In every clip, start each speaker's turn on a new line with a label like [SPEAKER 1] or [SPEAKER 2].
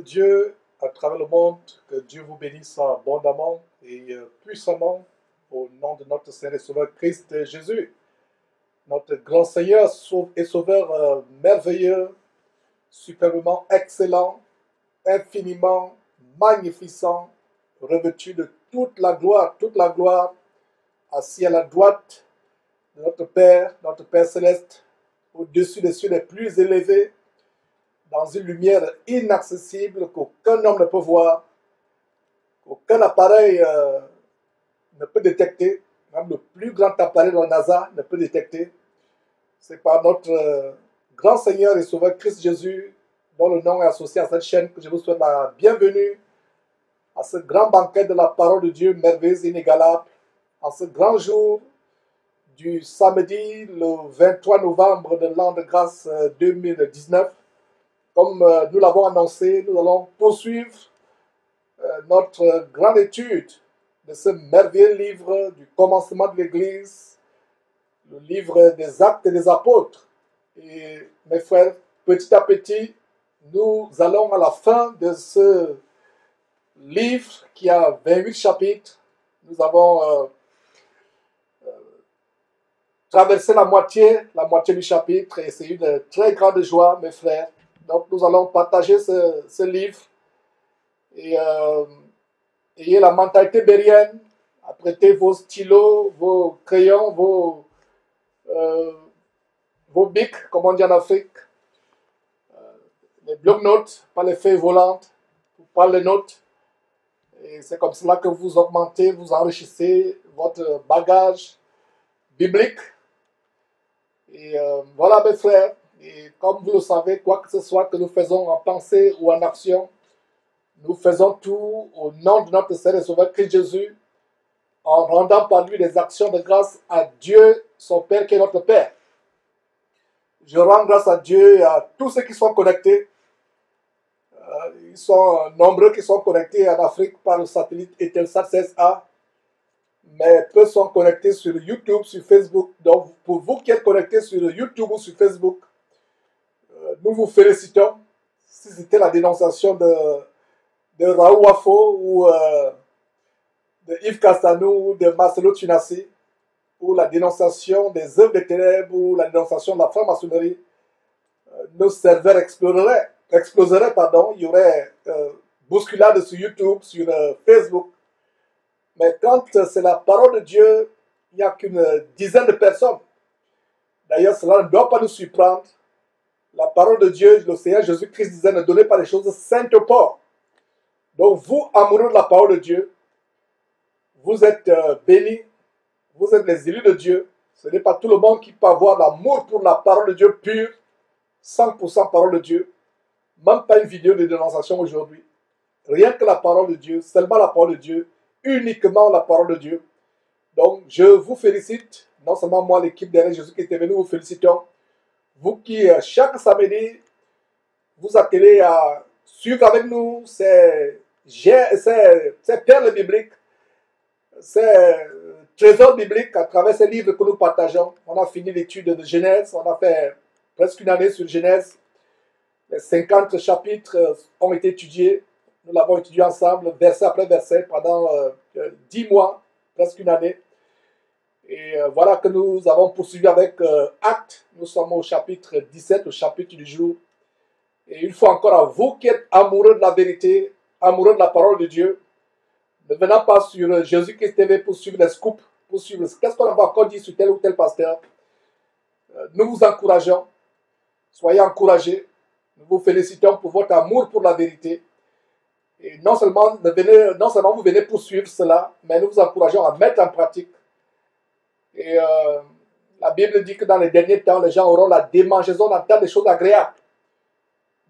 [SPEAKER 1] Dieu à travers le monde, que Dieu vous bénisse abondamment et puissamment au nom de notre Seigneur et Sauveur Christ Jésus, notre grand Seigneur et Sauveur merveilleux, superbement excellent, infiniment magnificent, revêtu de toute la gloire, assis à la droite de notre Père céleste, au-dessus des cieux les plus élevés, dans une lumière inaccessible qu'aucun homme ne peut voir, qu'aucun appareil ne peut détecter, même le plus grand appareil de la NASA ne peut détecter. C'est par notre grand Seigneur et Sauveur Christ Jésus, dont le nom est associé à cette chaîne, que je vous souhaite la bienvenue à ce grand banquet de la parole de Dieu merveilleuse et inégalable, en ce grand jour du samedi, le 23 novembre de l'an de grâce 2019. Comme nous l'avons annoncé, nous allons poursuivre notre grande étude de ce merveilleux livre du commencement de l'Église, le livre des Actes et des Apôtres. Et mes frères, petit à petit, nous allons à la fin de ce livre qui a 28 chapitres. Nous avons traversé la moitié du chapitre et c'est une très grande joie, mes frères. Donc nous allons partager ce livre et ayez la mentalité bérienne, apprêtez vos stylos, vos crayons, vos bics, comme on dit en Afrique, les blocs-notes, pas les feuilles volantes, pas les notes. Et c'est comme cela que vous augmentez, vous enrichissez votre bagage biblique. Et voilà mes frères. Et comme vous le savez, quoi que ce soit que nous faisons en pensée ou en action, nous faisons tout au nom de notre Seigneur et Sauveur Christ Jésus, en rendant par lui des actions de grâce à Dieu, son Père qui est notre Père. Je rends grâce à Dieu et à tous ceux qui sont connectés. Ils sont nombreux qui sont connectés en Afrique par le satellite Eutelsat 16A, mais peu sont connectés sur YouTube, sur Facebook. Donc pour vous qui êtes connectés sur YouTube ou sur Facebook, nous vous félicitons. Si c'était la dénonciation de Raoul Wafo ou de Yves Castanou ou de Marcelo Tunassi, ou la dénonciation des œuvres des ténèbres ou la dénonciation de la franc-maçonnerie, nos serveurs exploseraient. Il y aurait bousculade sur YouTube, sur Facebook. Mais quand c'est la parole de Dieu, il n'y a qu'une dizaine de personnes. D'ailleurs, cela ne doit pas nous surprendre. La parole de Dieu, le Seigneur Jésus-Christ disait, ne donnez pas les choses saintes au porc. Donc vous, amoureux de la parole de Dieu, vous êtes bénis, vous êtes les élus de Dieu. Ce n'est pas tout le monde qui peut avoir l'amour pour la parole de Dieu pure, 100% parole de Dieu. Même pas une vidéo de dénonciation aujourd'hui. Rien que la parole de Dieu, seulement la parole de Dieu, uniquement la parole de Dieu. Donc je vous félicite, non seulement moi, l'équipe derrière Jésus-Christ TV, nous vous félicitons. Vous qui, chaque samedi, vous attelez à suivre avec nous ces perles bibliques, ces trésors bibliques à travers ces livres que nous partageons. On a fini l'étude de Genèse, on a fait presque une année sur Genèse. Les 50 chapitres ont été étudiés. Nous l'avons étudié ensemble, verset après verset, pendant 10 mois, presque une année. Et voilà que nous avons poursuivi avec Actes. Nous sommes au chapitre 17, au chapitre du jour. Et une fois encore à vous qui êtes amoureux de la vérité, amoureux de la parole de Dieu, ne venant pas sur Jésus-Christ TV pour suivre les scoops, pour suivre qu'est-ce qu'on va encore dire sur tel ou tel pasteur. Nous vous encourageons. Soyez encouragés. Nous vous félicitons pour votre amour pour la vérité. Et non seulement vous venez poursuivre cela, mais nous vous encourageons à mettre en pratique. Et la Bible dit que dans les derniers temps, les gens auront la démangeaison d'entendre des choses agréables.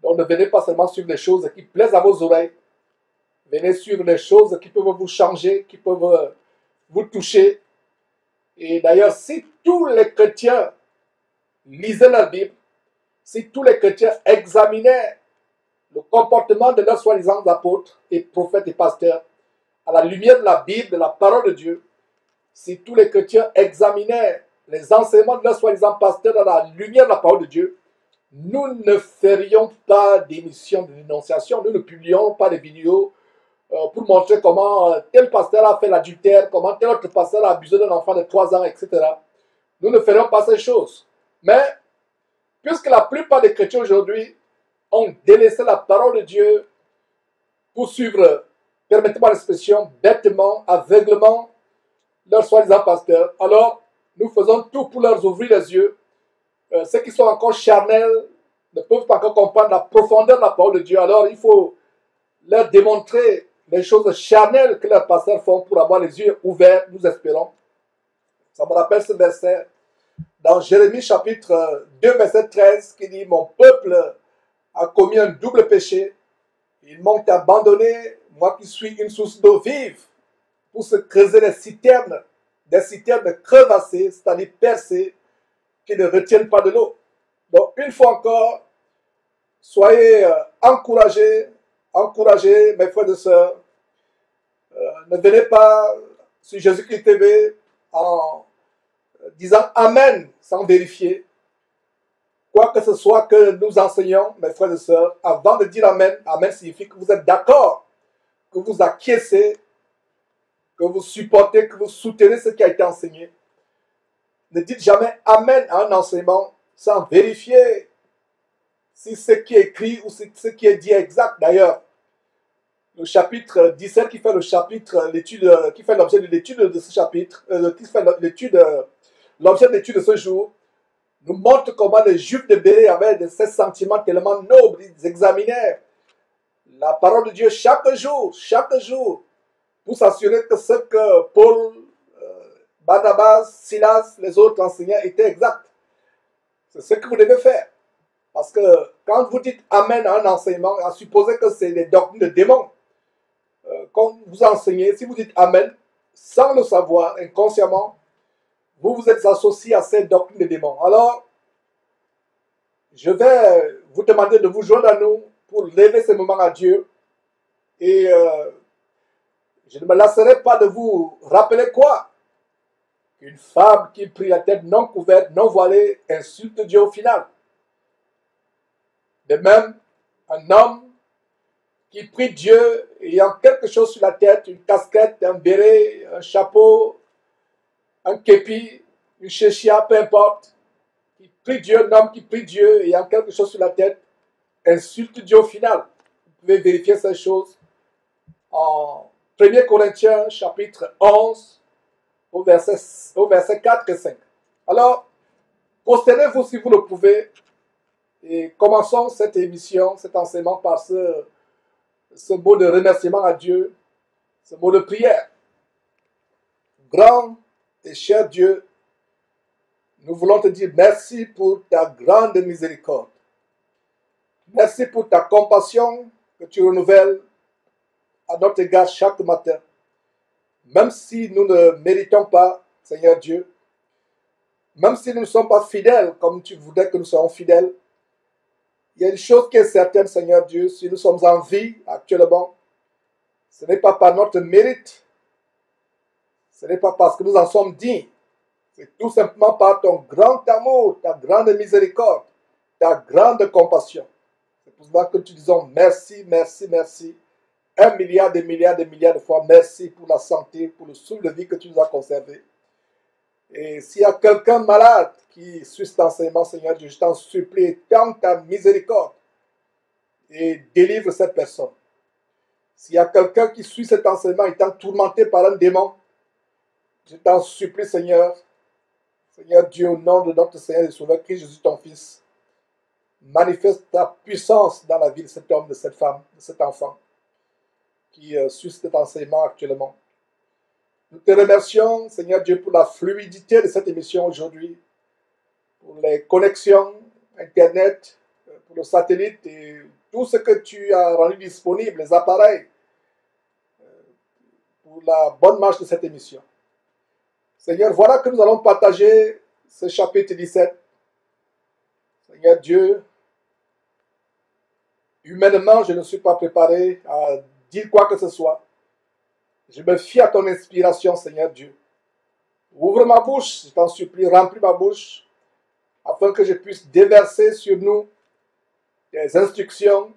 [SPEAKER 1] Donc ne venez pas seulement suivre les choses qui plaisent à vos oreilles. Venez suivre les choses qui peuvent vous changer, qui peuvent vous toucher. Et d'ailleurs, si tous les chrétiens lisaient la Bible, si tous les chrétiens examinaient le comportement de leurs soi-disant apôtres et prophètes et pasteurs à la lumière de la Bible, de la parole de Dieu, si tous les chrétiens examinaient les enseignements de leurs soi-disant pasteurs à la lumière de la parole de Dieu, nous ne ferions pas d'émissions de dénonciation, nous ne publions pas de vidéos pour montrer comment tel pasteur a fait l'adultère, comment tel autre pasteur a abusé d'un enfant de 3 ans, etc. Nous ne ferions pas ces choses. Mais, puisque la plupart des chrétiens aujourd'hui ont délaissé la parole de Dieu pour suivre, permettez-moi l'expression, bêtement, aveuglement, leurs soi-disant pasteurs, alors nous faisons tout pour leur ouvrir les yeux. Ceux qui sont encore charnels ne peuvent pas encore comprendre la profondeur de la parole de Dieu. Alors il faut leur démontrer les choses charnelles que leurs pasteurs font pour avoir les yeux ouverts, nous espérons. Ça me rappelle ce verset dans Jérémie chapitre 2, verset 13, qui dit « Mon peuple a commis un double péché. Ils m'ont abandonné, moi qui suis une source d'eau vive, pour se creuser des citernes crevassées, c'est-à-dire percées, qui ne retiennent pas de l'eau. » Donc, une fois encore, soyez encouragés, mes frères et sœurs. Ne venez pas sur Jésus-Christ TV en disant Amen sans vérifier. Quoi que ce soit que nous enseignons, mes frères et sœurs, avant de dire Amen, Amen signifie que vous êtes d'accord, que vous acquiescez, que vous supportez, que vous soutenez ce qui a été enseigné. Ne dites jamais Amen à un enseignement sans vérifier si ce qui est écrit ou si ce qui est dit est exact. D'ailleurs, le chapitre 17 qui fait l'objet de l'étude de ce chapitre, l'objet de l'étude de ce jour, nous montre comment les Juifs de Bérée avaient ces sentiments tellement nobles. Ils examinaient la parole de Dieu chaque jour, pour s'assurer que ce que Paul, Barnabas, Silas, les autres enseignaient était exact. C'est ce que vous devez faire. Parce que quand vous dites Amen à un enseignement, à supposer que c'est des doctrines de démons, quand vous enseignez, si vous dites Amen, sans le savoir, inconsciemment, vous vous êtes associé à ces doctrines de démons. Alors, je vais vous demander de vous joindre à nous pour lever ce moment à Dieu. Et je ne me lasserai pas de vous rappeler quoi? Une femme qui prie la tête non couverte, non voilée, insulte Dieu au final. De même, un homme qui prie Dieu ayant quelque chose sur la tête, une casquette, un béret, un chapeau, un képi, une chéchia, peu importe, qui prie Dieu, un homme qui prie Dieu ayant quelque chose sur la tête, insulte Dieu au final. Vous pouvez vérifier ces choses en 1 Corinthiens chapitre 11 au verset 4 et 5. Alors, prosternez-vous si vous le pouvez et commençons cette émission, cet enseignement par ce mot de remerciement à Dieu, ce mot de prière. Grand et cher Dieu, nous voulons te dire merci pour ta grande miséricorde. Merci pour ta compassion que tu renouvelles à notre égard chaque matin. Même si nous ne méritons pas, Seigneur Dieu, même si nous ne sommes pas fidèles comme tu voudrais que nous soyons fidèles, il y a une chose qui est certaine, Seigneur Dieu, si nous sommes en vie actuellement, ce n'est pas par notre mérite, ce n'est pas parce que nous en sommes dignes, c'est tout simplement par ton grand amour, ta grande miséricorde, ta grande compassion. C'est pour cela que nous te disons merci, merci, merci. 1 milliard de fois merci pour la santé, pour le souffle de vie que tu nous as conservé. Et s'il y a quelqu'un malade qui suit cet enseignement, Seigneur Dieu, je t'en supplie, tends ta miséricorde et délivre cette personne. S'il y a quelqu'un qui suit cet enseignement étant tourmenté par un démon, je t'en supplie, Seigneur Dieu, au nom de notre Seigneur et Sauveur Christ Jésus, ton Fils, manifeste ta puissance dans la vie de cet homme, de cette femme, de cet enfant qui suit cet enseignement actuellement. Nous te remercions, Seigneur Dieu, pour la fluidité de cette émission aujourd'hui, pour les connexions Internet, pour le satellite et tout ce que tu as rendu disponible, les appareils, pour la bonne marche de cette émission. Seigneur, voilà que nous allons partager ce chapitre 17. Seigneur Dieu, humainement, je ne suis pas préparé à dire quoi que ce soit. Je me fie à ton inspiration, Seigneur Dieu. Ouvre ma bouche, je t'en supplie, remplis ma bouche, afin que je puisse déverser sur nous tes instructions,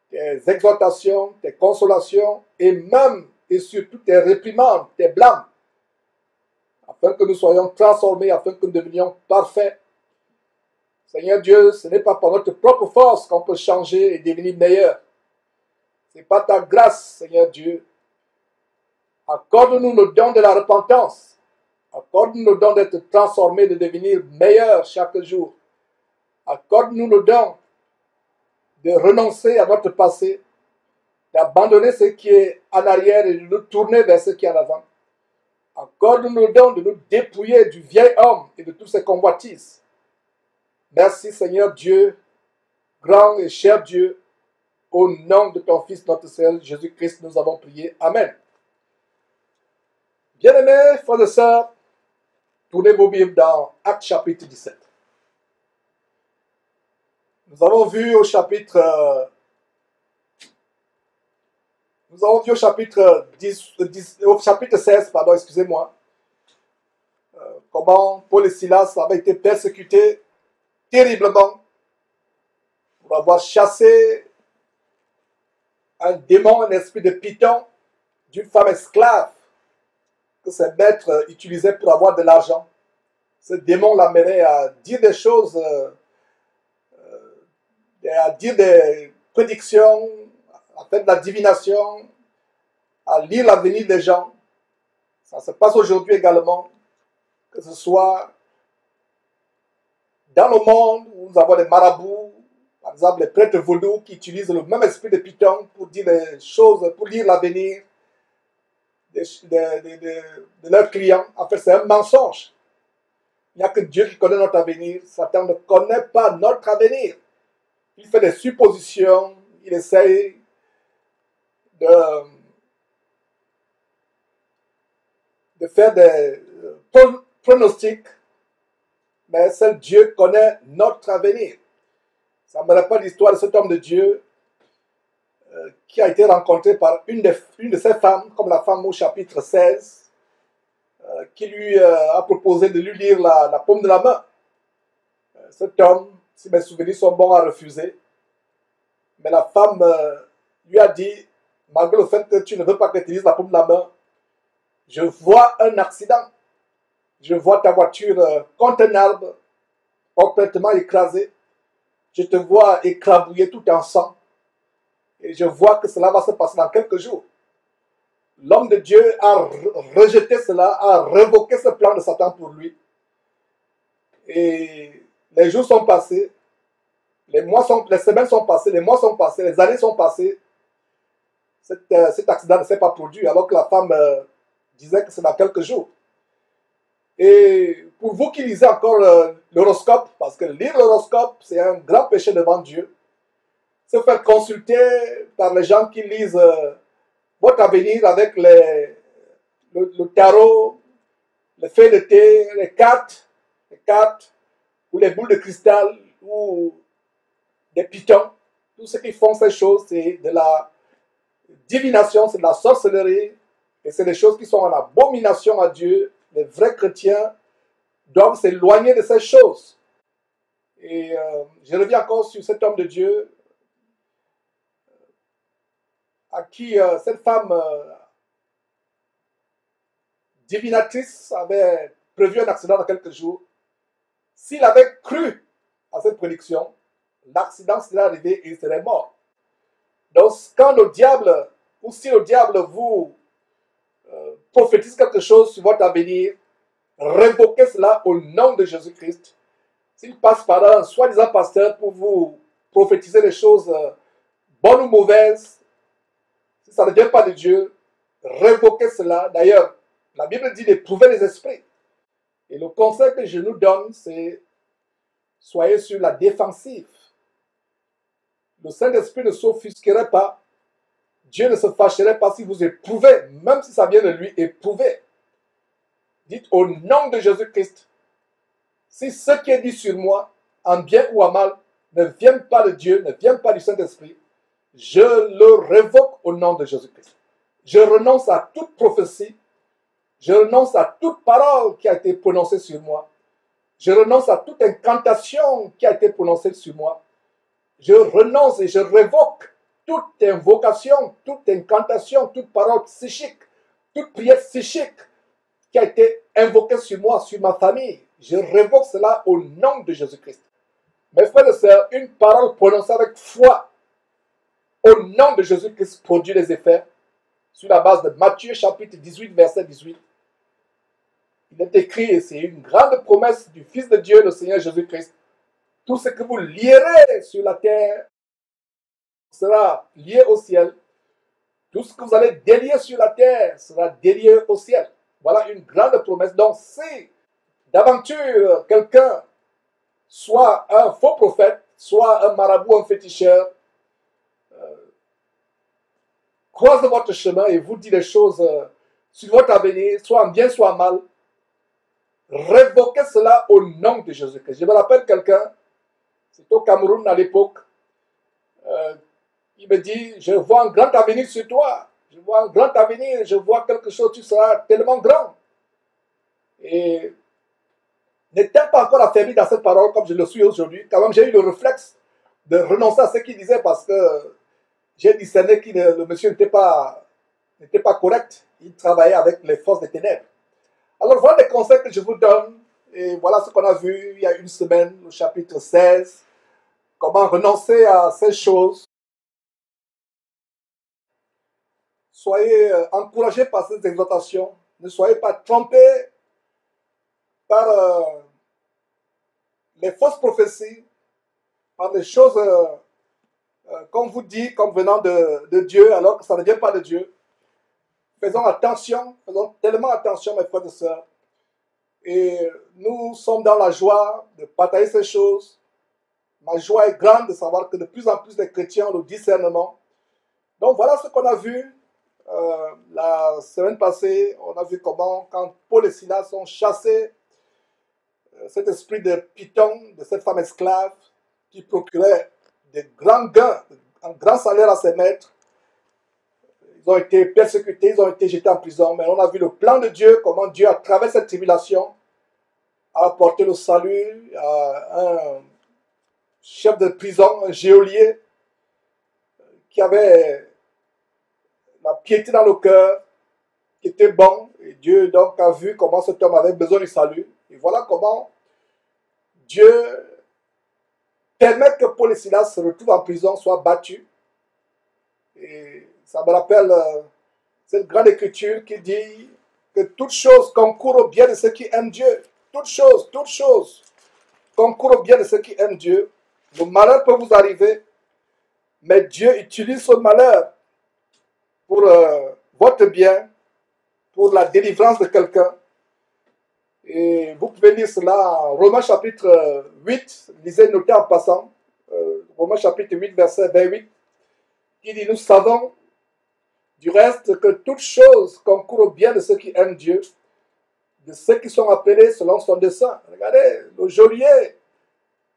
[SPEAKER 1] tes exhortations, tes consolations et même et surtout tes réprimandes, tes blâmes, afin que nous soyons transformés, afin que nous devenions parfaits. Seigneur Dieu, ce n'est pas par notre propre force qu'on peut changer et devenir meilleur. C'est par ta grâce, Seigneur Dieu. Accorde-nous le don de la repentance. Accorde-nous le don d'être transformés, de devenir meilleurs chaque jour. Accorde-nous le don de renoncer à notre passé, d'abandonner ce qui est en arrière et de nous tourner vers ce qui est en avant. Accorde-nous le don de nous dépouiller du vieil homme et de toutes ses convoitises. Merci Seigneur Dieu, grand et cher Dieu, au nom de ton Fils, notre Seigneur Jésus-Christ, nous avons prié. Amen. Bien-aimés, frères et sœurs, tournez vos Bibles dans Actes chapitre 17. Nous avons vu au chapitre 16, comment Paul et Silas avaient été persécutés terriblement pour avoir chassé un démon, un esprit de Python d'une femme esclave que ses maîtres utilisaient pour avoir de l'argent. Ce démon l'amenait à dire des choses, à dire des prédictions, à faire de la divination, à lire l'avenir des gens. Ça se passe aujourd'hui également, que ce soit dans le monde où nous avons les marabouts, par exemple les prêtres vaudous qui utilisent le même esprit de Python pour dire des choses, pour lire l'avenir de leurs clients. En fait, c'est un mensonge. Il n'y a que Dieu qui connaît notre avenir. Satan ne connaît pas notre avenir. Il fait des suppositions, il essaye de faire des pronostics, mais seul Dieu connaît notre avenir. Ça me rappelle l'histoire de cet homme de Dieu qui a été rencontré par une de ses femmes, comme la femme au chapitre 16, qui lui a proposé de lui lire la paume de la main. Cet homme, si mes souvenirs sont bons, a refusé. Mais la femme lui a dit, malgré le fait que tu ne veux pas que tu lises la paume de la main, je vois un accident. Je vois ta voiture contre un arbre, complètement écrasée. Je te vois écrabouillé tout en sang. Et je vois que cela va se passer dans quelques jours. L'homme de Dieu a rejeté cela, a révoqué ce plan de Satan pour lui. Et les jours sont passés, les semaines sont passées, les mois sont passés, les années sont passées. Cet accident ne s'est pas produit, alors que la femme disait que c'est dans quelques jours. Et pour vous qui lisez encore l'horoscope, parce que lire l'horoscope, c'est un grand péché devant Dieu, se faire consulter par les gens qui lisent votre avenir avec le tarot, les feuilles de thé, les cartes, ou les boules de cristal, ou des pitons. Tous ceux qui font ces choses, c'est de la divination, c'est de la sorcellerie, et c'est des choses qui sont en abomination à Dieu. Les vrais chrétiens doivent s'éloigner de ces choses. Et je reviens encore sur cet homme de Dieu à qui cette femme divinatrice avait prévu un accident dans quelques jours. S'il avait cru à cette prédiction, l'accident serait arrivé et il serait mort. Donc, quand le diable, ou si le diable vous prophétise quelque chose sur votre avenir, révoquez cela au nom de Jésus-Christ. S'il passe par un soi-disant pasteur pour vous prophétiser des choses bonnes ou mauvaises, si ça ne vient pas de Dieu, révoquez cela. D'ailleurs, la Bible dit d'éprouver les esprits. Et le conseil que je nous donne, c'est soyez sur la défensive. Le Saint-Esprit ne s'offusquerait pas. Dieu ne se fâcherait pas si vous éprouvez, même si ça vient de lui, éprouvez. Dites au nom de Jésus-Christ, si ce qui est dit sur moi, en bien ou en mal, ne vient pas de Dieu, ne vient pas du Saint-Esprit, je le révoque au nom de Jésus-Christ. Je renonce à toute prophétie, je renonce à toute parole qui a été prononcée sur moi, je renonce à toute incantation qui a été prononcée sur moi. je renonce et je révoque toute invocation, toute incantation, toute parole psychique, toute prière psychique qui a été invoquée sur moi, sur ma famille. Je révoque cela au nom de Jésus-Christ. Mes frères et sœurs, une parole prononcée avec foi au nom de Jésus-Christ produit les effets sur la base de Matthieu chapitre 18, verset 18. Il est écrit, et c'est une grande promesse du Fils de Dieu, le Seigneur Jésus-Christ. Tout ce que vous lierez sur la terre sera lié au ciel. Tout ce que vous allez délier sur la terre sera délié au ciel. Voilà une grande promesse. Donc, si d'aventure quelqu'un, soit un faux prophète, soit un marabout, un féticheur, croise votre chemin et vous dit des choses sur votre avenir, soit en bien, soit en mal, révoquez cela au nom de Jésus-Christ. Je me rappelle quelqu'un, c'était au Cameroun à l'époque, il me dit, je vois un grand avenir sur toi, je vois un grand avenir, je vois quelque chose, tu seras tellement grand. Et n'étant pas encore affaibli dans cette parole comme je le suis aujourd'hui, quand même j'ai eu le réflexe de renoncer à ce qu'il disait parce que j'ai discerné que le monsieur n'était pas correct. Il travaillait avec les forces des ténèbres. Alors voilà les conseils que je vous donne. Et voilà ce qu'on a vu il y a une semaine, au chapitre 16. Comment renoncer à ces choses. Soyez encouragés par ces exhortations. Ne soyez pas trompés par les fausses prophéties, par des choses qu'on vous dit comme venant de Dieu, alors que ça ne vient pas de Dieu. Faisons attention, faisons tellement attention, mes frères et sœurs. Et nous sommes dans la joie de partager ces choses. Ma joie est grande de savoir que de plus en plus de chrétiens ont le discernement. Donc voilà ce qu'on a vu la semaine passée. On a vu comment, quand Paul et Silas ont chassé cet esprit de Python, de cette femme esclave, qui procurait de grands gains, un grand salaire à ses maîtres. Ils ont été persécutés, ils ont été jetés en prison, mais on a vu le plan de Dieu, comment Dieu, à travers cette tribulation, a apporté le salut à un chef de prison, un geôlier, qui avait la piété dans le cœur, qui était bon, et Dieu donc a vu comment cet homme avait besoin du salut. Et voilà comment Dieu permet que Paul et Silas se retrouvent en prison, soient battus. Et ça me rappelle cette grande écriture qui dit que toute chose concourt au bien de ceux qui aiment Dieu. Toute chose concourt au bien de ceux qui aiment Dieu. Le malheur peut vous arriver, mais Dieu utilise ce malheur pour votre bien, pour la délivrance de quelqu'un. Et vous pouvez lire cela en Romains chapitre 8, lisez, notez en passant, Romains chapitre 8, verset 28, qui dit, nous savons du reste que toute chose concourt au bien de ceux qui aiment Dieu, de ceux qui sont appelés selon son dessein. Regardez, le geôlier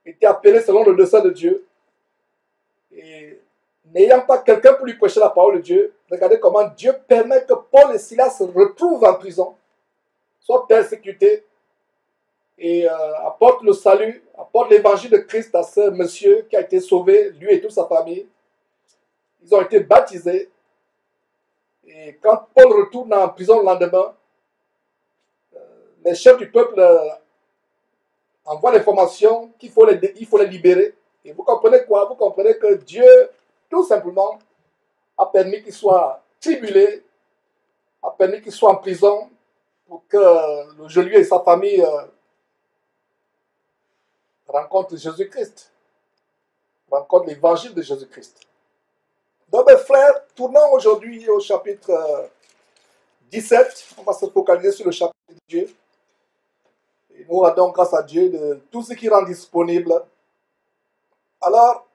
[SPEAKER 1] était appelé selon le dessein de Dieu. Et n'ayant pas quelqu'un pour lui prêcher la parole de Dieu, regardez comment Dieu permet que Paul et Silas se retrouvent en prison, soient persécutés, et apporte le salut, apporte l'évangile de Christ à ce monsieur qui a été sauvé, lui et toute sa famille. Ils ont été baptisés. Et quand Paul retourne en prison le lendemain, les chefs du peuple envoient l'information qu'il faut les libérer. Et vous comprenez quoi? Vous comprenez que Dieu, tout simplement, a permis qu'il soit tribulé, a permis qu'il soit en prison pour que le geôlier et sa famille rencontrent Jésus-Christ, rencontrent l'évangile de Jésus-Christ. Donc mes frères, tournons aujourd'hui au chapitre 17. On va se focaliser sur le chapitre de Dieu. Et nous rendons grâce à Dieu de tout ce qui rend disponible. Alors,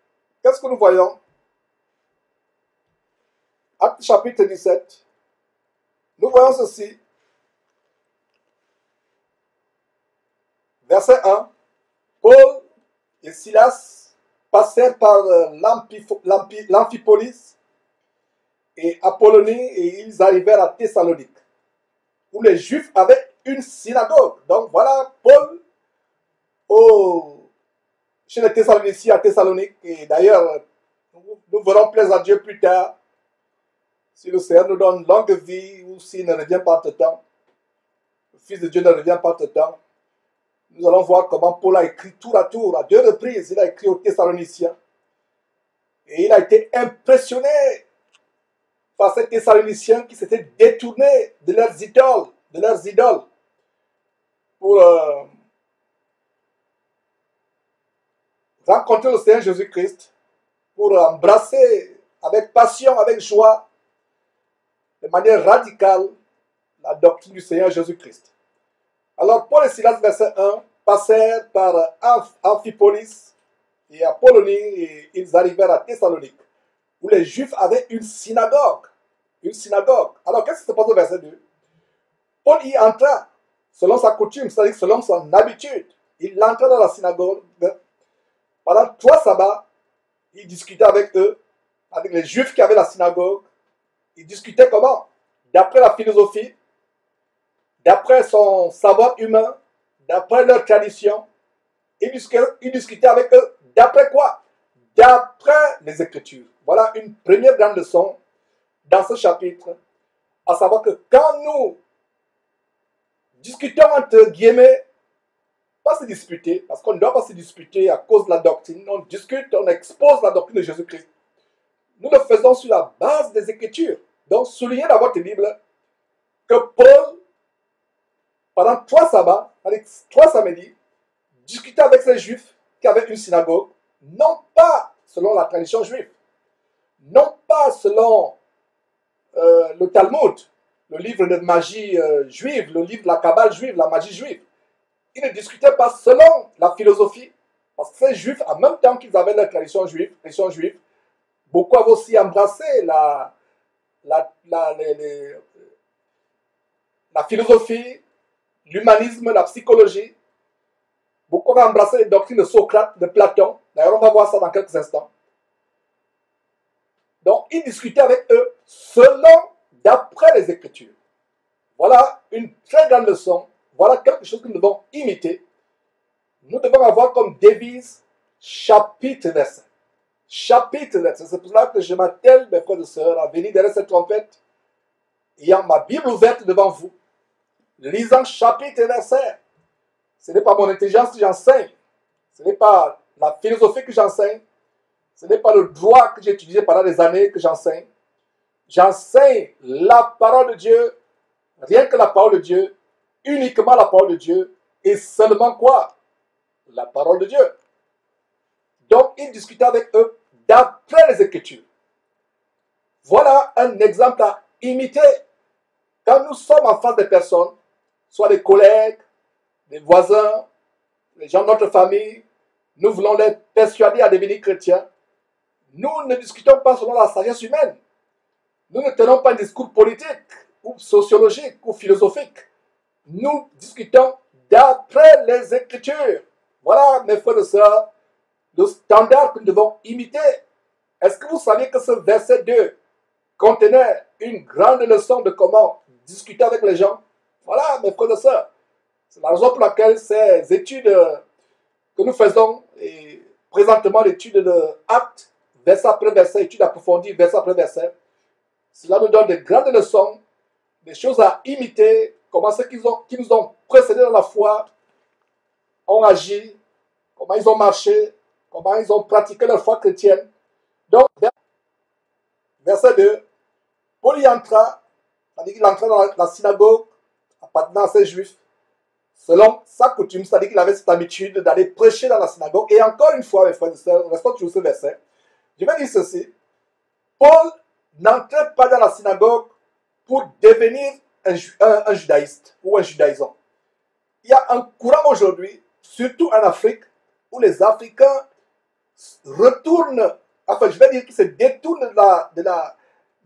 [SPEAKER 1] qu'est-ce que nous voyons? Acte chapitre 17. Nous voyons ceci. Verset 1. Paul et Silas passèrent par l'Amphipolis et Apollonie et ils arrivèrent à Thessalonique, où les Juifs avaient une synagogue. Donc voilà Paul au chez les Thessaloniciens à Thessalonique. Et d'ailleurs, nous verrons plaisir à Dieu plus tard, si le Seigneur nous donne longue vie ou s'il ne revient pas entre-temps. Le Fils de Dieu ne revient pas entre-temps. Nous allons voir comment Paul a écrit tour à tour, à 2 reprises, il a écrit aux Thessaloniciens. Et il a été impressionné par ces Thessaloniciens qui s'étaient détournés de leurs idoles, pour rencontrer le Seigneur Jésus-Christ, pour embrasser avec passion, avec joie, de manière radicale, la doctrine du Seigneur Jésus-Christ. Alors, Paul et Silas, verset 1, passèrent par Amphipolis et Apollonie et ils arrivèrent à Thessalonique, où les Juifs avaient une synagogue. Une synagogue. Alors, qu'est-ce qui se passe au verset 2? Paul y entra, selon sa coutume, c'est-à-dire selon son habitude. Il entra dans la synagogue. Pendant 3 sabbats, il discutait avec eux, avec les Juifs qui avaient la synagogue. Il discutait comment? D'après la philosophie, d'après son savoir humain, d'après leur tradition. Il discutait avec eux d'après quoi? D'après les Écritures. Voilà une première grande leçon dans ce chapitre, à savoir que quand nous discutons entre guillemets, pas se disputer, parce qu'on ne doit pas se disputer à cause de la doctrine, on discute, on expose la doctrine de Jésus-Christ. Nous le faisons sur la base des Écritures. Donc, soulignez dans votre Bible que Paul, pendant 3 sabbats, avec 3 samedis, discutait avec ces Juifs qui avaient une synagogue, non pas selon la tradition juive, non pas selon le Talmud, le livre de magie juive, le livre de la Kabbale juive, la magie juive. Ils ne discutaient pas selon la philosophie, parce que ces Juifs, en même temps qu'ils avaient leur tradition juive, beaucoup avaient aussi embrassé la philosophie, l'humanisme, la psychologie. Beaucoup avaient embrassé les doctrines de Socrate, de Platon. D'ailleurs, on va voir ça dans quelques instants. Donc, ils discutaient avec eux d'après les Écritures. Voilà une très grande leçon. Voilà quelque chose que nous devons imiter. Nous devons avoir comme devise chapitre verset. Chapitre verset. C'est pour cela que je m'attelle, mes frères et sœurs, à venir derrière cette trompette, ayant ma Bible ouverte devant vous, lisant chapitre verset. Ce n'est pas mon intelligence que j'enseigne. Ce n'est pas la philosophie que j'enseigne. Ce n'est pas le droit que j'ai étudié pendant des années que j'enseigne. J'enseigne la parole de Dieu, rien que la parole de Dieu, uniquement la parole de Dieu, et seulement quoi? La parole de Dieu. Donc, il discutait avec eux d'après les Écritures. Voilà un exemple à imiter. Quand nous sommes en face des personnes, soit des collègues, des voisins, les gens de notre famille, nous voulons les persuader à devenir chrétiens. Nous ne discutons pas selon la sagesse humaine. Nous ne tenons pas un discours politique, ou sociologique, ou philosophique. Nous discutons d'après les Écritures. Voilà, mes frères et sœurs, le standard que nous devons imiter. Est-ce que vous savez que ce verset 2 contenait une grande leçon de comment discuter avec les gens? Voilà, mes frères et sœurs. C'est la raison pour laquelle ces études que nous faisons, et présentement l'étude de Actes, verset après verset, étude approfondie, verset après verset, cela nous donne de grandes leçons, des choses à imiter, comment ceux qui nous ont précédés dans la foi ont agi, comment ils ont marché, comment ils ont pratiqué leur foi chrétienne. Donc, verset 2, Paul y entra, c'est-à-dire qu'il entra dans la synagogue, appartenant à ces Juifs, selon sa coutume, c'est-à-dire qu'il avait cette habitude d'aller prêcher dans la synagogue. Et encore une fois, mes frères et sœurs, restons toujours ce verset, je vais dire ceci, Paul n'entrait pas dans la synagogue pour devenir un judaïste ou un judaïsant. Il y a un courant aujourd'hui, surtout en Afrique, où les Africains retournent, enfin je vais dire qu'ils se détournent de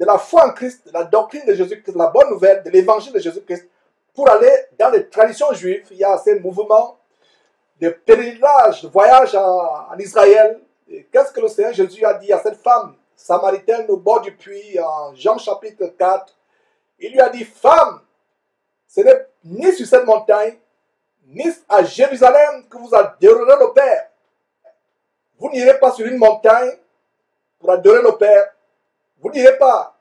[SPEAKER 1] la foi en Christ, de la doctrine de Jésus-Christ, de la bonne nouvelle, de l'évangile de Jésus-Christ, pour aller dans les traditions juives. Il y a ces mouvements de pèlerinage, de voyage en Israël. Qu'est-ce que le Seigneur Jésus a dit à cette femme samaritaine au bord du puits, en Jean chapitre 4? Il lui a dit, femme, ce n'est ni sur cette montagne, ni à Jérusalem que vous adorerez le Père. Vous n'irez pas sur une montagne pour adorer le Père. Vous n'irez pas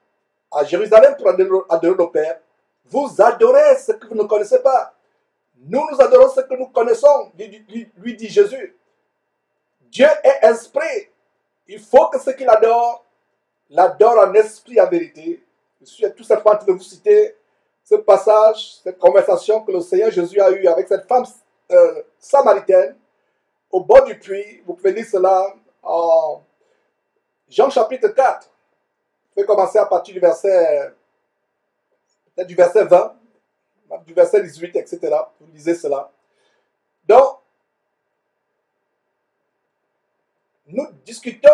[SPEAKER 1] à Jérusalem pour adorer le Père. Vous adorez ce que vous ne connaissez pas. Nous adorons ce que nous connaissons, lui dit Jésus. Dieu est esprit. Il faut que ceux qui l'adorent en esprit et en vérité. Je suis tout simplement en train de vous citer ce passage, cette conversation que le Seigneur Jésus a eue avec cette femme samaritaine au bord du puits. Vous pouvez lire cela en Jean chapitre 4. Vous pouvez commencer à partir du verset 20, du verset 18, etc. Vous lisez cela. Donc, nous discutons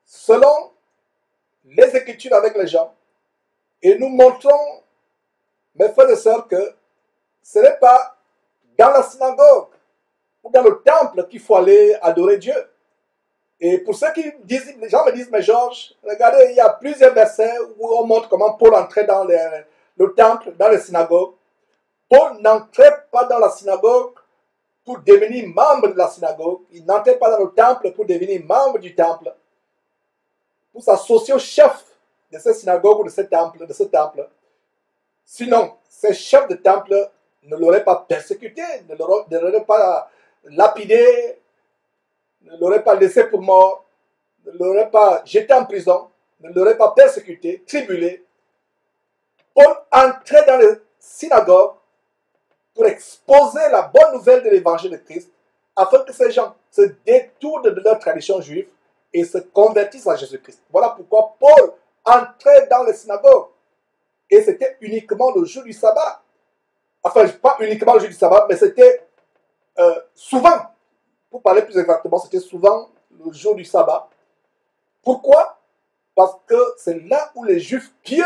[SPEAKER 1] selon les Écritures avec les gens et nous montrons, mes frères et sœurs, que ce n'est pas dans la synagogue ou dans le temple qu'il faut aller adorer Dieu. Et pour ceux qui disent, les gens me disent, mais Georges, regardez, il y a plusieurs versets où on montre comment Paul entrait dans le temple, dans les synagogues. Paul n'entrait pas dans la synagogue pour devenir membre de la synagogue. Il n'entrait pas dans le temple pour devenir membre du temple, pour s'associer au chef de cette synagogue ou de ce temple. Sinon, ces chefs de temple ne l'auraient pas persécuté, ne l'auraient pas lapidé, ne l'auraient pas laissé pour mort, ne l'auraient pas jeté en prison, ne l'auraient pas persécuté, tribulé. Paul entrait dans les synagogues pour exposer la bonne nouvelle de l'évangile de Christ, afin que ces gens se détournent de leur tradition juive et se convertissent à Jésus-Christ. Voilà pourquoi Paul entrait dans les synagogues. Et c'était uniquement le jour du sabbat. Enfin, pas uniquement le jour du sabbat, mais c'était souvent, pour parler plus exactement, c'était souvent le jour du sabbat. Pourquoi? Parce que c'est là où les juifs pieux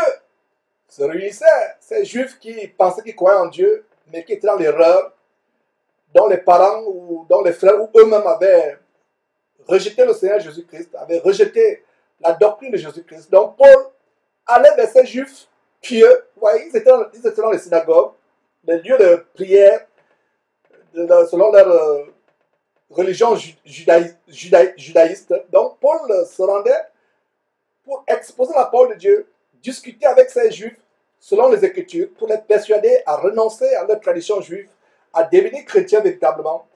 [SPEAKER 1] se réunissaient. Ces juifs qui pensaient qu'ils croyaient en Dieu, mais qui étaient dans l'erreur, dont les parents ou dont les frères ou eux-mêmes avaient rejeté le Seigneur Jésus-Christ, avaient rejeté la doctrine de Jésus-Christ. Donc Paul allait vers ces juifs pieux. Vous voyez, ils étaient dans les synagogues, les lieux de prière, selon leur religion judaïste. Donc Paul se rendait pour exposer la parole de Dieu, discuter avec ces juifs selon les Écritures, pour les persuader à renoncer à leur tradition juive, à devenir chrétiens véritablement.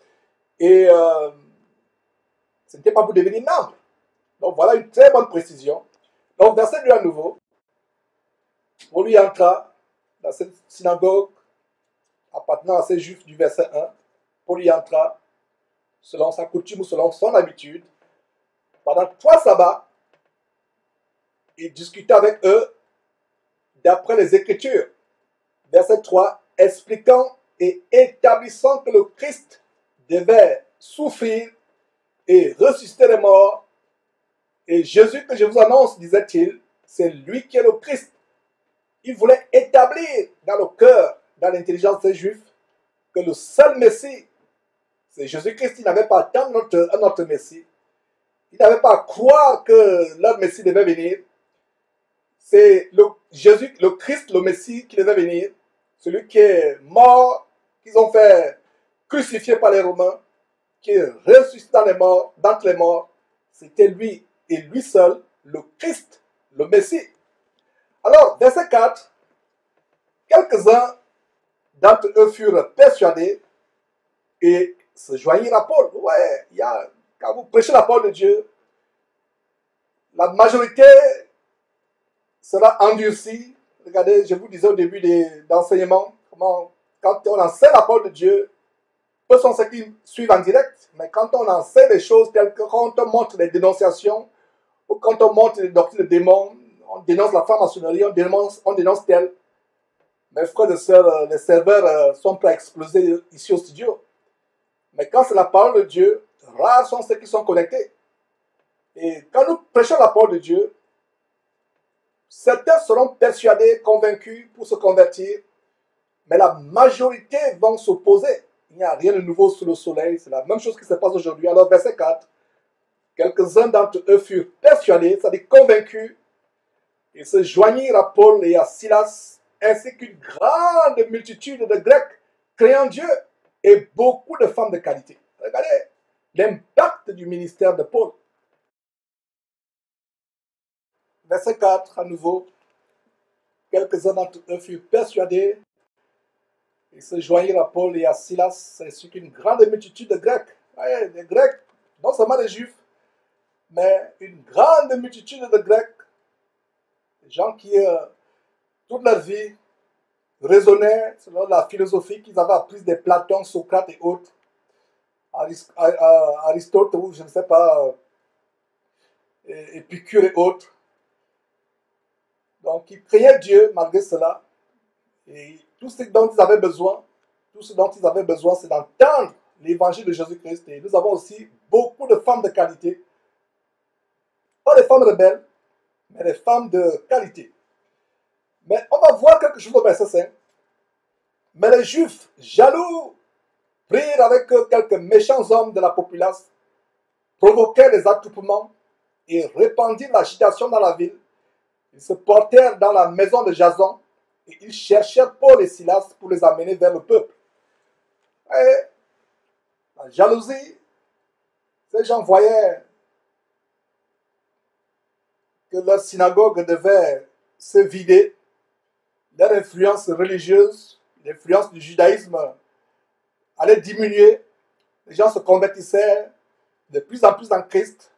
[SPEAKER 1] Et ce n'était pas pour devenir membre. Donc voilà une très bonne précision. Donc verset 2 à nouveau. Paul y entra dans cette synagogue appartenant à ces juifs du verset 1. Paul y entra selon sa coutume ou selon son habitude. Pendant 3 sabbats, il discutait avec eux d'après les Écritures. Verset 3, expliquant et établissant que le Christ devait souffrir et ressusciter les morts. Et Jésus que je vous annonce, disait-il, c'est lui qui est le Christ. Il voulait établir dans le cœur, dans l'intelligence des Juifs, que le seul Messie, c'est Jésus-Christ. Il n'avait pas à attendre un autre Messie. Il n'avait pas à croire que leur Messie devait venir. C'est Jésus, le Christ, le Messie qui devait venir. Celui qui est mort, qu'ils ont fait crucifier par les Romains, qui est ressuscité d'entre les morts. C'était lui et lui seul, le Christ, le Messie. Alors, verset 4, quelques-uns d'entre eux furent persuadés et se joignirent à Paul. Ouais, quand vous prêchez la parole de Dieu, la majorité sera endurcie. Regardez, je vous disais au début d'enseignement, comment quand on enseigne la parole de Dieu, peu sont ceux qui suivent en direct, mais quand on enseigne des choses telles que quand on montre des dénonciations, ou quand on montre les doctrines de démons, on dénonce la franc-maçonnerie, on dénonce tel. Mes frères et sœurs, les serveurs sont prêts à exploser ici au studio. Mais quand c'est la parole de Dieu, rares sont ceux qui sont connectés. Et quand nous prêchons la parole de Dieu, certains seront persuadés, convaincus pour se convertir, mais la majorité vont s'opposer. Il n'y a rien de nouveau sous le soleil, c'est la même chose qui se passe aujourd'hui. Alors, verset 4, quelques-uns d'entre eux furent persuadés, c'est-à-dire convaincus, et se joignirent à Paul et à Silas, ainsi qu'une grande multitude de Grecs créant Dieu et beaucoup de femmes de qualité. Regardez, l'impact du ministère de Paul. Verset 4, à nouveau, quelques-uns d'entre eux furent persuadés et se joignirent à Paul et à Silas, ainsi qu'une grande multitude de Grecs. Ouais, des Grecs, non seulement des Juifs, mais une grande multitude de Grecs, des gens qui, toute leur vie, raisonnaient selon la philosophie qu'ils avaient apprise des Platon, Socrate et autres, Aristote ou je ne sais pas, Épicure et autres. Donc, ils craignaient Dieu malgré cela. Et tout ce dont ils avaient besoin, c'est d'entendre l'évangile de Jésus-Christ. Et nous avons aussi beaucoup de femmes de qualité. Pas des femmes rebelles, mais des femmes de qualité. Mais on va voir quelque chose au verset 5. Mais les Juifs, jaloux, prirent avec eux quelques méchants hommes de la populace, provoquèrent des attroupements et répandirent l'agitation dans la ville. Ils se portèrent dans la maison de Jason et ils cherchèrent Paul et Silas pour les amener vers le peuple. Et la jalousie, ces gens voyaient que leur synagogue devait se vider, leur influence religieuse, l'influence du judaïsme allait diminuer, les gens se convertissaient de plus en plus en Christ.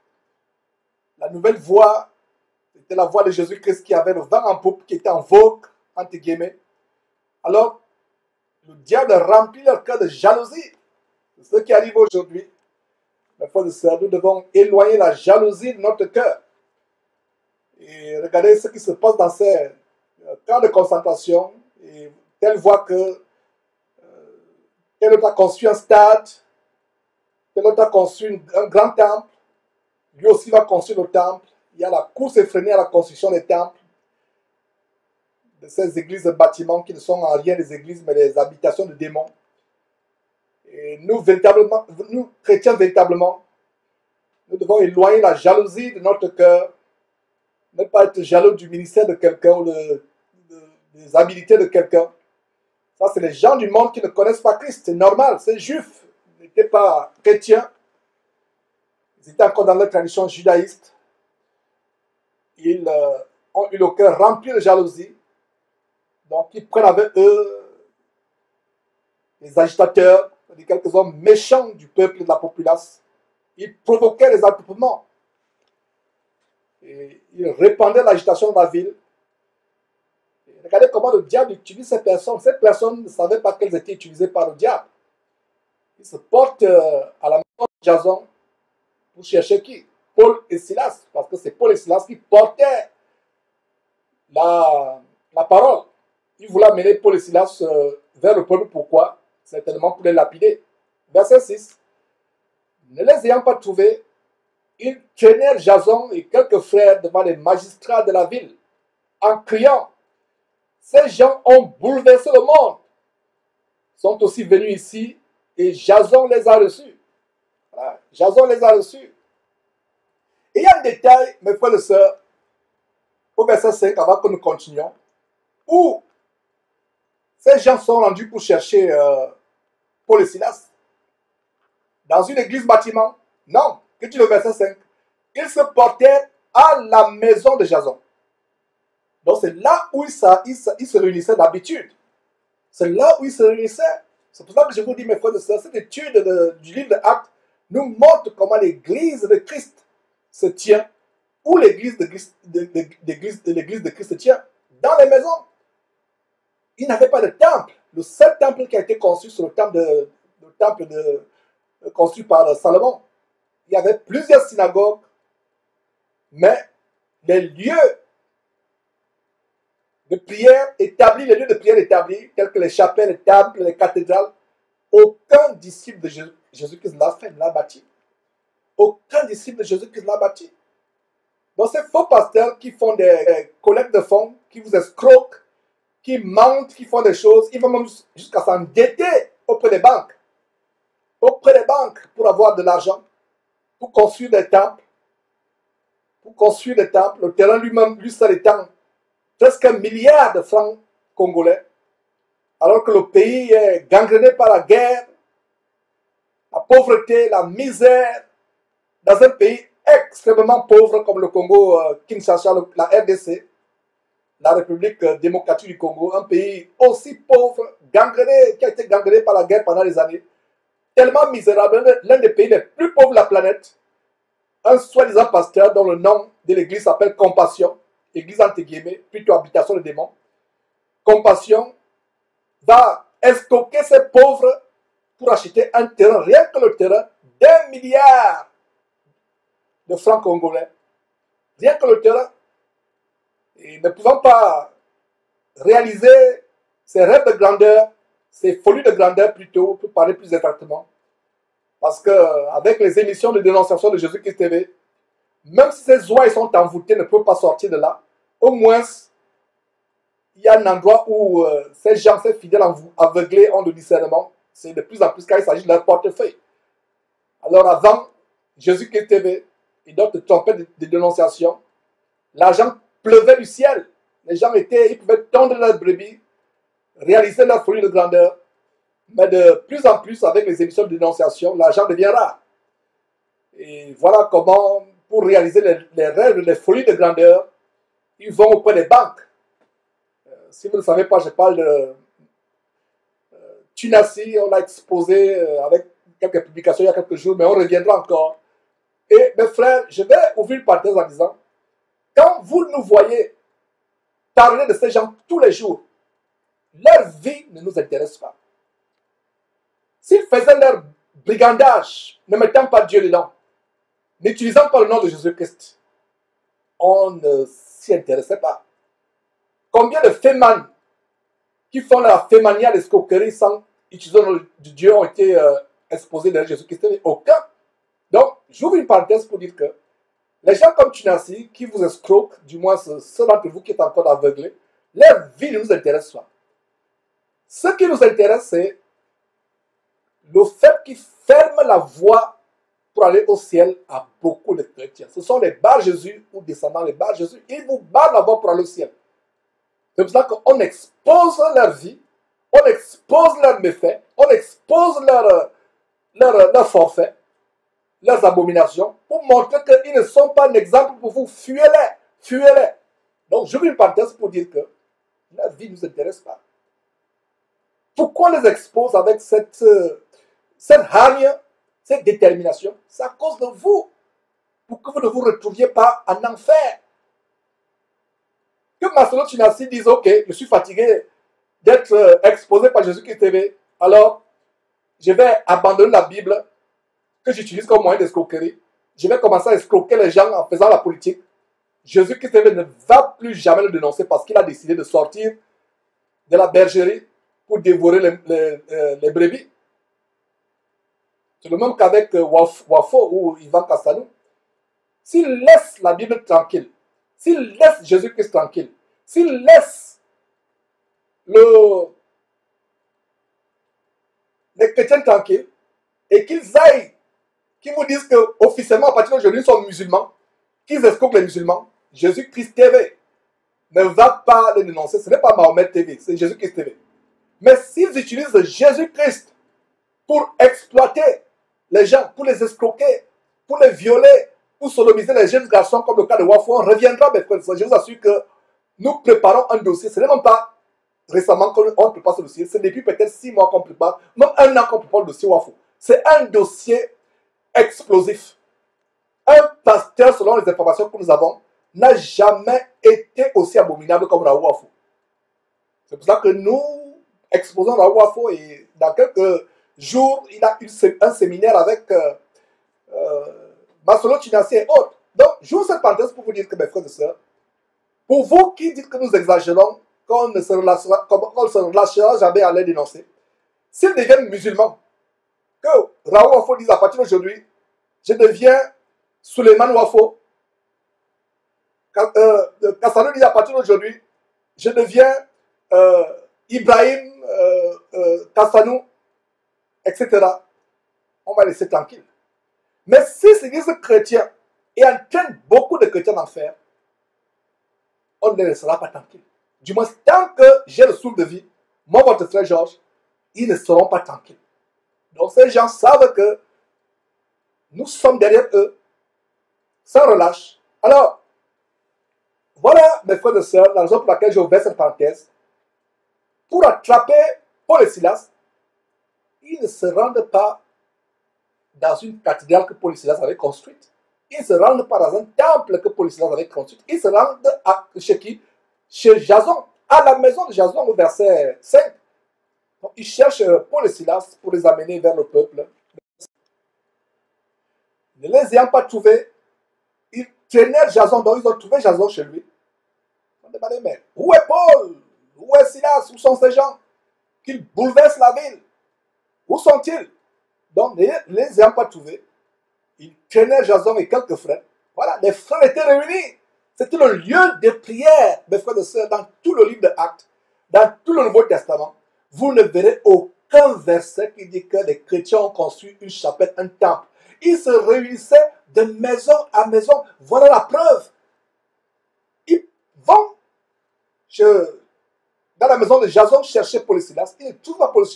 [SPEAKER 1] La nouvelle voie, c'était la voie de Jésus-Christ qui avait le vent en poupe, qui était en vogue, entre guillemets. Alors, le diable remplit leur cœur de jalousie. C'est ce qui arrive aujourd'hui. Mes frères et sœurs, nous devons éloigner la jalousie de notre cœur. Et regardez ce qui se passe dans ces camps de concentration. Et tel voit que tel autre a construit un stade, tel autre a construit un grand temple, lui aussi va construire le temple. Il y a la course effrénée à la construction des temples, de ces églises de bâtiments qui ne sont en rien des églises, mais des habitations de démons. Et nous, chrétiens, véritablement, nous devons éloigner la jalousie de notre cœur, ne pas être jaloux du ministère de quelqu'un ou des habilités de quelqu'un. Ça, c'est les gens du monde qui ne connaissent pas Christ. C'est normal. Ces juifs n'étaient pas chrétiens. Ils étaient encore dans leur tradition judaïste. Ils ont eu le cœur rempli de jalousie. Donc, ils prennent avec eux les agitateurs, quelques hommes méchants du peuple et de la populace. Ils provoquaient les attroupements. Et ils répandaient l'agitation dans la ville. Et regardez comment le diable utilise ces personnes. Ces personnes ne savaient pas qu'elles étaient utilisées par le diable. Ils se portent à la maison de Jason pour chercher qui? Paul et Silas. Parce que c'est Paul et Silas qui portaient la parole. Ils voulaient amener Paul et Silas vers le peuple. Pourquoi? Certainement pour les lapider. Verset 6. Ne les ayant pas trouvés, ils traînèrent Jason et quelques frères devant les magistrats de la ville en criant: ces gens ont bouleversé le monde. Ils sont aussi venus ici et Jason les a reçus. Voilà. Jason les a reçus. Et il y a un détail, mes frères et sœurs, au verset 5, avant que nous continuions, où ces gens sont rendus pour chercher Paul et Silas. Dans une église bâtiment? Non. Que dit le verset 5? Ils se portaient à la maison de Jason. Donc c'est là où ils se réunissaient d'habitude. C'est là où ils se réunissaient. C'est pour ça que je vous dis, mes frères et sœurs, cette étude du livre de Actes nous montre comment l'église de Christ se tient, où l'église de Christ se tient, dans les maisons. Ils n'avaient pas de temple. Le seul temple qui a été construit, c'est le temple construit par Salomon. Il y avait plusieurs synagogues, mais les lieux de prière établis, tels que les chapelles, les temples, les cathédrales, aucun disciple de Jésus-Christ ne l'a bâti. Aucun disciple de Jésus-Christ l'a bâti. Donc ces faux pasteurs qui font des collectes de fonds, qui vous escroquent, qui mentent, qui font des choses, ils vont même jusqu'à s'endetter auprès des banques. Auprès des banques pour avoir de l'argent, pour construire des temples. Le terrain lui-même, lui seul étant presque 1 milliard de francs congolais, alors que le pays est gangréné par la guerre, la pauvreté, la misère dans un pays extrêmement pauvre comme le Congo, Kinshasa, la RDC, la République démocratique du Congo, un pays aussi pauvre, gangréné, qui a été gangréné par la guerre pendant des années, tellement misérable, l'un des pays les plus pauvres de la planète, un soi-disant pasteur dont le nom de l'église s'appelle Compassion, église entre guillemets, plutôt habitation de démons, Compassion va escroquer ces pauvres pour acheter un terrain, rien que le terrain, d'1 milliard de francs congolais. Rien que le terrain. Et ne pouvant pas réaliser ses rêves de grandeur, ses folies de grandeur plutôt, pour parler plus exactement. Parce qu'avec les émissions de dénonciation de Jésus-Christ TV, même si ces oies sont envoûtées, ne peuvent pas sortir de là, au moins, il y a un endroit où ces gens, ces fidèles aveuglés ont le discernement. C'est de plus en plus quand il s'agit de leur portefeuille. Alors avant Jésus-Christ TV et d'autres trompettes de dénonciation, l'argent pleuvait du ciel. Les gens ils pouvaient tondre leurs brebis, réaliser leur folie de grandeur. Mais de plus en plus, avec les émissions de dénonciation, l'argent devient rare. Et voilà comment, pour réaliser les rêves, les folies de grandeur, ils vont auprès des banques. Si vous ne savez pas, je parle de Tunasi, on l'a exposé avec quelques publications il y a quelques jours, mais on reviendra encore. Et mes frères, je vais ouvrir une parenthèse en disant, quand vous nous voyez parler de ces gens tous les jours, leur vie ne nous intéresse pas. S'ils faisaient leur brigandage, ne mettant pas Dieu dedans, n'utilisant pas le nom de Jésus-Christ, on ne s'y intéressait pas. Combien de fémans qui font la fémania, l'escroquerie sans utiliser le nom de Dieu ont été exposés derrière Jésus-Christ? Aucun. Donc, j'ouvre une parenthèse pour dire que les gens comme Tunasi, qui vous escroquent, du moins ceux d'entre vous qui êtes encore aveuglés, leur vie ne nous intéresse pas. Ce qui nous intéresse, c'est le fait qu'ils ferment la voie pour aller au ciel à beaucoup de chrétiens. Ce sont les Bar Jésus ou descendants des Bar Jésus. Ils vous barrent la voie pour aller au ciel. C'est pour ça qu'on expose leur vie, on expose leurs méfaits, on expose leurs forfaits, leurs abominations, pour montrer qu'ils ne sont pas un exemple pour vous. Fuyez-les, fuyez-les. Donc, je veux une parenthèse pour dire que la vie ne nous intéresse pas. Pourquoi on les expose avec cette hargne, cette détermination? C'est à cause de vous, pour que vous ne vous retrouviez pas en enfer. Que Marcelo Tunasi dise, ok, je suis fatigué d'être exposé par Jésus-Christ TV, alors je vais abandonner la Bible que j'utilise comme moyen d'escroquerie. Je vais commencer à escroquer les gens en faisant la politique. Jésus-Christ TV ne va plus jamais le dénoncer parce qu'il a décidé de sortir de la bergerie pour dévorer les brebis. C'est le même qu'avec Wafo ou Ivan Kassanou. S'il laisse la Bible tranquille, s'il laisse Jésus-Christ tranquille, s'il laisse les chrétiens tranquilles, et qu'ils aillent, qu'ils vous disent qu'officiellement, à partir d'aujourd'hui, ils sont musulmans, qu'ils escroquent les musulmans, Jésus-Christ TV ne va pas les dénoncer. Ce n'est pas Mahomet TV, c'est Jésus-Christ TV. Mais s'ils utilisent Jésus-Christ pour exploiter les gens, pour les escroquer, pour les violer, pour sodomiser les jeunes garçons, comme le cas de Wafo, on reviendra, mes frères. Je vous assure que nous préparons un dossier. Ce n'est même pas récemment qu'on prépare ce dossier. C'est depuis peut-être 6 mois qu'on prépare, même 1 an qu'on prépare le dossier Wafo. C'est un dossier explosif. Un pasteur, selon les informations que nous avons, n'a jamais été aussi abominable comme Raoul Wafo. C'est pour ça que nous exposons Raoul Wafo et dans quelques jours, il a eu un séminaire avec Marcelo Tunasi et autres. Donc, j'ouvre cette parenthèse pour vous dire que mes frères et sœurs, pour vous qui dites que nous exagérons, qu'on ne se relâchera jamais à les dénoncer, s'ils deviennent musulmans, que Raoul Wafo dise à partir d'aujourd'hui, je deviens Suleiman Wafo, Kassanou dit à partir d'aujourd'hui, je deviens Ibrahim Kassanou, etc. On va laisser tranquille. Mais si l'Église chrétienne et entraîne beaucoup de chrétiens en enfer, on ne les laissera pas tranquilles. Du moins, tant que j'ai le souffle de vie, moi, votre frère Georges, ils ne seront pas tranquilles. Donc, ces gens savent que Nous sommes derrière eux, sans relâche. Alors, voilà, mes frères et sœurs, la raison pour laquelle j'ai ouvert cette parenthèse. Pour attraper Paul et Silas, ils ne se rendent pas dans une cathédrale que Paul et Silas avaient construite. Ils ne se rendent pas dans un temple que Paul et Silas avaient construit. Ils se rendent chez qui? Chez Jason, à la maison de Jason, au verset 5. Donc, ils cherchent Paul et Silas pour les amener vers le peuple. Ne les ayant pas trouvés, ils traînèrent Jason, donc ils ont trouvé Jason chez lui. On demandait, mais où est Paul? Où est Silas? Où sont ces gens? Qu'ils bouleversent la ville. Où sont-ils? Donc, ne les ayant pas trouvés, ils traînaient Jason et quelques frères. Voilà, les frères étaient réunis. C'était le lieu de prière, mes frères et sœurs, dans tout le livre de Actes, dans tout le Nouveau Testament. Vous ne verrez aucun verset qui dit que les chrétiens ont construit une chapelle, un temple. Ils se réunissaient de maison à maison. Voilà la preuve. Ils vont dans la maison de Jason chercher Paul et Silas. Ils ne trouvent pas Paul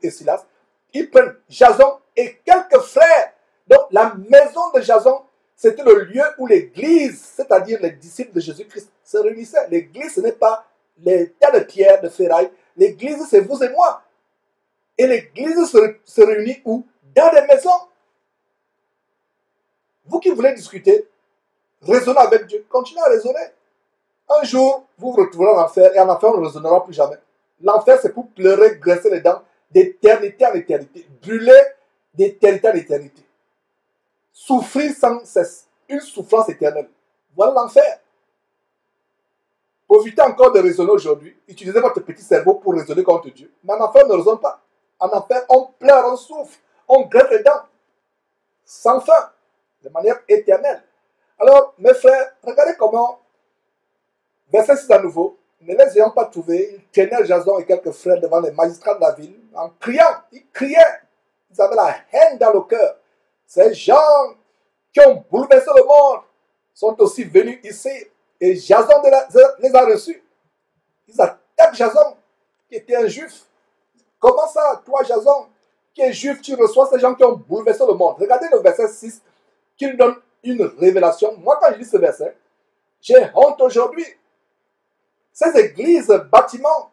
[SPEAKER 1] et Silas. Ils prennent Jason et quelques frères. Donc la maison de Jason, c'était le lieu où l'église, c'est-à-dire les disciples de Jésus-Christ, se réunissaient. L'église, ce n'est pas les tas de pierres, de ferraille. L'église, c'est vous et moi. Et l'église se réunit où? Dans des maisons. Vous qui voulez discuter, raisonnez avec Dieu. Continuez à raisonner. Un jour, vous vous retrouverez en enfer et en enfer, on ne raisonnera plus jamais. L'enfer, c'est pour pleurer, graisser les dents d'éternité en éternité. Brûler d'éternité en éternité. Souffrir sans cesse. Une souffrance éternelle. Voilà l'enfer. Profitez encore de raisonner aujourd'hui. Utilisez votre petit cerveau pour raisonner contre Dieu. Mais en enfer, on ne raisonne pas. En enfer, on pleure, on souffre, on graisse les dents. Sans fin. De manière éternelle. Alors, mes frères, regardez comment, verset 6 à nouveau, ne les ayant pas trouvés, ils tenaient Jason et quelques frères devant les magistrats de la ville, en criant, ils criaient, ils avaient la haine dans le cœur. Ces gens qui ont bouleversé le monde sont aussi venus ici, et Jason les a reçus. Ils attaquent Jason, qui était un juif. Comment ça, toi Jason, qui es juif, tu reçois ces gens qui ont bouleversé le monde? Regardez le verset 6, qui nous donne une révélation. Moi, quand je lis ce verset, j'ai honte aujourd'hui. Ces églises, bâtiments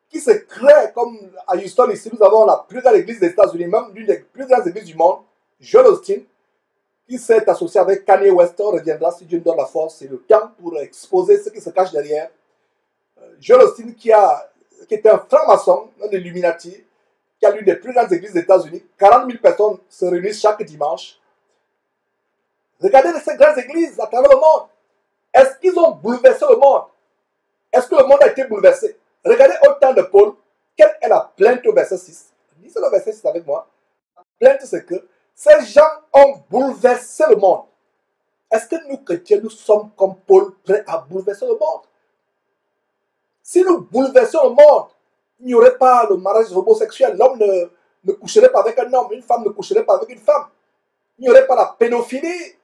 [SPEAKER 1] qui se créent, comme à Houston, ici, nous avons la plus grande église des États-Unis, même l'une des plus grandes églises du monde, Joel Austin, qui s'est associé avec Kanye West. On reviendra si Dieu nous donne la force et le temps pour exposer ce qui se cache derrière. Joel Austin, qui était un franc-maçon, un Illuminati, qui a l'une des plus grandes églises des États-Unis. 40 000 personnes se réunissent chaque dimanche. Regardez ces grandes églises à travers le monde. Est-ce qu'ils ont bouleversé le monde? Est-ce que le monde a été bouleversé? Regardez au temps de Paul, quelle est la plainte au verset 6? Lisez le verset 6 avec moi. La plainte, c'est que ces gens ont bouleversé le monde. Est-ce que nous, chrétiens, nous sommes comme Paul, prêts à bouleverser le monde? Si nous bouleversons le monde, il n'y aurait pas le mariage homosexuel. L'homme ne coucherait pas avec un homme, une femme ne coucherait pas avec une femme. Il n'y aurait pas la pédophilie.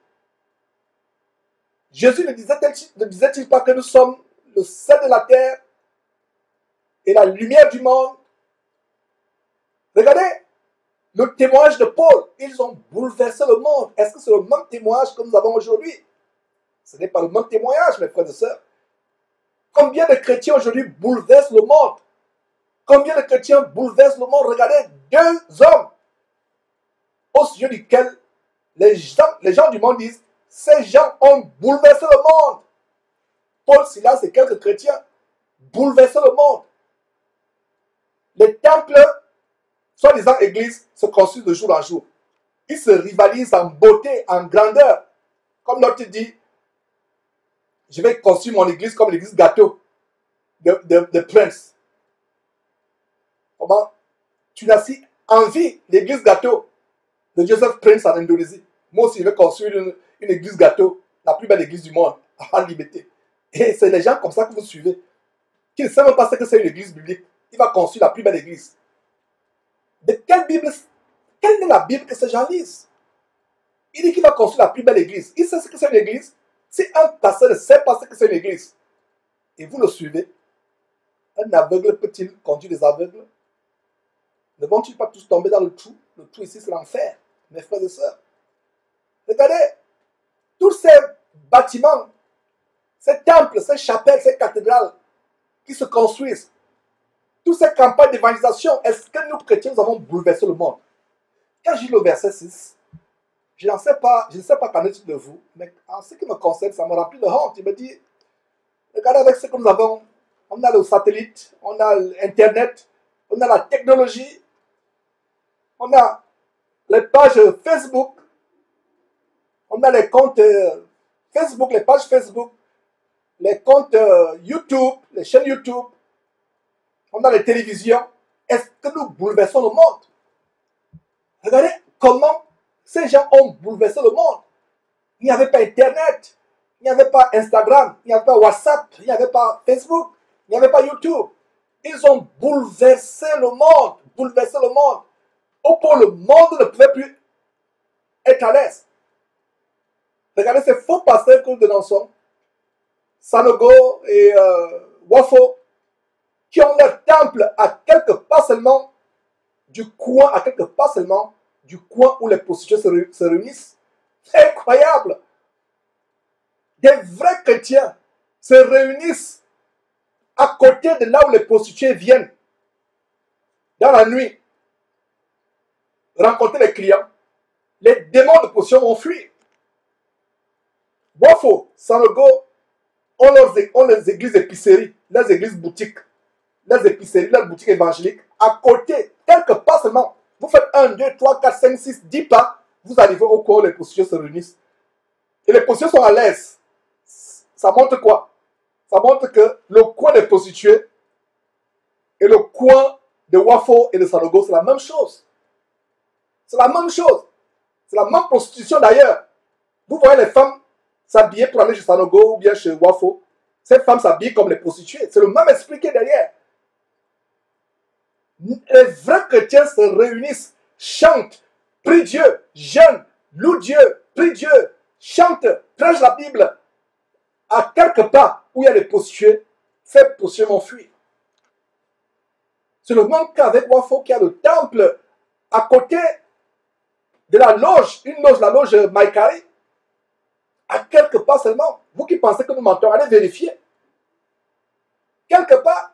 [SPEAKER 1] Jésus ne disait-il pas que nous sommes le sel de la terre et la lumière du monde? Regardez le témoignage de Paul. Ils ont bouleversé le monde. Est-ce que c'est le même témoignage que nous avons aujourd'hui? Ce n'est pas le même témoignage, mes frères et sœurs. Combien de chrétiens aujourd'hui bouleversent le monde? Combien de chrétiens bouleversent le monde? Regardez, deux hommes au sujet duquel les gens du monde disent, ces gens ont bouleversé le monde. Paul, Silas et quelques chrétiens bouleversent le monde. Les temples, soi-disant églises, se construisent de jour en jour. Ils se rivalisent en beauté, en grandeur. Comme l'autre dit, je vais construire mon église comme l'église gâteau de Prince. Comment? Tu n'as si envie l'église gâteau de Joseph Prince en Indonésie. Moi aussi, je vais construire une église gâteau, la plus belle église du monde, en liberté. Et c'est les gens comme ça que vous suivez, qui ne savent même pas ce que c'est une église biblique. Il va construire la plus belle église. De quelle est la Bible que ces gens lisent? Il dit qu'il va construire la plus belle église. Il sait ce que c'est une église. Si un pasteur ne sait pas ce que c'est une église, et vous le suivez, un aveugle peut-il conduire les aveugles? Ne vont-ils pas tous tomber dans le trou? Le trou ici, c'est l'enfer, mes frères et sœurs. Regardez, tous ces bâtiments, ces temples, ces chapelles, ces cathédrales qui se construisent, toutes ces campagnes d'évangélisation, est-ce que nous, chrétiens, nous avons bouleversé le monde? Quand j'ai lu le verset 6, je ne sais pas qu'en est-il de vous, mais en ce qui me concerne, ça me remplit de honte. Il me dit, regardez avec ce que nous avons, on a le satellite, on a l'Internet, on a la technologie, on a les pages Facebook, on a les comptes Facebook, les pages Facebook, les comptes YouTube, les chaînes YouTube, on a les télévisions. Est-ce que nous bouleversons le monde? Regardez comment ces gens ont bouleversé le monde. Il n'y avait pas Internet, il n'y avait pas Instagram, il n'y avait pas WhatsApp, il n'y avait pas Facebook, il n'y avait pas YouTube. Ils ont bouleversé le monde, bouleversé le monde. Au point le monde ne pouvait plus être à l'aise. Regardez ces faux pasteurs que nous dénonçons, Sanogo et Wafo, qui ont leur temple à quelques pas seulement du coin, à quelques pas seulement du coin où les prostituées se réunissent. C'est incroyable. Des vrais chrétiens se réunissent à côté de là où les prostituées viennent, dans la nuit, rencontrer les clients. Les démons de prostitution ont fui. Wafo, Sanogo, ont les églises épiceries, les églises boutiques, les épiceries, les boutiques évangéliques, à côté, quelque part seulement. Vous faites 1, 2, 3, 4, 5, 6, 10 pas, vous arrivez au coin où les prostituées se réunissent. Et les prostituées sont à l'aise. Ça montre quoi? Ça montre que le coin des prostituées et le coin de Wafo et de Sanogo, c'est la même chose. C'est la même chose. C'est la même prostitution d'ailleurs. Vous voyez les femmes s'habiller pour aller chez Sanogo ou bien chez Wafo. Ces femmes s'habillent comme les prostituées. C'est le même esprit qui est derrière. Les vrais chrétiens se réunissent, chantent, prient Dieu, jeûnent, louent Dieu, prient Dieu, chantent, prêchent la Bible. À quelque part où il y a les prostituées, ces prostituées vont fuir. C'est le même cas avec Wafo qui a le temple à côté de la loge, une loge, la loge Maïkari. À quelque part seulement. Vous qui pensez que nous mentons, allez vérifier. Quelque part,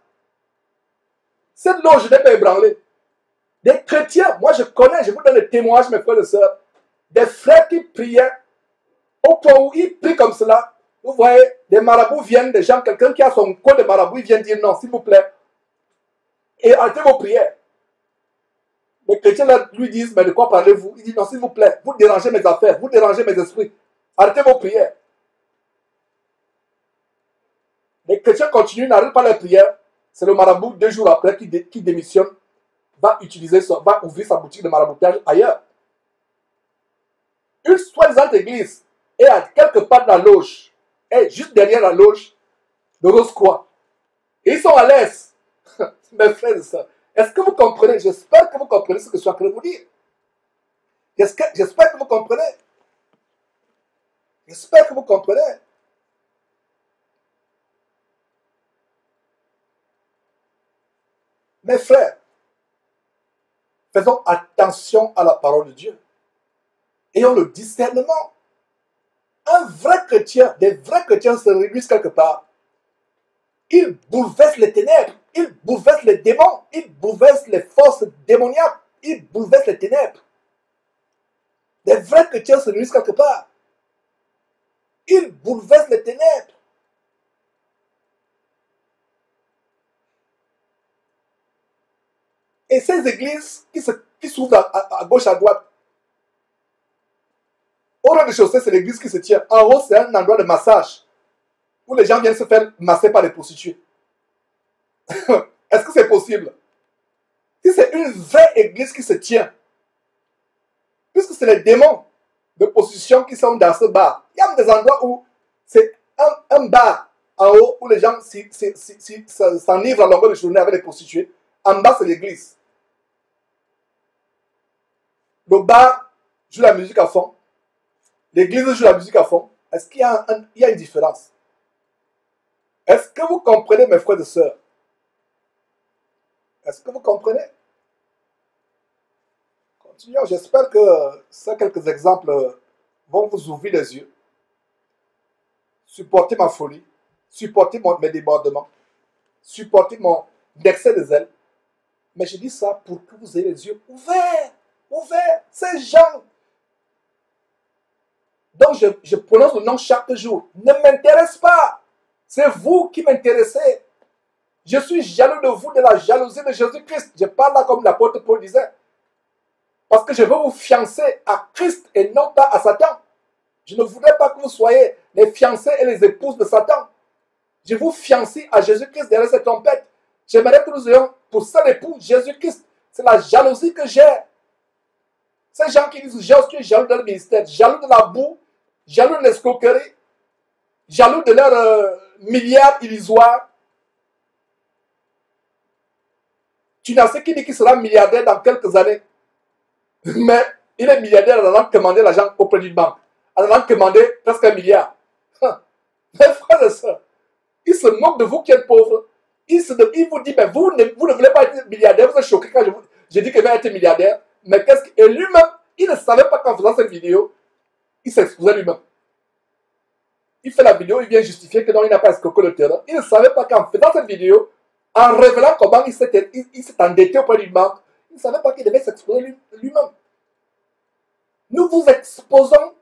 [SPEAKER 1] cette loge n'est pas ébranlée. Des chrétiens, moi je connais, je vous donne des témoignages, mes frères et sœurs, des frères qui priaient, au point où ils prient comme cela. Vous voyez, des marabouts viennent, des gens, quelqu'un qui a son code de marabout, il vient dire non, s'il vous plaît. Et arrêtez vos prières. Les chrétiens là, lui disent, mais de quoi parlez-vous? Il dit non, s'il vous plaît, vous dérangez mes affaires, vous dérangez mes esprits. Arrêtez vos prières. Les chrétiens continuent, n'arrêtent pas les prières. C'est le marabout, 2 jours après, qui démissionne, va ouvrir sa boutique de maraboutage ailleurs. Une soi-disant église est à quelque part de la loge, est juste derrière la loge de Rose-Croix. Et ils sont à l'aise. Mes frères et sœurs, est-ce que vous comprenez? J'espère que vous comprenez ce que je suis en train de vous dire. J'espère que vous comprenez. J'espère que vous comprenez. Mes frères, faisons attention à la parole de Dieu. Ayons le discernement. Un vrai chrétien, des vrais chrétiens se réunissent quelque part. Ils bouleversent les ténèbres, ils bouleversent les démons, ils bouleversent les forces démoniaques, ils bouleversent les ténèbres. Des vrais chrétiens se réunissent quelque part. Ils bouleversent les ténèbres. Et ces églises qui s'ouvrent à gauche, à droite, au rez-de-chaussée, c'est l'église qui se tient. En haut, c'est un endroit de massage où les gens viennent se faire masser par les prostituées. Est-ce que c'est possible? Si c'est une vraie église qui se tient, puisque c'est les démons de prostitution qui sont dans ce bar, il y a des endroits où c'est un bar en haut où les gens s'enivrent à longueur de journée avec les prostituées. En bas, c'est l'église. Le bar joue la musique à fond. L'église joue la musique à fond. Est-ce qu'il y a, une différence? Est-ce que vous comprenez, mes frères et sœurs? Est-ce que vous comprenez? Continuons. J'espère que c'est quelques exemples vont vous ouvrir les yeux, supporter ma folie, supporter mes débordements, supporter mon excès de zèle. Mais je dis ça pour que vous ayez les yeux ouverts, ouverts. Ces gens dont je prononce le nom chaque jour ne m'intéressent pas. C'est vous qui m'intéressez. Je suis jaloux de vous, de la jalousie de Jésus-Christ. Je parle là comme l'apôtre Paul disait. Parce que je veux vous fiancer à Christ et non pas à Satan. Je ne voudrais pas que vous soyez les fiancés et les épouses de Satan. Je vous fiancie à Jésus-Christ derrière cette trompette. J'aimerais que nous ayons pour seul époux Jésus-Christ. C'est la jalousie que j'ai. Ces gens qui disent je suis jaloux de leur ministère, jaloux de la boue, jaloux de l'escroquerie, jaloux de leurs milliards illusoires. Tu n'as ce qui dit qu'il sera milliardaire dans quelques années. Mais il est milliardaire en allant commander l'argent auprès d'une banque. En allant commander presque 1 milliard. Mes frères et sœurs, il se moque de vous qui êtes pauvres. Il vous dit, mais vous ne voulez pas être milliardaire. Vous êtes choqué quand je dis qu'il va être milliardaire. Mais qu'est-ce que... Et lui-même, il ne savait pas qu'en faisant cette vidéo, il s'exposait lui-même. Il fait la vidéo, il vient justifier que non, il n'a pas escroqué le terrain. Il ne savait pas qu'en faisant cette vidéo, en révélant comment il s'est endetté auprès d'une banque, il ne savait pas qu'il devait s'exposer lui-même. Nous vous exposons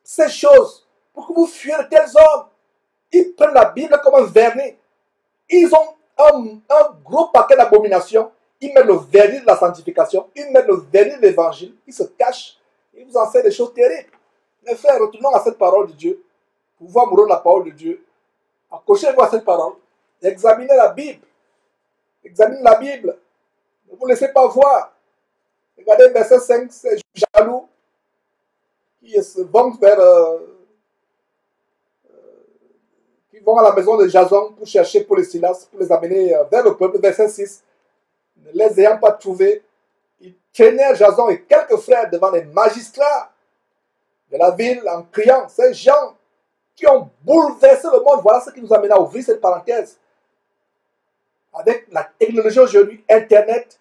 [SPEAKER 1] ces choses pour que vous fuyiez de tels hommes. Ils prennent la Bible comme un vernis. Ils ont un gros paquet d'abominations. Ils mettent le vernis de la sanctification. Ils mettent le vernis de l'évangile. Ils se cachent. Ils vous enseignent des choses terribles. Mes frères, retournons à cette parole de Dieu. Pour voir mourir la parole de Dieu. Accrochez-vous à cette parole. Examinez la Bible. Examinez la Bible. Ne vous laissez pas voir. Regardez verset 5, c'est jaloux qui se vont vers... qui vont à la maison de Jason pour chercher Paul et Silas, pour les amener vers le peuple. Verset 6. Ne les ayant pas trouvés, ils traînèrent Jason et quelques frères devant les magistrats de la ville en criant, ces gens qui ont bouleversé le monde. Voilà ce qui nous amène à ouvrir cette parenthèse. Avec la technologie aujourd'hui, Internet,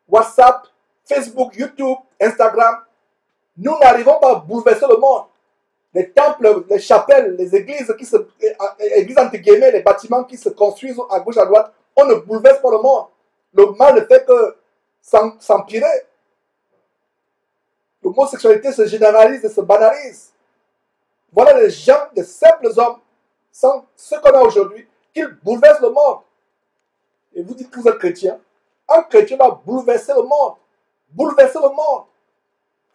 [SPEAKER 1] WhatsApp, Facebook, YouTube, Instagram, nous n'arrivons pas à bouleverser le monde. Les temples, les chapelles, les églises églises entre guillemets, les bâtiments qui se construisent à gauche, à droite, on ne bouleverse pas le monde. Le mal ne fait que s'empirer. L'homosexualité se généralise et se banalise. Voilà les gens, les simples hommes, sans ce qu'on a aujourd'hui, qui bouleversent le monde. Et vous dites que vous êtes chrétien. Un chrétien va bouleverser le monde. Bouleverser le monde.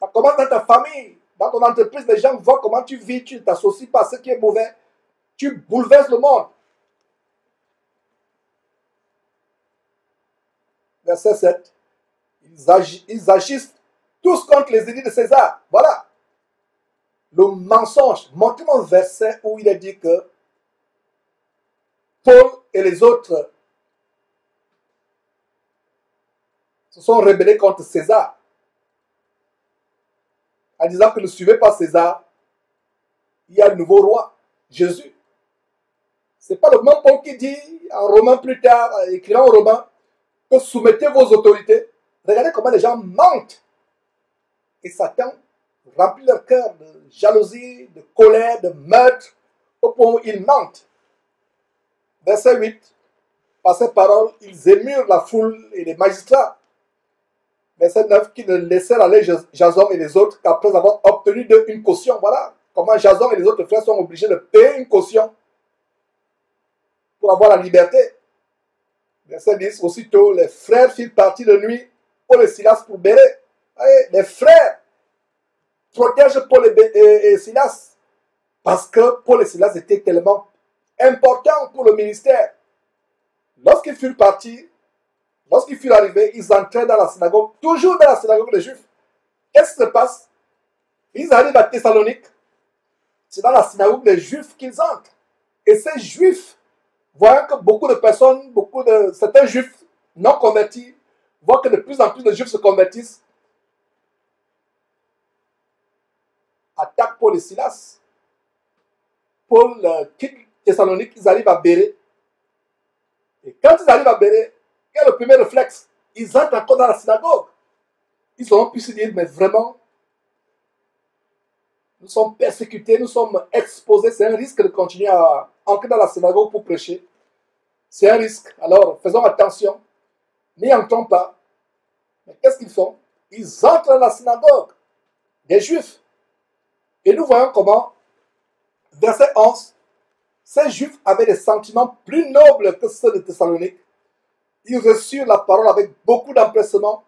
[SPEAKER 1] Ça commence dans ta famille, dans ton entreprise. Les gens voient comment tu vis, tu ne t'associes pas à ce qui est mauvais. Tu bouleverses le monde. Verset 7. Ils agissent tous contre les édits de César. Voilà. Le mensonge. Montrez-moi un verset où il est dit que Paul et les autres se sont rebellés contre César. En disant que ne suivez pas César, il y a un nouveau roi, Jésus. Ce n'est pas le même Paul qui dit en Romains plus tard, écrivant en Romains, que soumettez vos autorités. Regardez comment les gens mentent. Et Satan remplit leur cœur de jalousie, de colère, de meurtre, au point où ils mentent. Verset 8. Par ces paroles, ils émurent la foule et les magistrats. Verset 9, qui ne laissèrent aller Jason et les autres qu'après avoir obtenu d'eux une caution. Voilà comment Jason et les autres frères sont obligés de payer une caution pour avoir la liberté. Verset 10, aussitôt les frères firent partie de nuit, Paul et Silas pour Bérée. Les frères protègent Paul et Silas parce que Paul et Silas étaient tellement importants pour le ministère. Lorsqu'ils furent partis, lorsqu'ils furent arrivés, ils entraient dans la synagogue, toujours dans la synagogue des Juifs. Qu'est-ce qui se passe? Ils arrivent à Thessalonique. C'est dans la synagogue des Juifs qu'ils entrent. Et ces Juifs, voyant que beaucoup de personnes, certains Juifs non convertis, voient que de plus en plus de Juifs se convertissent, attaquent Paul et Silas. Paul quitte Thessalonique, ils arrivent à Bérée. Et quand ils arrivent à Bérée, quel est le premier réflexe? Ils entrent encore dans la synagogue. Ils auront pu se dire, mais vraiment, nous sommes persécutés, nous sommes exposés. C'est un risque de continuer à entrer dans la synagogue pour prêcher. C'est un risque. Alors, faisons attention. N'y entrons pas. Mais qu'est-ce qu'ils font? Ils entrent dans la synagogue des Juifs. Et nous voyons comment, verset 11, ces Juifs avaient des sentiments plus nobles que ceux de Thessalonique. Ils reçurent la parole avec beaucoup d'empressement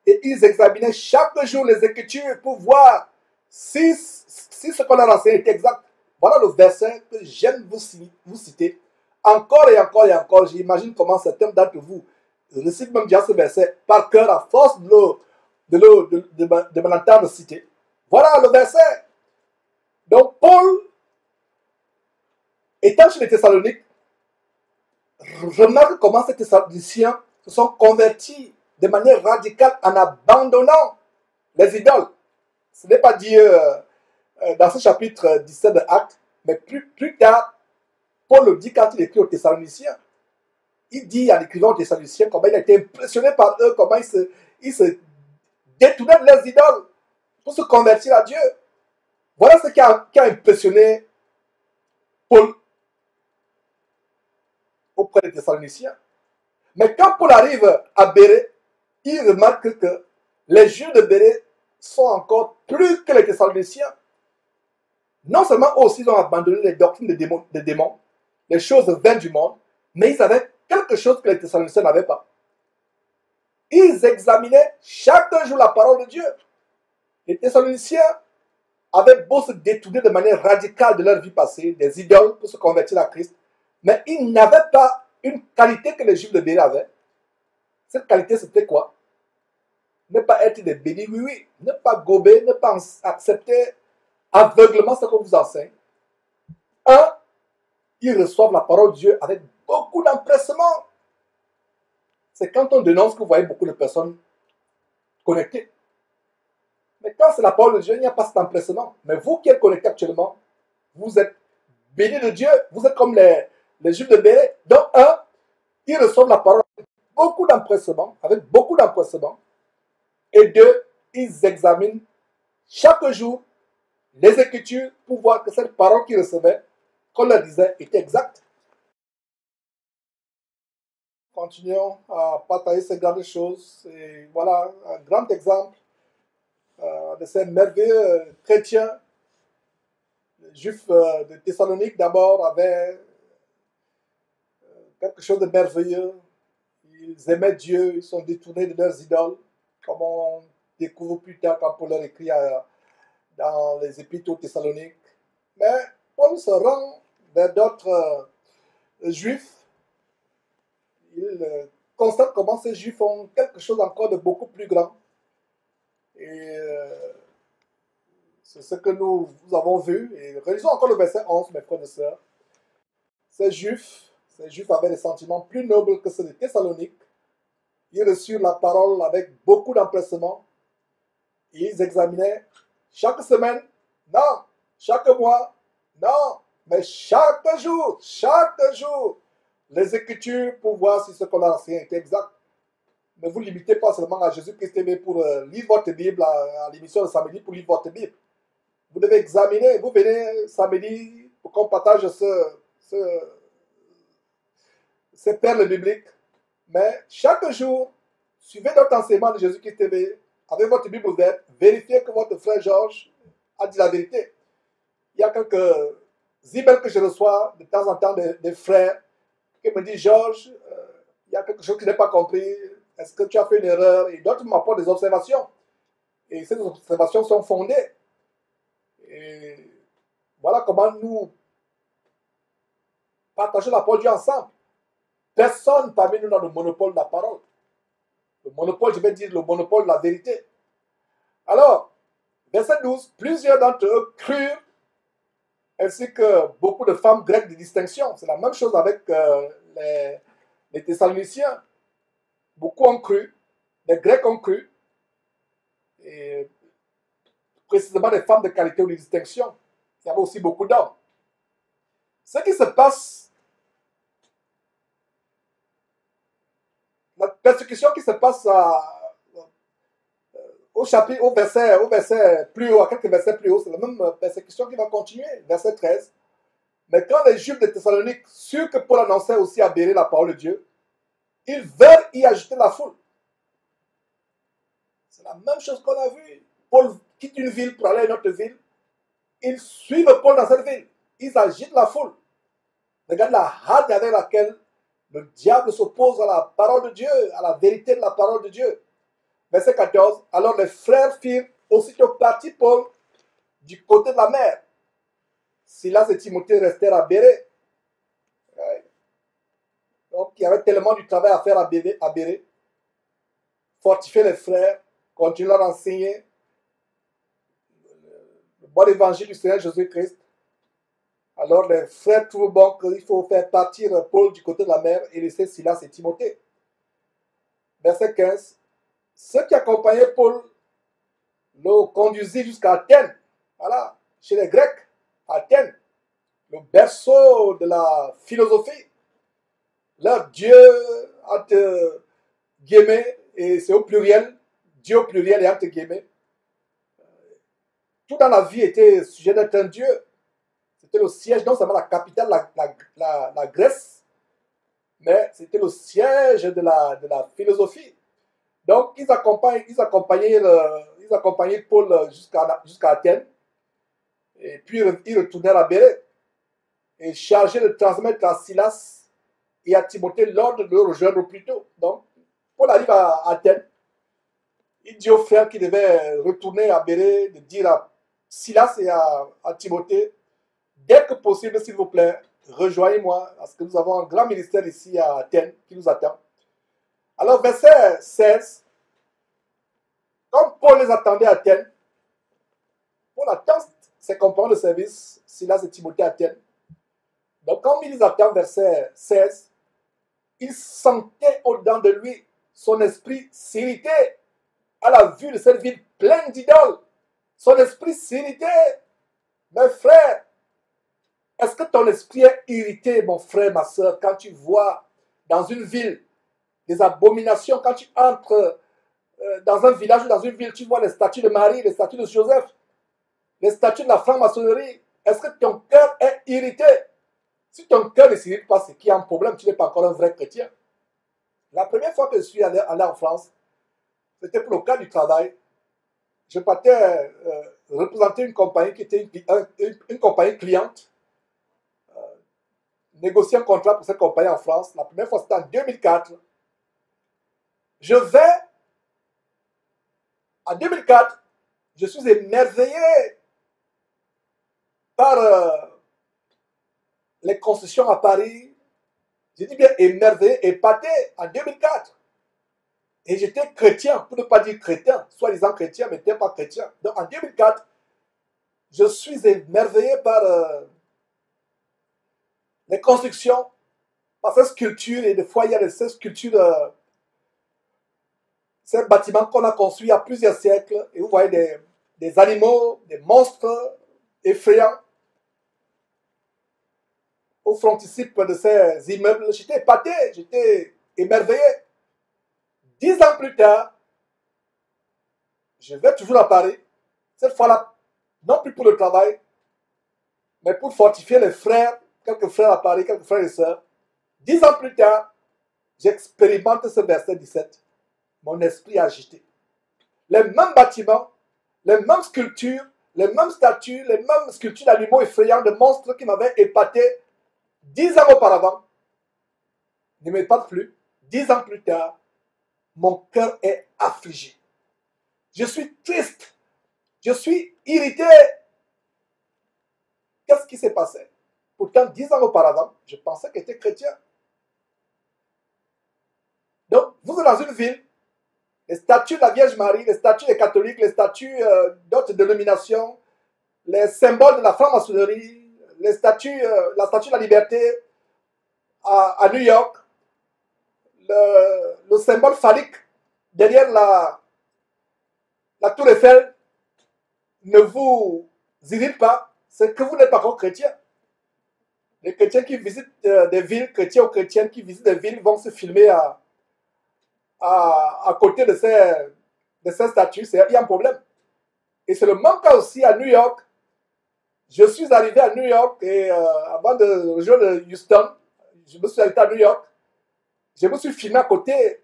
[SPEAKER 1] et ils examinaient chaque jour les Écritures pour voir si ce qu'on a enseigné est exact. Voilà le verset que j'aime vous citer. Encore et encore et encore, j'imagine comment certains d'entre vous récitent même déjà ce verset par cœur à force de m'entendre citer. Voilà le verset. Donc Paul, étant chez les Thessaloniques, remarque comment ces Thessaloniciens se sont convertis de manière radicale en abandonnant les idoles. Ce n'est pas dit dans ce chapitre 17 de Actes, mais plus tard, Paul le dit quand il écrit aux Thessaloniciens. Il dit en écrivant aux Thessaloniciens comment il a été impressionné par eux, comment ils se détournaient de leurs idoles pour se convertir à Dieu. Voilà ce qui a impressionné Paul auprès des Thessaloniciens. Mais quand Paul arrive à Bérée, il remarque que les Juifs de Bérée sont encore plus que les Thessaloniciens. Non seulement aussi ils ont abandonné les doctrines des démons, les choses vaines du monde, mais ils avaient quelque chose que les Thessaloniciens n'avaient pas. Ils examinaient chaque jour la parole de Dieu. Les Thessaloniciens avaient beau se détourner de manière radicale de leur vie passée, des idoles pour se convertir à Christ, mais ils n'avaient pas une qualité que les Juifs de Bérée avaient. Cette qualité, c'était quoi? Ne pas être des bénis, oui, ne pas gober, ne pas accepter aveuglement ce qu'on vous enseigne. Un, ils reçoivent la parole de Dieu avec beaucoup d'empressement. C'est quand on dénonce que vous voyez beaucoup de personnes connectées. Mais quand c'est la parole de Dieu, il n'y a pas cet empressement. Mais vous qui êtes connectés actuellement, vous êtes bénis de Dieu. Vous êtes comme les Juifs de Bérée. Donc, un, ils reçoivent la parole avec beaucoup d'empressement, Et deux, ils examinent chaque jour les Écritures pour voir que cette parole qu'ils recevaient, qu'on leur disait, était exacte. Continuons à partager ces grandes choses. Et voilà un grand exemple de ces merveilleux chrétiens. Les Juifs de Thessalonique d'abord avaient quelque chose de merveilleux. Ils aimaient Dieu, ils sont détournés de leurs idoles, comme on découvre plus tard quand Paul leur écrit dans les Épîtres aux Thessaloniques. Mais Paul se rend vers d'autres Juifs. Il constate comment ces Juifs ont quelque chose encore de beaucoup plus grand. Et c'est ce que nous avons vu. Et relisons encore le verset 11, mes frères et sœurs. Ces Juifs avaient des sentiments plus nobles que ceux de Thessalonique. Ils reçurent la parole avec beaucoup d'empressement. Ils examinaient chaque semaine, non, chaque mois, non, mais chaque jour, les Écritures pour voir si ce qu'on a enseigné est exact. Ne vous limitez pas seulement à Jésus-Christ TV pour lire votre Bible à l'émission de samedi pour lire votre Bible. Vous devez examiner, vous venez samedi pour qu'on partage ces perles bibliques. Mais chaque jour, suivez notre enseignement de Jésus-Christ TV avec votre Bible ouverte, vérifiez que votre frère Georges a dit la vérité. Il y a quelques emails que je reçois de temps en temps des frères qui me disent Georges, il y a quelque chose que je n'ai pas compris, est-ce que tu as fait une erreur? Et d'autres m'apportent des observations. Et ces observations sont fondées. Et voilà comment nous partageons la parole de Dieu ensemble. Personne parmi nous n'a le monopole de la parole. Le monopole, je vais dire le monopole de la vérité. Alors, verset 12, plusieurs d'entre eux crurent, ainsi que beaucoup de femmes grecques de distinction. C'est la même chose avec les Thessaloniciens. Beaucoup ont cru, les Grecs ont cru, et précisément des femmes de qualité ou de distinction. Il y avait aussi beaucoup d'hommes. Ce qui se passe, la persécution qui se passe au chapitre, au verset plus haut, à quelques versets plus haut, c'est la même persécution qui va continuer, verset 13. Mais quand les Juifs de Thessalonique surent que Paul annonçait aussi à Bérée la parole de Dieu, ils veulent y ajouter la foule. C'est la même chose qu'on a vu. Paul quitte une ville pour aller à une autre ville. Ils suivent Paul dans cette ville. Ils agitent la foule. Regarde la hâte avec laquelle le diable s'oppose à la parole de Dieu, à la vérité de la parole de Dieu. Verset 14. Alors les frères firent aussitôt partir Paul du côté de la mer. Silas et Timothée restèrent à Bérée. Donc il y avait tellement du travail à faire à Bérée. Fortifier les frères, continuer à enseigner le bon évangile du Seigneur Jésus-Christ. Alors les frères trouvent bon qu'il faut faire partir Paul du côté de la mer et laisser Silas et Timothée. Verset 15. Ceux qui accompagnaient Paul le conduisirent jusqu'à Athènes. Voilà, chez les Grecs, Athènes, le berceau de la philosophie. Leur Dieu, entre guillemets, et c'est au pluriel, Dieu au pluriel et entre guillemets. Tout dans la vie était sujet d'être un Dieu. C'était le siège, non seulement la capitale, la Grèce, mais c'était le siège de la philosophie. Donc, ils accompagnaient Paul jusqu'à Athènes, et puis ils retournèrent à Bérée, et chargés de transmettre à Silas et à Timothée l'ordre de le rejoindre au plus tôt. Donc, Paul arrive à Athènes, il dit aux frères qu'il devait retourner à Bérée, de dire à Silas et à Timothée, dès que possible, s'il vous plaît, rejoignez-moi, parce que nous avons un grand ministère ici à Athènes qui nous attend. Alors, verset 16, comme Paul les attendait à Athènes, Paul attend ses compagnons de service, Silas et Timothée à Athènes. Donc, comme il les attend, verset 16, il sentait au-dedans de lui son esprit s'irriter à la vue de cette ville pleine d'idoles. Son esprit s'irritait. Mes frères, est-ce que ton esprit est irrité, mon frère, ma soeur, quand tu vois dans une ville des abominations, quand tu entres dans un village ou dans une ville, tu vois les statues de Marie, les statues de Joseph, les statues de la franc-maçonnerie, est-ce que ton cœur est irrité? Si ton cœur ne s'irrite pas, c'est qu'il y a un problème, tu n'es pas encore un vrai chrétien. La première fois que je suis allé en France, c'était pour le cas du travail. Je partais représenter une compagnie qui était une compagnie cliente, négocier un contrat pour cette compagnie en France. La première fois, c'était en 2004. En 2004, je suis émerveillé par les constructions à Paris. Je dis bien émerveillé, épaté en 2004. Et j'étais chrétien, pour ne pas dire chrétien, soi-disant chrétien, mais n'étais pas chrétien. Donc en 2004, je suis émerveillé par les constructions, par ces sculptures, et des fois il y a ces sculptures, ces bâtiments qu'on a construits il y a plusieurs siècles, et vous voyez des animaux, des monstres effrayants au frontispice de ces immeubles. J'étais épaté, j'étais émerveillé. 10 ans plus tard, je vais toujours à Paris, cette fois-là, non plus pour le travail, mais pour fortifier les frères, quelques frères à Paris, quelques frères et sœurs. 10 ans plus tard, j'expérimente ce verset 17. Mon esprit agité. Les mêmes bâtiments, les mêmes sculptures, les mêmes statues, les mêmes sculptures d'animaux effrayants, de monstres qui m'avaient épaté 10 ans auparavant, ne m'épatent plus. 10 ans plus tard, mon cœur est affligé. Je suis triste. Je suis irrité. Qu'est-ce qui s'est passé? Pourtant, 10 ans auparavant, je pensais qu'il était chrétien. Donc, vous êtes dans une ville, les statues de la Vierge Marie, les statues des catholiques, les statues d'autres dénominations, les symboles de la franc-maçonnerie, les statues, la statue de la liberté à New York, le symbole phallique derrière la tour Eiffel ne vous irrite pas, c'est que vous n'êtes pas encore chrétien. Les chrétiens qui visitent des villes, chrétiens ou chrétiennes qui visitent des villes vont se filmer à côté de de ces statues, il y a un problème. Et c'est le même cas aussi à New York. Je suis arrivé à New York et avant de rejoindre Houston, je me suis arrêté à New York. Je me suis filmé à côté,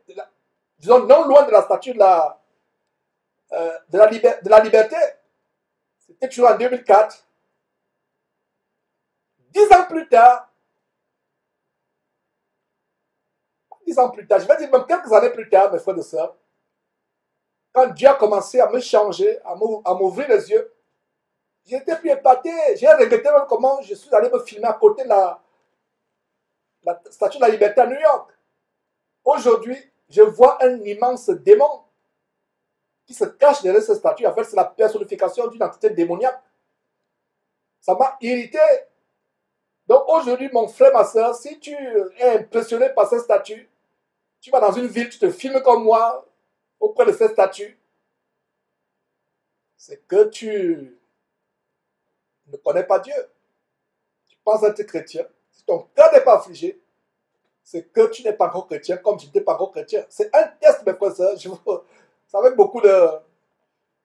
[SPEAKER 1] disons non loin de la statue de la liberté. C'était toujours en 2004. 10 ans plus tard, 10 ans plus tard, je vais dire même quelques années plus tard, mes frères et sœurs, quand Dieu a commencé à me changer, à m'ouvrir les yeux, j'étais plus épaté. J'ai regretté même comment je suis allé me filmer à côté de la statue de la liberté à New York. Aujourd'hui, je vois un immense démon qui se cache derrière cette statue. En fait, c'est la personnification d'une entité démoniaque. Ça m'a irrité. Donc aujourd'hui, mon frère, ma soeur, si tu es impressionné par cette statue, tu vas dans une ville, tu te filmes comme moi auprès de cette statue, c'est que tu ne connais pas Dieu. Tu penses être chrétien. Si ton cœur n'est pas affligé, c'est que tu n'es pas encore chrétien comme tu n'étais pas encore chrétien. C'est un test, mes frères et sœurs. C'est avec beaucoup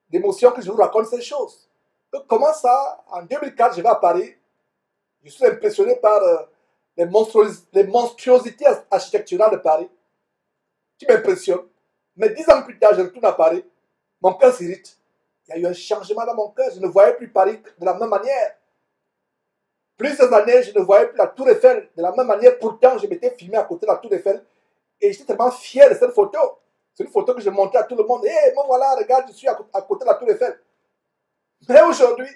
[SPEAKER 1] d'émotion que je vous raconte ces choses. Donc, comment ça, en 2004, je vais à Paris, je suis impressionné par les monstruosités architecturales de Paris, qui m'impressionnent. Mais 10 ans plus tard, je retourne à Paris, mon cœur s'irrite. Il y a eu un changement dans mon cœur. Je ne voyais plus Paris de la même manière. Plusieurs années, je ne voyais plus la Tour Eiffel de la même manière. Pourtant, je m'étais filmé à côté de la Tour Eiffel. Et j'étais tellement fier de cette photo. C'est une photo que je montrais à tout le monde. Hé, moi voilà, regarde, je suis à côté de la Tour Eiffel. Mais aujourd'hui,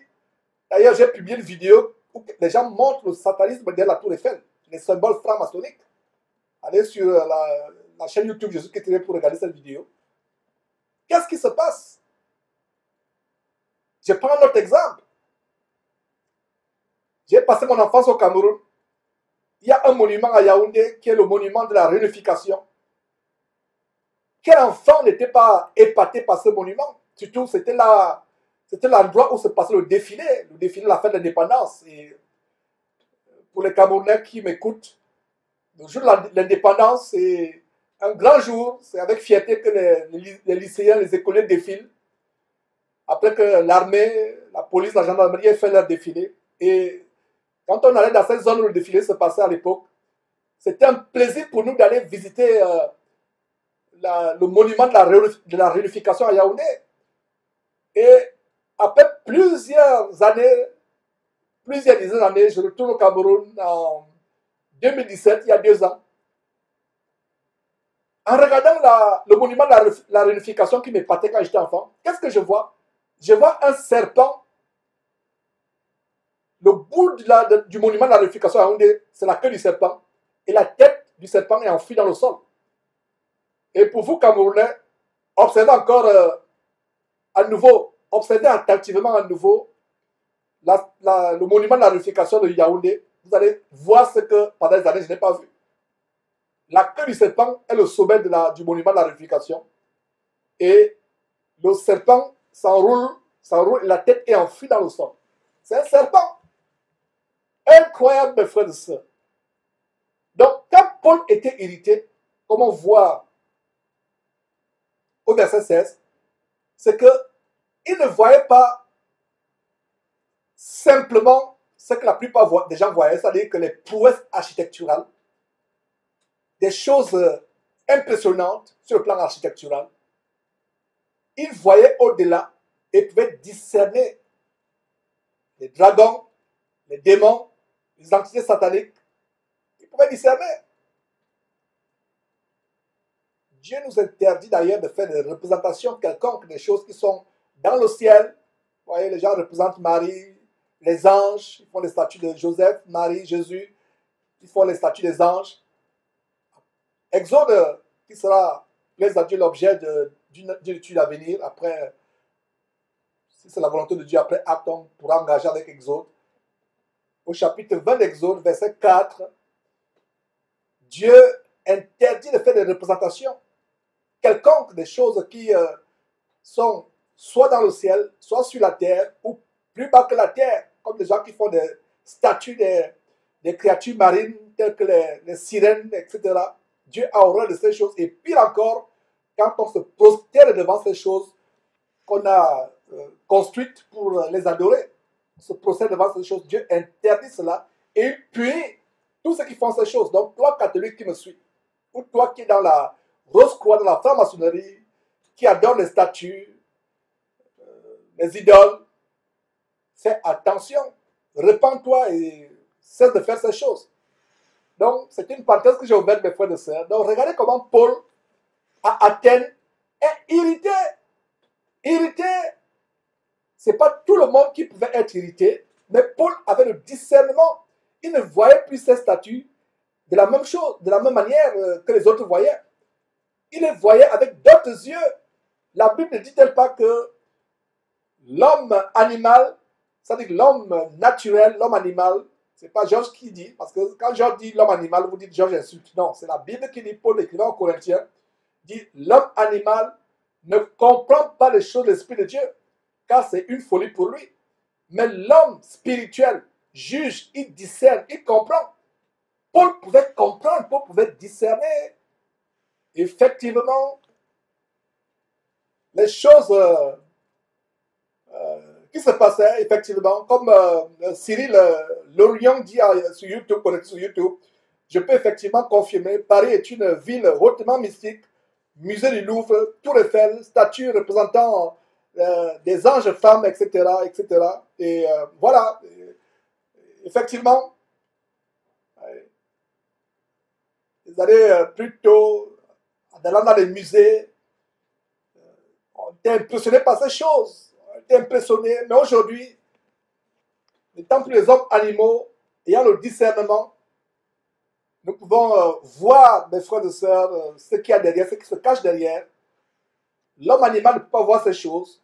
[SPEAKER 1] d'ailleurs, j'ai publié une vidéo où les gens montrent le satanisme derrière la Tour Eiffel, les symboles francs-maçonniques. Allez sur la chaîne YouTube Jésus Chrétien pour regarder cette vidéo. Qu'est-ce qui se passe? Je prends un autre exemple. J'ai passé mon enfance au Cameroun. Il y a un monument à Yaoundé qui est le monument de la réunification. Quel enfant n'était pas épaté par ce monument? Surtout, c'était l'endroit où se passait le défilé de la fête de l'indépendance. Et pour les Camerounais qui m'écoutent, le jour de l'indépendance, c'est un grand jour. C'est avec fierté que les lycéens, les écoliers défilent. Après que l'armée, la police, la gendarmerie aient fait leur défilé. Et quand on allait dans cette zone où le défilé se passait à l'époque, c'était un plaisir pour nous d'aller visiter le monument de la réunification à Yaoundé. Et après plusieurs dizaines d'années, je retourne au Cameroun en 2017, il y a 2 ans. En regardant le monument de la réunification qui m'épatait quand j'étais enfant, qu'est-ce que je vois? Je vois un serpent. Le bout du monument de la réunification à Yaoundé, c'est la queue du serpent. Et la tête du serpent est enfouie dans le sol. Et pour vous, Camerounais, observez encore à nouveau, observez attentivement à nouveau le monument de la réunification de Yaoundé. Vous allez voir ce que pendant des années je n'ai pas vu. La queue du serpent est le sommet du monument de la réunification. Et le serpent s'enroule et la tête est enfouie dans le sol. C'est un serpent. Incroyable, mes frères et sœurs. Donc, quand Paul était irrité, comme on voit au verset 16, c'est qu'il ne voyait pas simplement ce que la plupart des gens voyaient, c'est-à-dire que les prouesses architecturales, des choses impressionnantes sur le plan architectural, il voyait au-delà et pouvait discerner les dragons, les démons, les entités sataniques. Il pouvait discerner. Dieu nous interdit d'ailleurs de faire des représentations quelconques des choses qui sont dans le ciel. Vous voyez, les gens représentent Marie, les anges, ils font les statues de Joseph, Marie, Jésus, ils font les statues des anges. Exode, qui sera, plaise à Dieu, l'objet d'une étude à venir, après, si c'est la volonté de Dieu, après Acte, on pourra engager avec Exode. Au chapitre 20 d'Exode, verset 4, Dieu interdit de faire des représentations quelconques des choses qui sont soit dans le ciel, soit sur la terre, ou plus bas que la terre, comme des gens qui font des statues des créatures marines, telles que les sirènes, etc. Dieu a horreur de ces choses. Et pire encore, quand on se prosterne devant ces choses qu'on a construites pour les adorer, on se prosterne devant ces choses, Dieu interdit cela et il punit tous ceux qui font ces choses. Donc, toi, catholique qui me suis, ou toi qui es dans la Rose-Croix, dans la franc-maçonnerie, qui adore les statues, les idoles, fais attention, répands-toi et cesse de faire ces choses. Donc, c'est une parenthèse que j'ai ouverte, mes frères et sœurs. Donc, regardez comment Paul, à Athènes, est irrité. Irrité. Ce n'est pas tout le monde qui pouvait être irrité, mais Paul avait le discernement. Il ne voyait plus ces statues de la même chose, de la même manière que les autres voyaient. Il les voyait avec d'autres yeux. La Bible ne dit-elle pas que l'homme animal, c'est-à-dire l'homme naturel, l'homme animal, ce n'est pas Georges qui dit, parce que quand Georges dit l'homme animal, vous dites Georges insulte. Non, c'est la Bible qui dit, Paul écrivant aux Corinthiens, dit l'homme animal ne comprend pas les choses de l'Esprit de Dieu, car c'est une folie pour lui. Mais l'homme spirituel juge, il discerne, il comprend. Paul pouvait comprendre, Paul pouvait discerner. Effectivement, les choses qui se passaient, effectivement, comme Cyril Lorion dit sur YouTube, je peux effectivement confirmer, Paris est une ville hautement mystique, musée du Louvre, Tour Eiffel, statues représentant des anges femmes, etc., etc. Et voilà, effectivement, ils allaient plutôt, en allant dans les musées, on était impressionné par ces choses, on était impressionné, mais aujourd'hui, n'étant plus les hommes animaux, ayant le discernement, nous pouvons voir, mes frères et sœurs, ce qu'il y a derrière, ce qui se cache derrière. L'homme animal ne peut pas voir ces choses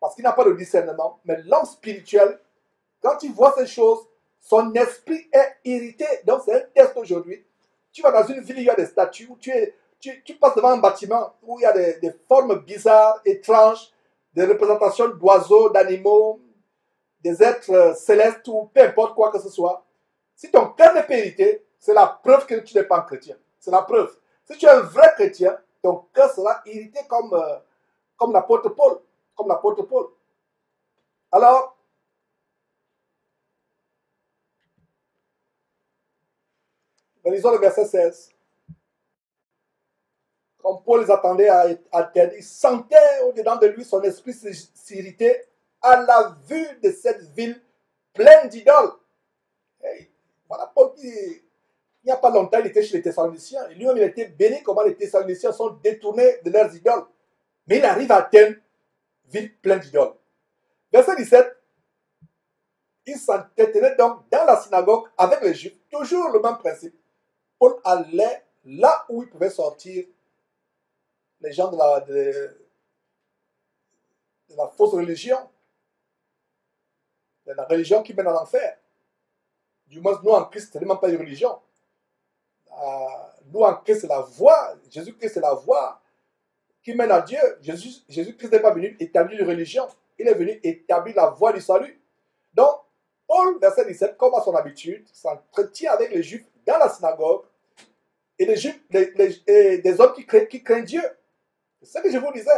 [SPEAKER 1] parce qu'il n'a pas de discernement, mais l'homme spirituel, quand il voit ces choses, son esprit est irrité. Donc c'est un test aujourd'hui. Tu vas dans une ville, il y a des statues, où tu passes devant un bâtiment où il y a des formes bizarres, étranges, des représentations d'oiseaux, d'animaux, des êtres célestes ou peu importe quoi que ce soit. Si ton cœur n'est pas irrité, c'est la preuve que tu n'es pas un chrétien. C'est la preuve. Si tu es un vrai chrétien, ton cœur sera irrité comme l'apôtre Paul. Comme l'apôtre Paul. Alors, lisons le verset 16. Comme Paul les attendait à Athènes, il sentait au-dedans de lui son esprit s'irriter à la vue de cette ville pleine d'idoles. Hey, voilà Paul qui, il n'y a pas longtemps, il était chez les Thessaloniciens. Et lui-même, il était béni comment les Thessaloniciens sont détournés de leurs idoles. Mais il arrive à Athènes, ville pleine d'idoles. Verset 17. Il s'entretenait donc dans la synagogue avec les Juifs, toujours le même principe. Paul allait là où il pouvait sortir les gens de la fausse religion, de la religion qui mène à l'enfer. Du moins, nous en Christ, ce n'est même pas une religion. Nous en Christ, c'est la voie. Jésus-Christ, c'est la voie qui mène à Dieu. Jésus-Christ n'est pas venu établir une religion. Il est venu établir la voie du salut. Donc, Paul, verset 17, comme à son habitude, s'entretient avec les Juifs dans la synagogue et les Juifs, et des hommes qui craignent Dieu. C'est ce que je vous disais.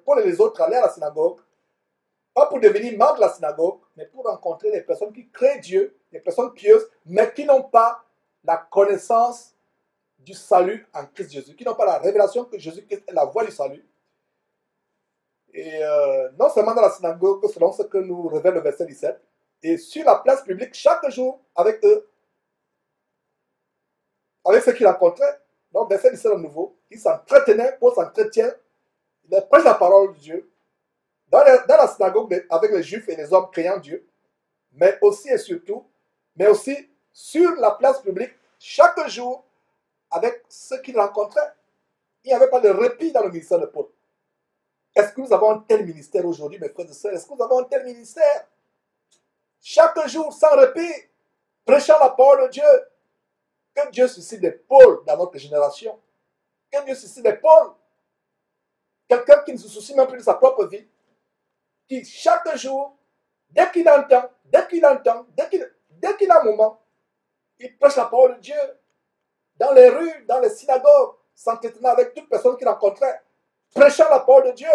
[SPEAKER 1] Paul et les autres allaient à la synagogue, pas pour devenir membres de la synagogue, mais pour rencontrer des personnes qui craignent Dieu, des personnes pieuses, mais qui n'ont pas la connaissance du salut en Christ Jésus, qui n'ont pas la révélation que Jésus-Christ est la voie du salut. Et non seulement dans la synagogue, selon ce que nous révèle le verset 17, et sur la place publique, chaque jour, avec eux, avec ceux qu'il rencontrait. Donc, verset 17 à nouveau, il s'entretenait, Paul s'entretient, il prêche la parole de Dieu, dans la synagogue avec les Juifs et les hommes craignant Dieu, mais aussi et surtout, mais aussi sur la place publique, chaque jour, avec ceux qu'il rencontrait. Il n'y avait pas de répit dans le ministère de Paul. Est-ce que nous avons un tel ministère aujourd'hui, mes frères et sœurs? Est-ce que nous avons un tel ministère? Chaque jour, sans répit, prêchant la parole de Dieu. Que Dieu suscite des Pauls dans notre génération. Que Dieu suscite des Pauls. Quelqu'un qui ne se soucie même plus de sa propre vie. Qui chaque jour, dès qu'il entend, dès qu'il a un moment, il prêche la parole de Dieu. Dans les rues, dans les synagogues, s'entretenant avec toute personne qu'il rencontrait, prêchant la parole de Dieu.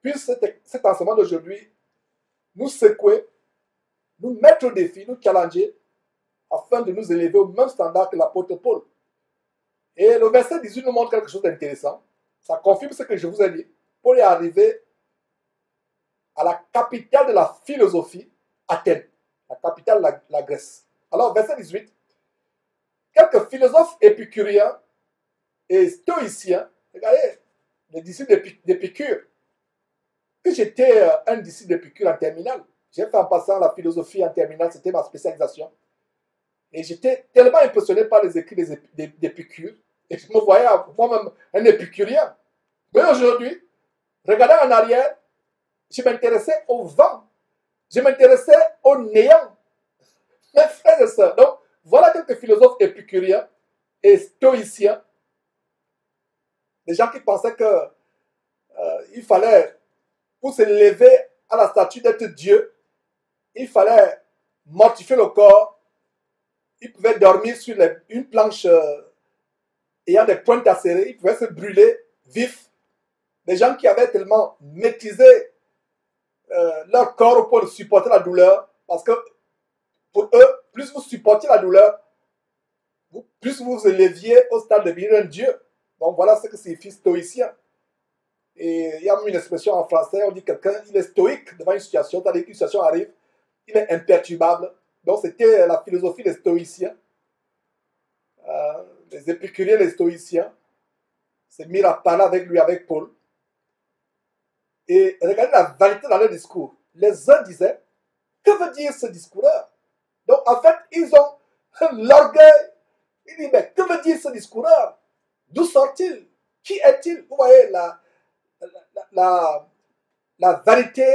[SPEAKER 1] Puis cet enseignement d'aujourd'hui nous secouer, nous mettre au défi, nous challenger, afin de nous élever au même standard que l'apôtre Paul. Et le verset 18 nous montre quelque chose d'intéressant. Ça confirme ce que je vous ai dit. Paul est arrivé à la capitale de la philosophie, Athènes, la capitale de la Grèce. Alors, verset 18, quelques philosophes épicuriens et stoïciens, regardez, les disciples d'Épicure, que j'étais un disciple d'Épicure en terminale. J'ai fait en passant la philosophie en terminale, c'était ma spécialisation. Et j'étais tellement impressionné par les écrits d'Épicure, et je me voyais moi-même un épicurien. Mais aujourd'hui, regardant en arrière, je m'intéressais au vent, je m'intéressais au néant. Mes frères et sœurs, donc voilà quelques philosophes épicuriens et stoïciens, des gens qui pensaient que il fallait, pour se lever à la statue d'être Dieu, il fallait mortifier le corps. Ils pouvaient dormir sur une planche ayant des pointes acérées. Ils pouvaient se brûler vifs. Des gens qui avaient tellement maîtrisé leur corps au point de supporter la douleur. Parce que pour eux, plus vous supportiez la douleur, plus vous vous éleviez au stade de devenir un Dieu. Donc voilà ce que signifie stoïcien. Et il y a même une expression en français, on dit quelqu'un, il est stoïque devant une situation, c'est-à-dire qu'une situation arrive, il est imperturbable. Donc c'était la philosophie des stoïciens, les épicuriens, les stoïciens, s'est mis à parler avec lui, avec Paul. Et regardez la vanité dans leur discours. Les uns disaient, que veut dire ce discours-là? Donc en fait, ils ont l'orgueil. Ils disent, mais que veut dire ce discours-là? D'où sort-il? Qui est-il? Vous voyez la vanité,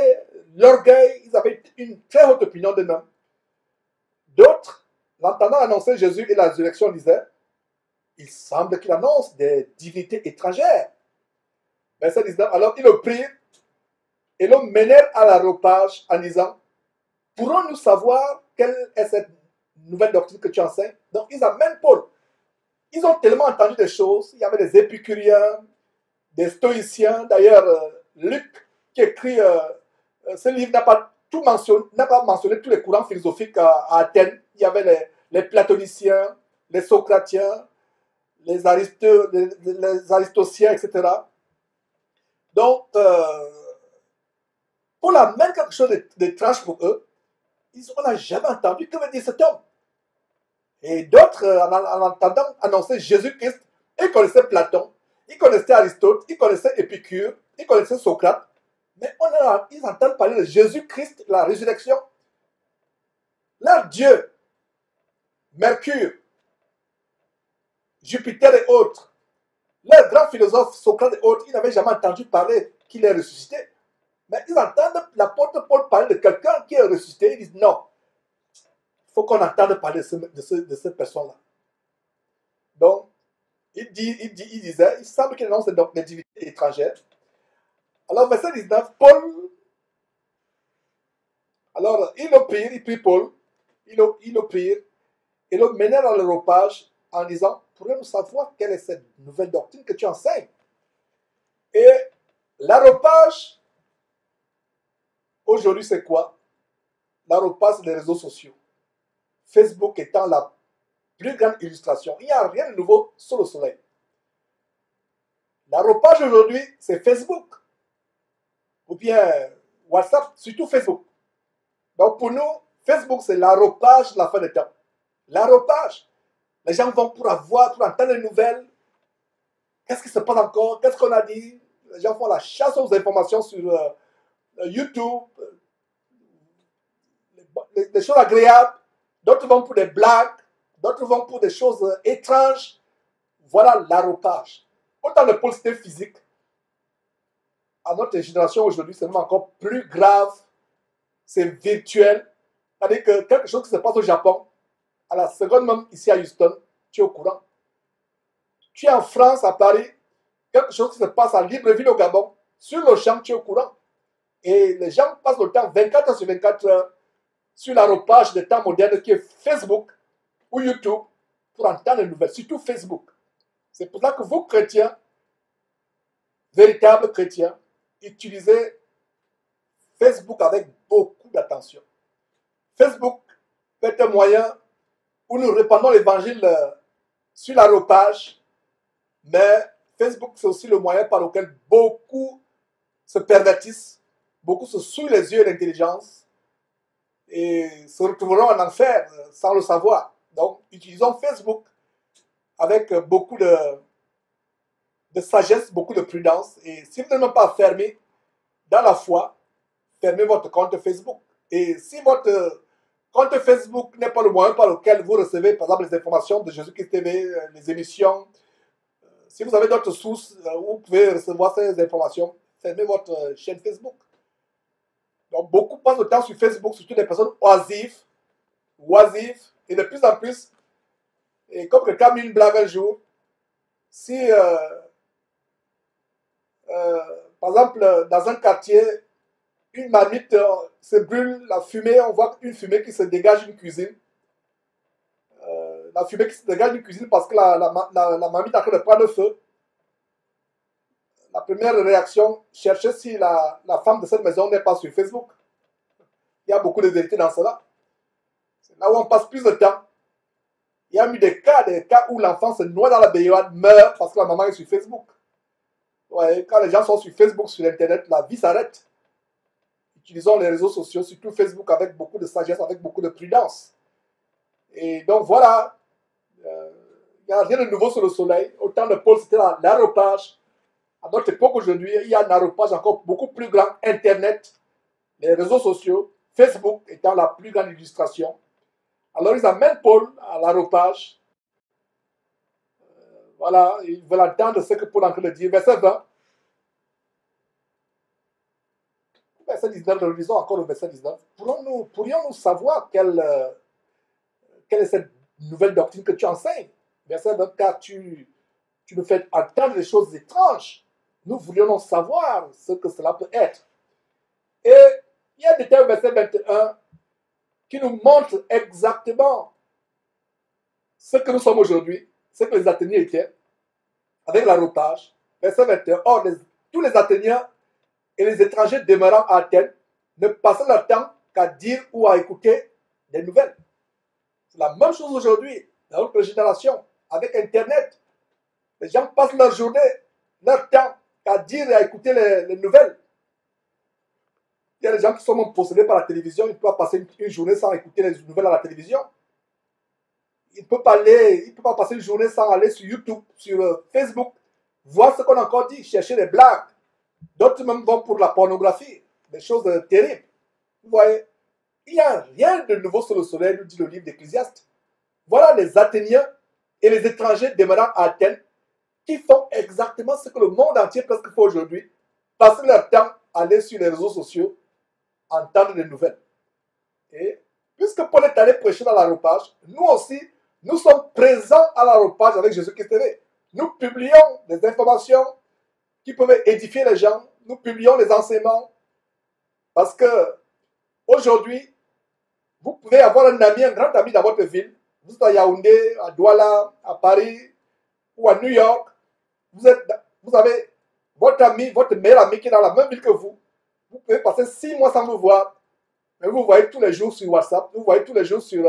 [SPEAKER 1] l'orgueil, ils avaient une très haute opinion d'eux-mêmes. D'autres, l'entendant annoncer Jésus et la résurrection, disaient, il semble qu'il annonce des divinités étrangères. Verset 19, alors ils le prirent et le menèrent à l'aréopage en disant, pourrons-nous savoir quelle est cette nouvelle doctrine que tu enseignes? Donc ils amènent Paul. Ils ont tellement entendu des choses. Il y avait des épicuriens, des stoïciens. D'ailleurs, Luc, qui écrit ce livre, n'a pas mentionné tous les courants philosophiques à Athènes. Il y avait les platoniciens, les socratiens, les aristociens, etc. Donc, Paul amène quelque chose d'étrange pour eux. On n'a jamais entendu que veut dire cet homme. Et d'autres, en entendant annoncer Jésus-Christ, ils connaissaient Platon, ils connaissaient Aristote, ils connaissaient Épicure, ils connaissaient Socrate. Mais ils entendent parler de Jésus-Christ, la résurrection. Leur Dieu, Mercure, Jupiter et autres, leurs grands philosophes, Socrate et autres, ils n'avaient jamais entendu parler qu'il est ressuscité. Mais ils entendent l'apôtre Paul parler de quelqu'un qui est ressuscité. Ils disent non, il faut qu'on entende parler de cette personne-là. Donc, il disait, il semble qu'il annonce des divinités étrangères. Alors, verset 19, Paul, alors, il prit Paul, il le prirent, et le menèrent à l'aréopage en disant, pourrions-nous savoir quelle est cette nouvelle doctrine que tu enseignes? Et l'aréopage, aujourd'hui, c'est quoi? L'aréopage, c'est les réseaux sociaux. Facebook étant la plus grande illustration. Il n'y a rien de nouveau sous le soleil. L'aréopage aujourd'hui, c'est Facebook. Ou bien WhatsApp, surtout Facebook. Donc pour nous, Facebook, c'est l'aréopage de la fin des temps. L'aréopage. Les gens vont pour entendre les nouvelles. Qu'est-ce qui se passe encore? Qu'est-ce qu'on a dit? Les gens font la chasse aux informations sur YouTube. Les choses agréables. D'autres vont pour des blagues. D'autres vont pour des choses étranges. Voilà l'aréopage. Autant de Paul, c'était physique. À notre génération aujourd'hui, c'est même encore plus grave. C'est virtuel. C'est-à-dire que quelque chose qui se passe au Japon, à la seconde même ici à Houston, tu es au courant. Tu es en France, à Paris, quelque chose qui se passe à Libreville au Gabon, sur le champ, tu es au courant. Et les gens passent le temps 24 heures sur 24 heures sur l'aréopage des temps modernes qui est Facebook ou YouTube pour entendre les nouvelles, surtout Facebook. C'est pour ça que vous, chrétiens, véritables chrétiens, utilisez Facebook avec beaucoup d'attention. Facebook est un moyen où nous répandons l'évangile sur l'aropage, mais Facebook, c'est aussi le moyen par lequel beaucoup se pervertissent, beaucoup se souillent les yeux et l'intelligence et se retrouveront en enfer sans le savoir. Donc, utilisons Facebook avec beaucoup de sagesse, beaucoup de prudence. Et si vous n'êtes même pas fermé dans la foi, fermez votre compte Facebook. Et si votre compte Facebook n'est pas le moyen par lequel vous recevez, par exemple, les informations de Jésus-Christ TV, les émissions, si vous avez d'autres sources où vous pouvez recevoir ces informations, fermez votre chaîne Facebook. Donc, beaucoup passent le temps sur Facebook, surtout des personnes oisives, et de plus en plus, et comme quelqu'un a mis une blague un jour, si, par exemple, dans un quartier, une marmite se brûle, la fumée, on voit une fumée qui se dégage d'une cuisine. La fumée qui se dégage d'une cuisine parce que la marmite est en train de prendre feu. La première réaction, cherchez si la femme de cette maison n'est pas sur Facebook. Il y a beaucoup de vérité dans cela. C'est là où on passe plus de temps. Il y a eu des cas où l'enfant se noie dans la baignoire, meurt parce que la maman est sur Facebook. Ouais, quand les gens sont sur Facebook, sur Internet, la vie s'arrête. Utilisons les réseaux sociaux, surtout Facebook, avec beaucoup de sagesse, avec beaucoup de prudence. Et donc voilà, il n'y a rien de nouveau sur le soleil. Au temps de Paul, c'était l'aropage. À notre époque aujourd'hui, il y a un aropage encore beaucoup plus grand. Internet, les réseaux sociaux, Facebook étant la plus grande illustration. Alors ils amènent Paul à l'aropage. Voilà, ils veulent entendre ce que Paul est en train de dire. Verset 20. Verset 19, relisons encore le verset 19. Pourrions-nous savoir quelle est cette nouvelle doctrine que tu enseignes? Verset 20, car tu nous fais entendre des choses étranges. Nous voulions savoir ce que cela peut être. Et il y a un détail au verset 21 qui nous montre exactement ce que nous sommes aujourd'hui, ce que les Athéniens étaient, avec l'aropage. Verset 21, or tous les Athéniens et les étrangers demeurant à Athènes ne passaient leur temps qu'à dire ou à écouter des nouvelles. C'est la même chose aujourd'hui, dans notre génération, avec Internet. Les gens passent leur journée, leur temps, qu'à dire et à écouter les nouvelles. Il y a des gens qui sont même possédés par la télévision, ils ne peuvent pas passer une journée sans écouter les nouvelles à la télévision. Il ne peut pas passer une journée sans aller sur YouTube, sur Facebook, voir ce qu'on a encore dit, chercher des blagues. D'autres même vont pour la pornographie, des choses terribles. Vous voyez, il n'y a rien de nouveau sur le soleil, nous dit le livre d'Ecclésiaste. Voilà les Athéniens et les étrangers demeurant à Athènes qui font exactement ce que le monde entier presque fait aujourd'hui, passer leur temps à aller sur les réseaux sociaux, entendre des nouvelles. Et puisque Paul est allé prêcher dans l'aropage, nous aussi, nous sommes présents à l'aropage avec Jésus-Christ TV. Nous publions des informations qui peuvent édifier les gens, nous publions les enseignements, parce que aujourd'hui, vous pouvez avoir un ami, un grand ami dans votre ville, vous êtes à Yaoundé, à Douala, à Paris ou à New York, vous avez votre ami, votre meilleur ami qui est dans la même ville que vous. Vous pouvez passer 6 mois sans vous voir, mais vous voyez tous les jours sur WhatsApp, vous voyez tous les jours sur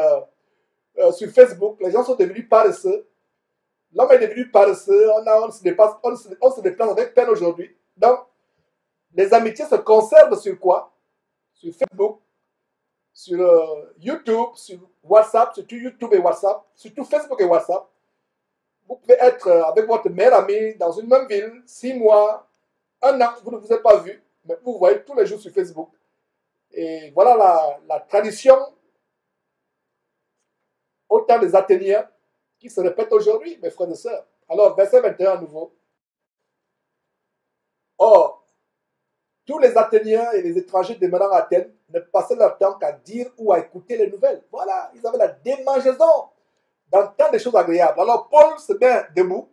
[SPEAKER 1] Facebook. Les gens sont devenus paresseux. L'homme est devenu paresseux, on se déplace avec peine aujourd'hui. Donc, les amitiés se conservent sur quoi? Sur Facebook, sur YouTube, sur WhatsApp, surtout YouTube et WhatsApp, surtout Facebook et WhatsApp. Vous pouvez être avec votre meilleur ami dans une même ville, 6 mois, 1 an, vous ne vous êtes pas vu, mais vous voyez tous les jours sur Facebook. Et voilà la tradition au temps des Athéniens qui se répète aujourd'hui, mes frères et sœurs. Alors, verset 21 à nouveau. Or, tous les Athéniens et les étrangers demeurant à Athènes ne passaient leur temps qu'à dire ou à écouter les nouvelles. Voilà, ils avaient la démangeaison d'entendre des choses agréables. Alors, Paul se met debout.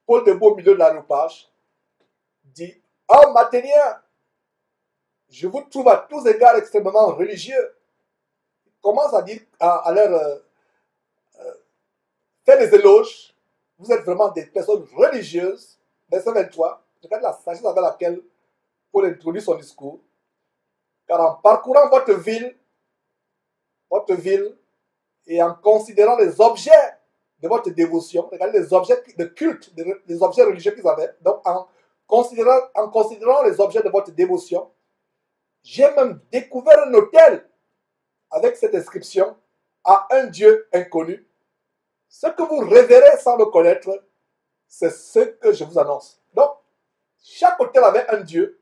[SPEAKER 1] Paul debout au milieu de l'aropage dit, « Hommes Athéniens, je vous trouve à tous égards extrêmement religieux. » Il commence à dire, à leur faire des éloges vous êtes vraiment des personnes religieuses, verset 23, regardez la sagesse avec laquelle Paul introduit son discours. Car en parcourant votre ville, et en considérant les objets de votre dévotion, regardez les objets de culte, les objets religieux qu'ils avaient, donc en considérant les objets de votre dévotion, j'ai même découvert un autel avec cette inscription à un Dieu inconnu. Ce que vous révérez sans le connaître, c'est ce que je vous annonce. Donc, chaque autel avait un Dieu,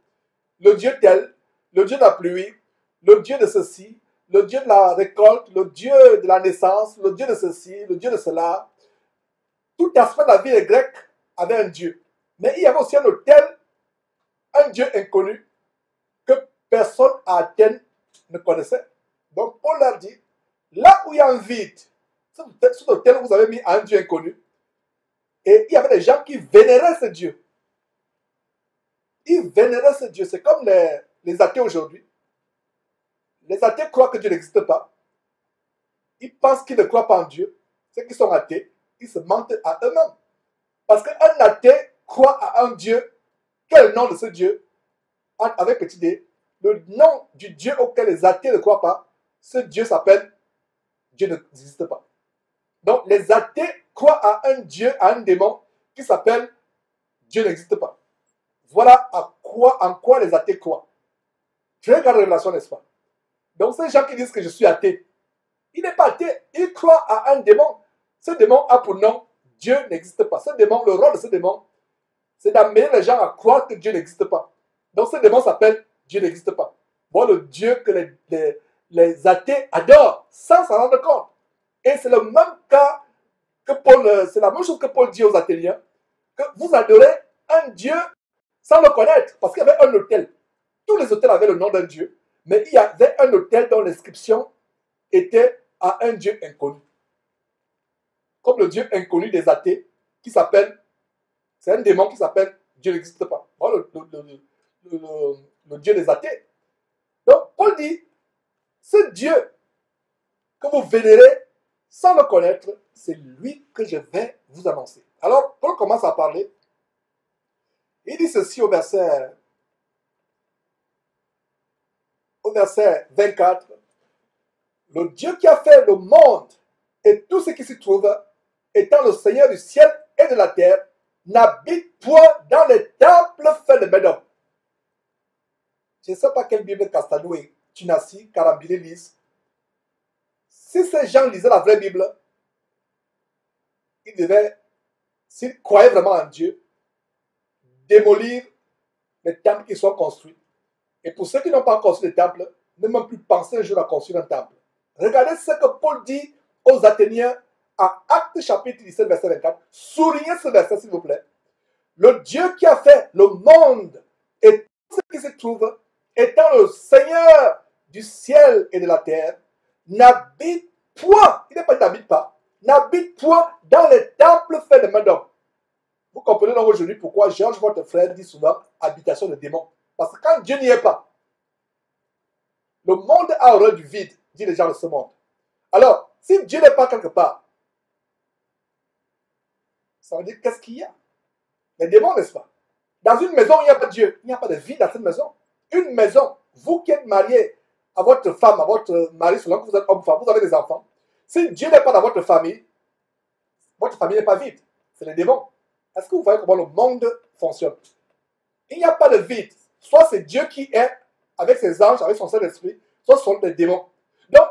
[SPEAKER 1] le Dieu tel, le Dieu de la pluie, le Dieu de ceci, le Dieu de la récolte, le Dieu de la naissance, le Dieu de ceci, le Dieu de cela. Tout aspect de la vie des Grecs avait un Dieu. Mais il y avait aussi un autel, un Dieu inconnu, que personne à Athènes ne connaissait. Donc Paul leur dit, là où il y a un vide, cet autel vous avez mis un Dieu inconnu, et il y avait des gens qui vénéraient ce Dieu. Ils vénéraient ce Dieu. C'est comme les athées aujourd'hui. Les athées croient que Dieu n'existe pas. Ils pensent qu'ils ne croient pas en Dieu. Ceux qui sont athées, ils se mentent à eux-mêmes. Parce qu'un athée croit à un Dieu. Quel est le nom de ce Dieu? Avec petit d, le nom du Dieu auquel les athées ne croient pas, ce Dieu s'appelle Dieu n'existe pas. Donc les athées croient à un Dieu, à un démon qui s'appelle Dieu n'existe pas. Voilà en quoi les athées croient. Très grande révélation, n'est-ce pas? Donc ces gens qui disent que je suis athée, il n'est pas athée, il croit à un démon. Ce démon a pour nom Dieu n'existe pas. Ce démon, le rôle de ce démon, c'est d'amener les gens à croire que Dieu n'existe pas. Donc ce démon s'appelle Dieu n'existe pas. Voilà le Dieu que les athées adorent sans s'en rendre compte. Et c'est le même cas que Paul, c'est la même chose que Paul dit aux Athéniens, que vous adorez un Dieu sans le connaître, parce qu'il y avait un autel. Tous les autels avaient le nom d'un Dieu, mais il y avait un autel dont l'inscription était à un Dieu inconnu. Comme le Dieu inconnu des athées, qui s'appelle, c'est un démon qui s'appelle Dieu n'existe pas. Voilà le Dieu des athées. Donc, Paul dit, ce Dieu que vous vénérez sans le connaître, c'est lui que je vais vous annoncer. Alors, Paul commence à parler. Il dit ceci au verset 24. Le Dieu qui a fait le monde et tout ce qui s'y trouve, étant le Seigneur du ciel et de la terre, n'habite point dans les temples faits de main d'homme. Je ne sais pas quelle Bible Castano et Tunassi, Karambile lisent. Si ces gens lisaient la vraie Bible, ils devaient, s'ils croyaient vraiment en Dieu, démolir les temples qui sont construits. Et pour ceux qui n'ont pas construit des temples, ne même plus penser un jour à construire un temple. Regardez ce que Paul dit aux Athéniens à Actes chapitre 17, verset 24. Soulignez ce verset, s'il vous plaît. Le Dieu qui a fait le monde et tout ce qui se trouve, étant le Seigneur du ciel et de la terre, n'habite point, il n'est pas n'habite pas, n'habite point dans les temples faits de main d'homme. Vous comprenez donc aujourd'hui pourquoi Georges, votre frère, dit souvent habitation de démons. Parce que quand Dieu n'y est pas, le monde a horreur du vide, dit les gens de ce monde. Alors, si Dieu n'est pas quelque part, ça veut dire qu'est-ce qu'il y a? Les démons, n'est-ce pas? Dans une maison, il n'y a pas de Dieu. Il n'y a pas de vie dans cette maison. Une maison, vous qui êtes marié à votre femme, à votre mari, selon que vous êtes homme-femme, vous avez des enfants. Si Dieu n'est pas dans votre famille n'est pas vide. C'est les démons. Est-ce que vous voyez comment le monde fonctionne? Il n'y a pas de vide. Soit c'est Dieu qui est avec ses anges, avec son Saint-Esprit, soit ce sont des démons. Donc,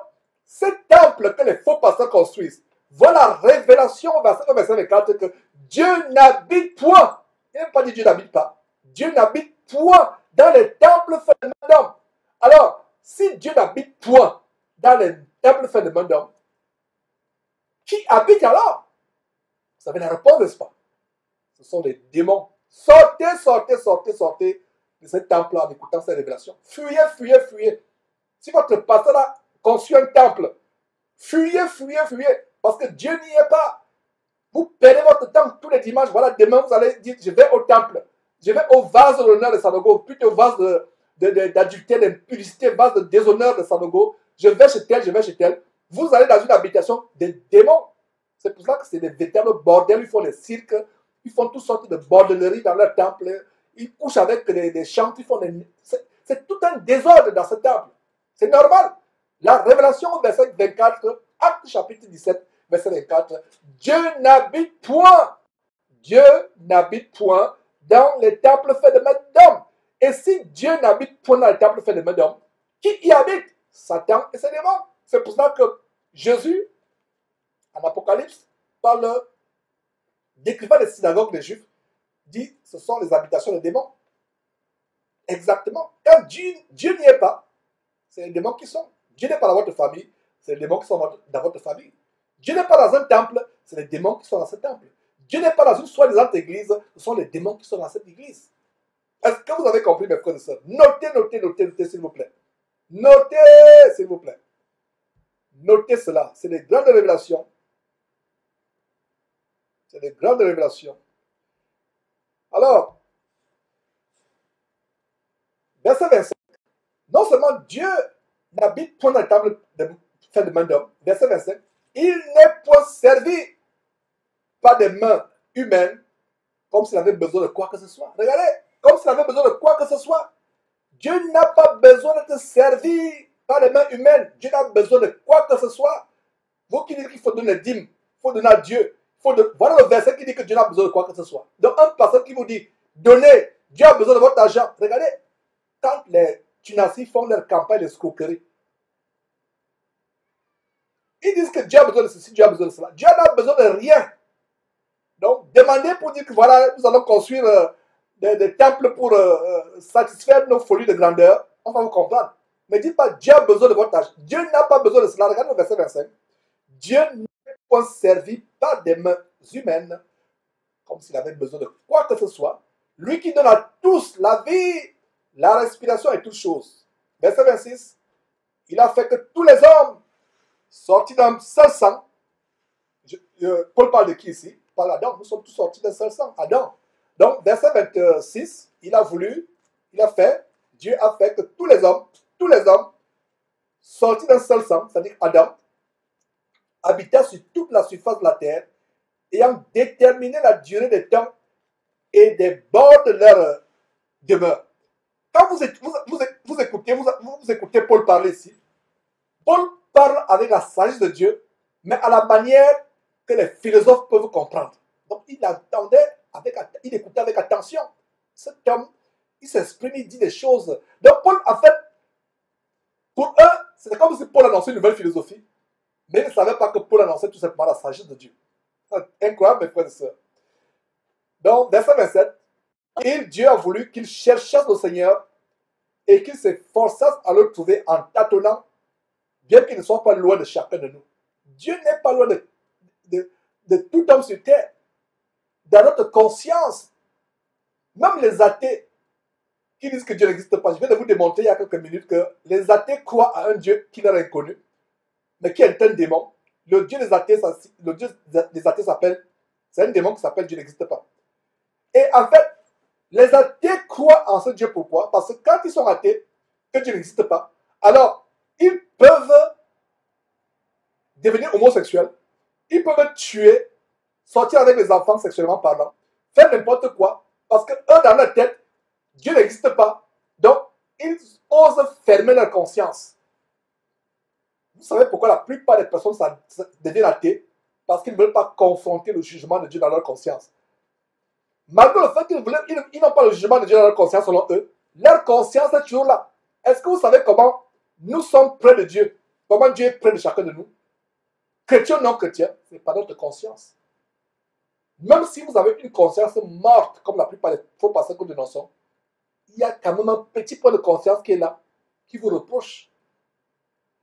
[SPEAKER 1] ce temple que les faux pasteurs construisent, voilà la révélation au verset 24 que Dieu n'habite point. Il n'a pas dit Dieu n'habite pas. Dieu n'habite point dans les temples faits de main d'homme. Alors, si Dieu n'habite point dans les temples faits de main d'homme, qui habite alors? Vous avez la réponse, n'est-ce pas? Ce sont des démons. Sortez, sortez, sortez, sortez de ce temple en écoutant ces révélations. Fuyez, fuyez, fuyez. Si votre pasteur a conçu un temple, fuyez, fuyez, fuyez. Parce que Dieu n'y est pas. Vous perdez votre temps tous les dimanches. Voilà, demain, vous allez dire, je vais au temple. Je vais au vase de l'honneur de Sanogo, plutôt au vase d'adultère, d'impudicité, vase de déshonneur de Sanogo. Je vais chez tel, je vais chez tel. Vous allez dans une habitation des démons. C'est pour ça que c'est des véritables bordels. Ils font les cirques, ils font toutes sortes de bordelleries dans leur temple. Ils couchent avec des chants, ils font des... C'est tout un désordre dans ce temple. C'est normal. La révélation, verset 24, Acte chapitre 17, verset 24. Dieu n'habite point. Dieu n'habite point dans les temples faits de main d'hommes. Et si Dieu n'habite point dans les temples faits de main d'hommes, qui y habite? Satan et ses démons. C'est pour ça que Jésus, en Apocalypse, parle, décrivant les synagogues des Juifs, dit ce sont les habitations des démons. Exactement. Quand Dieu n'y est pas, c'est les démons qui sont. Dieu n'est pas dans votre famille, c'est les démons qui sont dans votre famille. Dieu n'est pas dans un temple, c'est les démons qui sont dans ce temple. Dieu n'est pas dans une soi-disant église, ce sont les démons qui sont dans cette église. Est-ce que vous avez compris, mes frères et sœurs? Notez, notez, notez, notez, s'il vous plaît. Notez, s'il vous plaît. Notez cela. C'est des grandes révélations. C'est des grandes révélations. Alors, verset 25. Non seulement Dieu n'habite point dans la table faite de main d'homme. Verset 25. Il n'est point servi par des mains humaines comme s'il avait besoin de quoi que ce soit. Regardez, comme s'il avait besoin de quoi que ce soit. Dieu n'a pas besoin d'être servi par les mains humaines. Dieu n'a besoin de quoi que ce soit. Vous qui dites qu'il faut donner les dîmes, il faut donner à Dieu. Voilà le verset qui dit que Dieu n'a besoin de quoi que ce soit. Donc un passage qui vous dit, donnez, Dieu a besoin de votre argent. Regardez, quand les Tunasiens font leur campagne d'escroquerie, ils disent que Dieu a besoin de ceci, Dieu a besoin de cela. Dieu n'a besoin de rien. Donc, demandez pour dire que voilà, nous allons construire des temples pour satisfaire nos folies de grandeur. On va vous comprendre. Mais dites pas, Dieu a besoin de votre argent. Dieu n'a pas besoin de cela. Regardez le verset 25. Dieu n'est pas servi par des mains humaines, comme s'il avait besoin de quoi que ce soit. Lui qui donne à tous la vie, la respiration et toutes choses. Verset 26. Il a fait que tous les hommes, sortis d'un seul sang, Paul parle de qui ici? Il parle d'Adam. Nous sommes tous sortis d'un seul sang, Adam. Donc, verset 26, Dieu a fait que tous les hommes, sortis d'un seul sang, c'est-à-dire Adam, habitaient sur toute la surface de la terre, ayant déterminé la durée des temps et des bords de leur demeure. Quand vous écoutez Paul parler ici, Paul parle avec la sagesse de Dieu, mais à la manière que les philosophes peuvent comprendre. Donc il écoutait avec attention. Cet homme, il s'exprime, il dit des choses. Donc Paul, en fait, pour eux, c'était comme si Paul annonçait une nouvelle philosophie, mais ils ne savaient pas que Paul annonçait tout simplement la sagesse de Dieu. Incroyable, mes frères et sœurs. Donc, verset 27, Dieu a voulu qu'ils cherchassent le Seigneur et qu'ils s'efforçassent à le trouver en tâtonnant, bien qu'ils ne soient pas loin de chacun de nous. Dieu n'est pas loin de tout homme sur terre. Dans notre conscience, même les athées qui disent que Dieu n'existe pas, je viens de vous démontrer il y a quelques minutes que les athées croient à un Dieu qui leur est inconnu, mais qui est un démon. Le Dieu des athées s'appelle, c'est un démon qui s'appelle Dieu n'existe pas. Et en fait, les athées croient en ce Dieu. Pourquoi? Parce que quand ils sont athées, que Dieu n'existe pas, alors ils peuvent devenir homosexuels, ils peuvent tuer, sortir avec les enfants sexuellement parlant, faire n'importe quoi, parce que eux, dans leur tête, Dieu n'existe pas. Donc, ils osent fermer leur conscience. Vous savez pourquoi la plupart des personnes deviennent athées? Parce qu'ils ne veulent pas confronter le jugement de Dieu dans leur conscience. Malgré le fait qu'ils n'ont pas le jugement de Dieu dans leur conscience selon eux, leur conscience est toujours là. Est-ce que vous savez comment nous sommes près de Dieu? Comment Dieu est près de chacun de nous? Chrétien ou non chrétien, c'est pas notre conscience. Même si vous avez une conscience morte, comme la plupart des faux pasteurs que nous dénonçons, il y a quand même un petit point de conscience qui est là, qui vous reproche.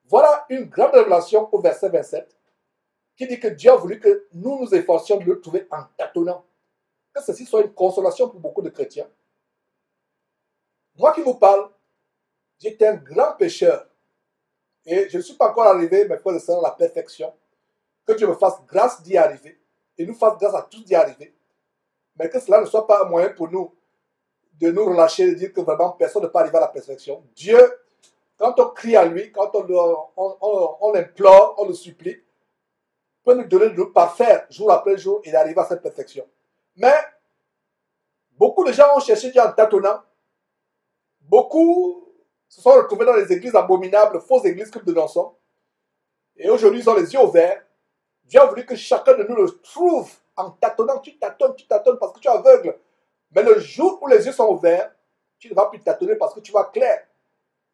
[SPEAKER 1] Voilà une grande révélation au verset 27, qui dit que Dieu a voulu que nous nous efforcions de le trouver en tâtonnant. Que ceci soit une consolation pour beaucoup de chrétiens. Moi qui vous parle, j'étais un grand pécheur. Et je ne suis pas encore arrivé, mes frères et sœurs, à la perfection. Que Dieu me fasse grâce d'y arriver. Et nous fasse grâce à tous d'y arriver. Mais que cela ne soit pas un moyen pour nous de nous relâcher, de dire que vraiment personne ne peut arriver à la perfection. Dieu, quand on crie à lui, quand on l'implore, on le supplie, peut nous donner de nous parfaire jour après jour et d'arriver à cette perfection. Mais beaucoup de gens ont cherché Dieu en tâtonnant. Beaucoup se sont retrouvés dans les églises abominables, fausses églises que nous dénonçons. Et aujourd'hui, ils ont les yeux ouverts. Dieu a voulu que chacun de nous le trouve en tâtonnant. Tu tâtonnes parce que tu es aveugle. Mais le jour où les yeux sont ouverts, tu ne vas plus tâtonner parce que tu vois clair.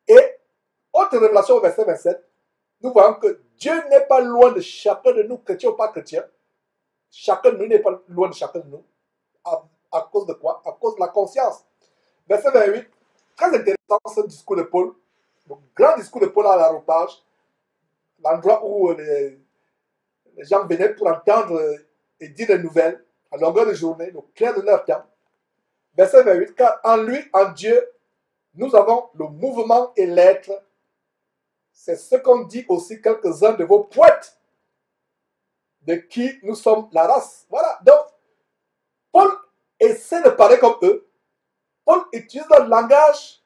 [SPEAKER 1] Et, autre révélation au verset 27, nous voyons que Dieu n'est pas loin de chacun de nous, chrétien ou pas chrétien. Chacun de nous n'est pas loin de chacun de nous. À cause de quoi? À cause de la conscience. Verset 28, très intéressant ce discours de Paul. Le grand discours de Paul à l'aéropage. L'endroit où les gens venaient pour entendre et dire des nouvelles à longueur de journée, le clair de leur temps. Verset 28, car en lui, en Dieu, nous avons le mouvement et l'être. C'est ce qu'ont dit aussi quelques-uns de vos poètes, de qui nous sommes la race. Voilà, donc, Paul essaie de parler comme eux. Paul utilise le langage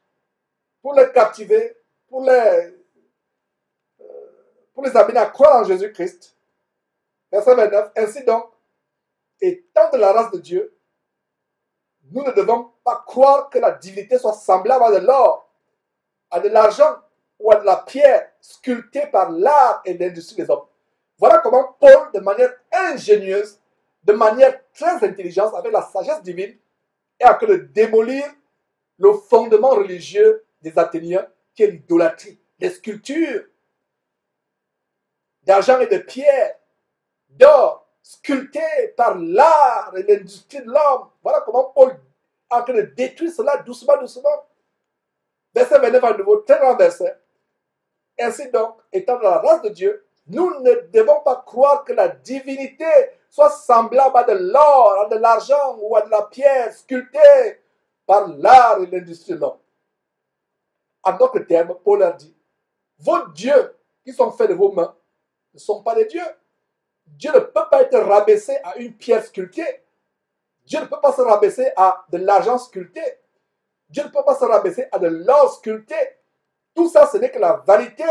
[SPEAKER 1] pour les captiver, pour les amener à croire en Jésus-Christ. Verset 29, ainsi donc, étant de la race de Dieu, nous ne devons pas croire que la divinité soit semblable à de l'or, à de l'argent ou à de la pierre sculptée par l'art et l'industrie des hommes. Voilà comment Paul, de manière ingénieuse, de manière très intelligente, avec la sagesse divine, est en train de démolir le fondement religieux des Athéniens, qui est l'idolâtrie, les sculptures d'argent et de pierre, d'or, sculptées par l'art et l'industrie de l'homme. Voilà comment Paul est en train de détruire cela doucement, doucement. Verset 29 à nouveau, très grand verset. Ainsi donc, étant de la race de Dieu, nous ne devons pas croire que la divinité soit semblable à de l'or, à de l'argent ou à de la pierre sculptée par l'art et l'industrie de l'homme. En d'autres termes, Paul leur dit, vos dieux qui sont faits de vos mains ne sont pas des dieux. Dieu ne peut pas être rabaissé à une pierre sculptée. Dieu ne peut pas se rabaisser à de l'argent sculpté. Dieu ne peut pas se rabaisser à de l'or sculpté. Tout ça, ce n'est que la vanité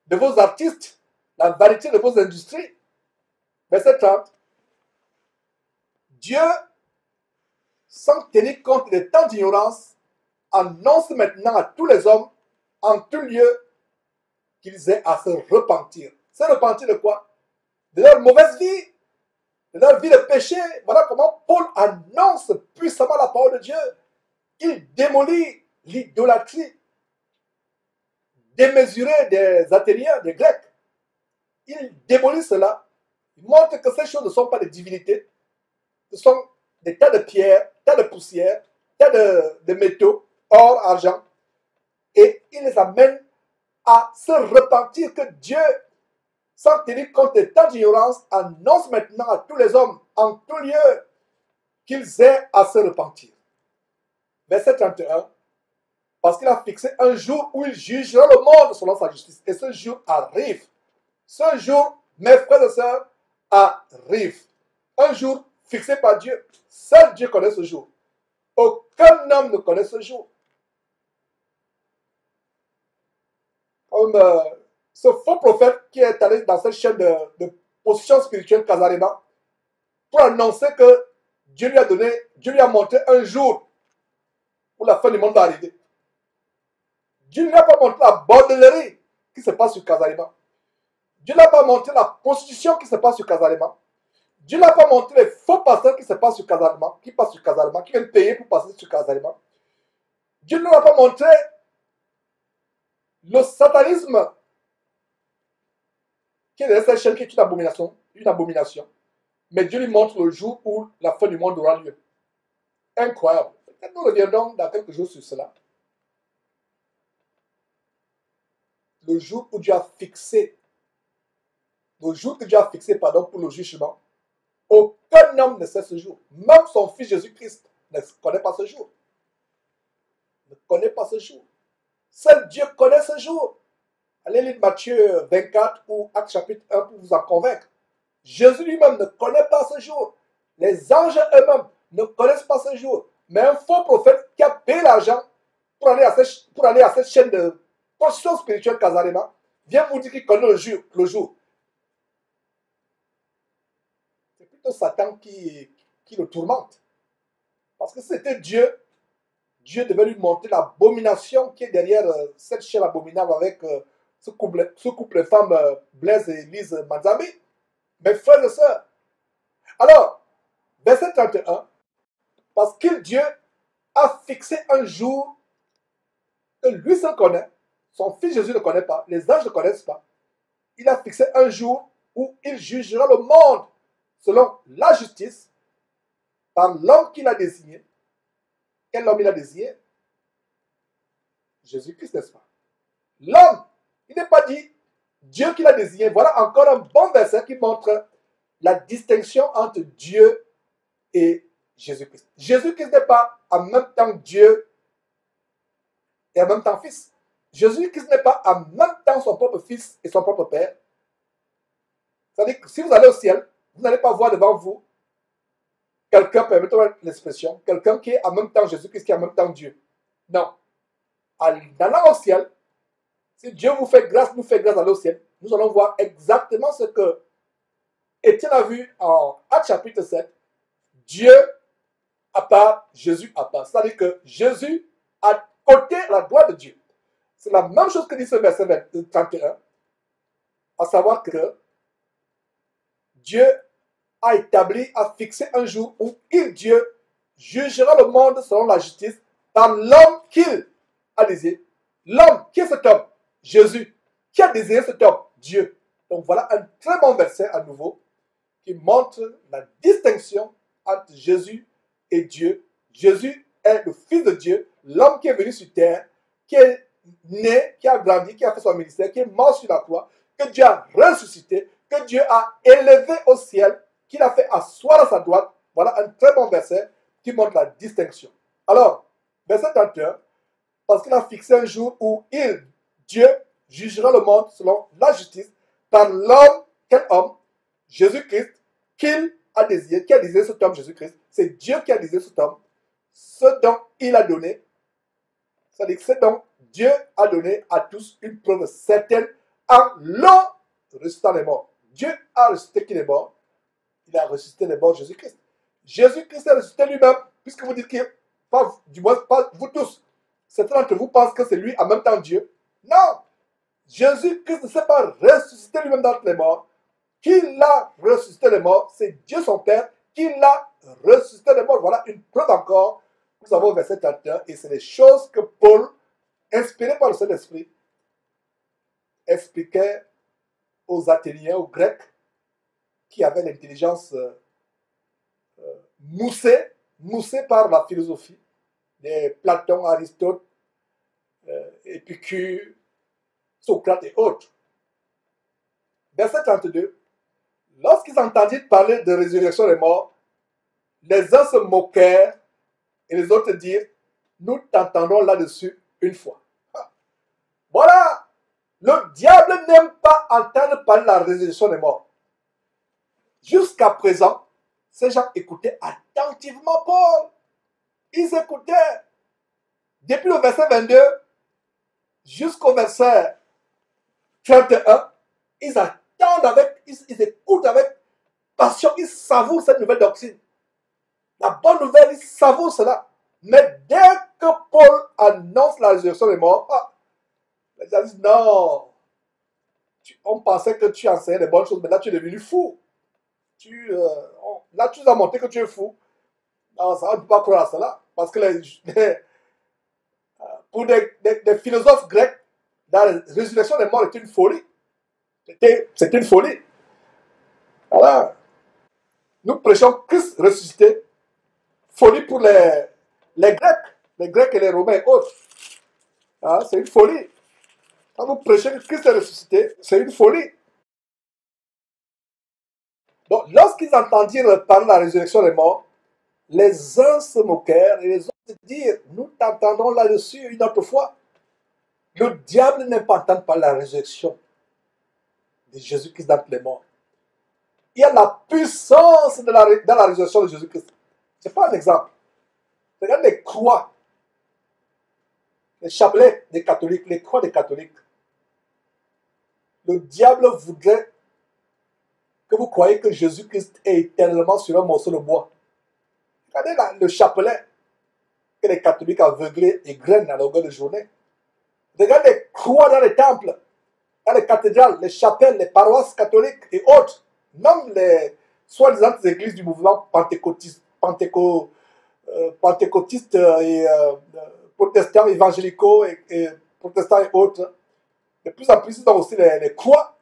[SPEAKER 1] de vos artistes, la vanité de vos industries. Verset 30. Dieu, sans tenir compte des temps d'ignorance, annonce maintenant à tous les hommes, en tout lieu, qu'ils aient à se repentir. Se repentir de quoi? De leur mauvaise vie, de leur vie de péché. Voilà comment Paul annonce puissamment la parole de Dieu. Il démolit l'idolâtrie démesurée des Athéniens, des Grecs. Il démolit cela. Il montre que ces choses ne sont pas des divinités. Ce sont des tas de pierres, tas de poussières, tas de métaux, or, argent. Et il les amène à se repentir que Dieu, sans tenir compte des temps d'ignorance, annonce maintenant à tous les hommes, en tout lieu, qu'ils aient à se repentir. Verset 31. Parce qu'il a fixé un jour où il jugera le monde selon sa justice. Et ce jour arrive. Ce jour, mes frères et sœurs, arrive. Un jour fixé par Dieu. Seul Dieu connaît ce jour. Aucun homme ne connaît ce jour. Comme ce faux prophète qui est allé dans cette chaîne de position spirituelle Casarema pour annoncer que Dieu lui a montré un jour où la fin du monde va arriver. Dieu ne lui a pas montré la bordellerie qui se passe sur Casarema. Dieu ne lui a pas montré la prostitution qui se passe sur Casarema. Dieu ne lui a pas montré les faux pasteurs qui se passent sur Casarema, qui passent sur Casarema, qui viennent payer pour passer sur Casarema. Dieu ne lui a pas montré le satanisme qui est dans cette chaîne qui est une abomination. Mais Dieu lui montre le jour où la fin du monde aura lieu. Incroyable. Peut-être nous reviendrons dans quelques jours sur cela. Le jour où Dieu a fixé, pour le jugement, aucun homme ne sait ce jour. Même son fils Jésus-Christ ne connaît pas ce jour. Ne connaît pas ce jour. Seul Dieu connaît ce jour. Allez lire Matthieu 24 ou Actes chapitre 1 pour vous en convaincre. Jésus lui-même ne connaît pas ce jour. Les anges eux-mêmes ne connaissent pas ce jour. Mais un faux prophète qui a payé l'argent pour aller à cette chaîne de position spirituelle Casarema vient vous dire qu'il connaît le jour. Satan qui le tourmente. Parce que c'était Dieu. Dieu devait lui montrer l'abomination qui est derrière cette chair abominable avec ce couple de femmes Blaise et Lise Manzabi. Mes frères et sœurs. Alors, verset 31, parce que Dieu a fixé un jour que lui seul connaît, son fils Jésus ne connaît pas, les anges ne connaissent pas. Il a fixé un jour où il jugera le monde selon la justice par l'homme qu'il a désigné. Quel homme il a désigné? Jésus-Christ, n'est-ce pas? L'homme, il n'est pas dit Dieu qui l'a désigné. Voilà encore un bon verset qui montre la distinction entre Dieu et Jésus-Christ. Jésus-Christ n'est pas en même temps Dieu et en même temps Fils. Jésus-Christ n'est pas en même temps son propre Fils et son propre Père. C'est-à-dire que si vous allez au ciel, vous n'allez pas voir devant vous quelqu'un, permettez-moi l'expression, quelqu'un qui est en même temps Jésus-Christ, qui est en même temps Dieu. Non. En allant au ciel, si Dieu vous fait grâce, nous fait grâce d'aller au ciel, nous allons voir exactement ce que Étienne a vu en Actes chapitre 7. Dieu à part, Jésus à part. C'est-à-dire que Jésus à côté la droite de Dieu. C'est la même chose que dit ce verset 31, à savoir que Dieu a établi, a fixé un jour où il, Dieu, jugera le monde selon la justice par l'homme qu'il a désiré. L'homme, qui est cet homme? Jésus. Qui a désiré cet homme? Dieu. Donc voilà un très bon verset à nouveau qui montre la distinction entre Jésus et Dieu. Jésus est le Fils de Dieu, l'homme qui est venu sur terre, qui est né, qui a grandi, qui a fait son ministère, qui est mort sur la croix, que Dieu a ressuscité, que Dieu a élevé au ciel, qu'il a fait asseoir à sa droite. Voilà un très bon verset qui montre la distinction. Alors, verset 31, parce qu'il a fixé un jour où il, Dieu, jugera le monde selon la justice par l'homme, quel homme? Jésus-Christ, qu'il a désiré, qui a désiré cet homme, Jésus-Christ. C'est Dieu qui a désiré cet homme. Ce dont il a donné, c'est-à-dire ce dont Dieu a donné à tous une preuve certaine en l'en ressuscitant les morts. Dieu a ressuscité qui est mort? Il a ressuscité les morts, Jésus-Christ. Jésus-Christ a ressuscité lui-même, puisque vous dites qu'il, pas, du moins pas vous tous, certains d'entre vous pensent que c'est lui en même temps Dieu. Non! Jésus-Christ ne s'est pas ressuscité lui-même d'entre les morts. Qui l'a ressuscité les morts? C'est Dieu son Père qui l'a ressuscité les morts. Voilà une preuve encore. Nous avons verset 31 et c'est les choses que Paul, inspiré par le Saint-Esprit, expliquait aux Athéniens, aux Grecs, qui avaient l'intelligence moussée par la philosophie, des Platon, Aristote, Épicure, Socrate et autres. Verset 32. Lorsqu'ils entendirent parler de résurrection des morts, les uns se moquèrent et les autres dirent, nous t'entendrons là-dessus une fois. Voilà, le diable n'aime pas entendre parler de la résurrection des morts. Jusqu'à présent, ces gens écoutaient attentivement Paul. Ils écoutaient. Depuis le verset 22 jusqu'au verset 31, ils attendent avec, ils écoutent avec passion, ils savourent cette nouvelle doctrine. La bonne nouvelle, ils savourent cela. Mais dès que Paul annonce la résurrection des morts, les gens disent non. On pensait que tu enseignais des bonnes choses, mais là tu es devenu fou. Là tu nous as montré que tu es fou. Non, ça, on ne peut pas croire à cela. Parce que pour des philosophes grecs, la résurrection des morts est une folie. C'est une folie. Voilà. Nous prêchons Christ ressuscité. Folie pour les Grecs et les Romains et autres. C'est une folie. Quand vous prêchez que Christ est ressuscité, c'est une folie. Donc, lorsqu'ils entendirent parler de la résurrection des morts, les uns se moquèrent et les autres dirent, nous t'entendrons là-dessus une autre fois. Le diable n'aime pas entendre parler de la résurrection de Jésus-Christ d'entre les morts. Il y a la puissance dans la résurrection de Jésus-Christ. Ce n'est pas un exemple. Regarde les croix, les chapelets des catholiques, les croix des catholiques. Le diable voudrait que vous croyez que Jésus-Christ est éternellement sur un morceau de bois. Regardez là, le chapelet que les catholiques aveuglés égrènent à longueur de journée. Regardez les croix dans les temples, dans les cathédrales, les chapelles, les paroisses catholiques et autres. Même les soi-disant églises du mouvement pentecôtiste et protestants évangélicaux et protestants et autres. De plus en plus, ils ont aussi les croix.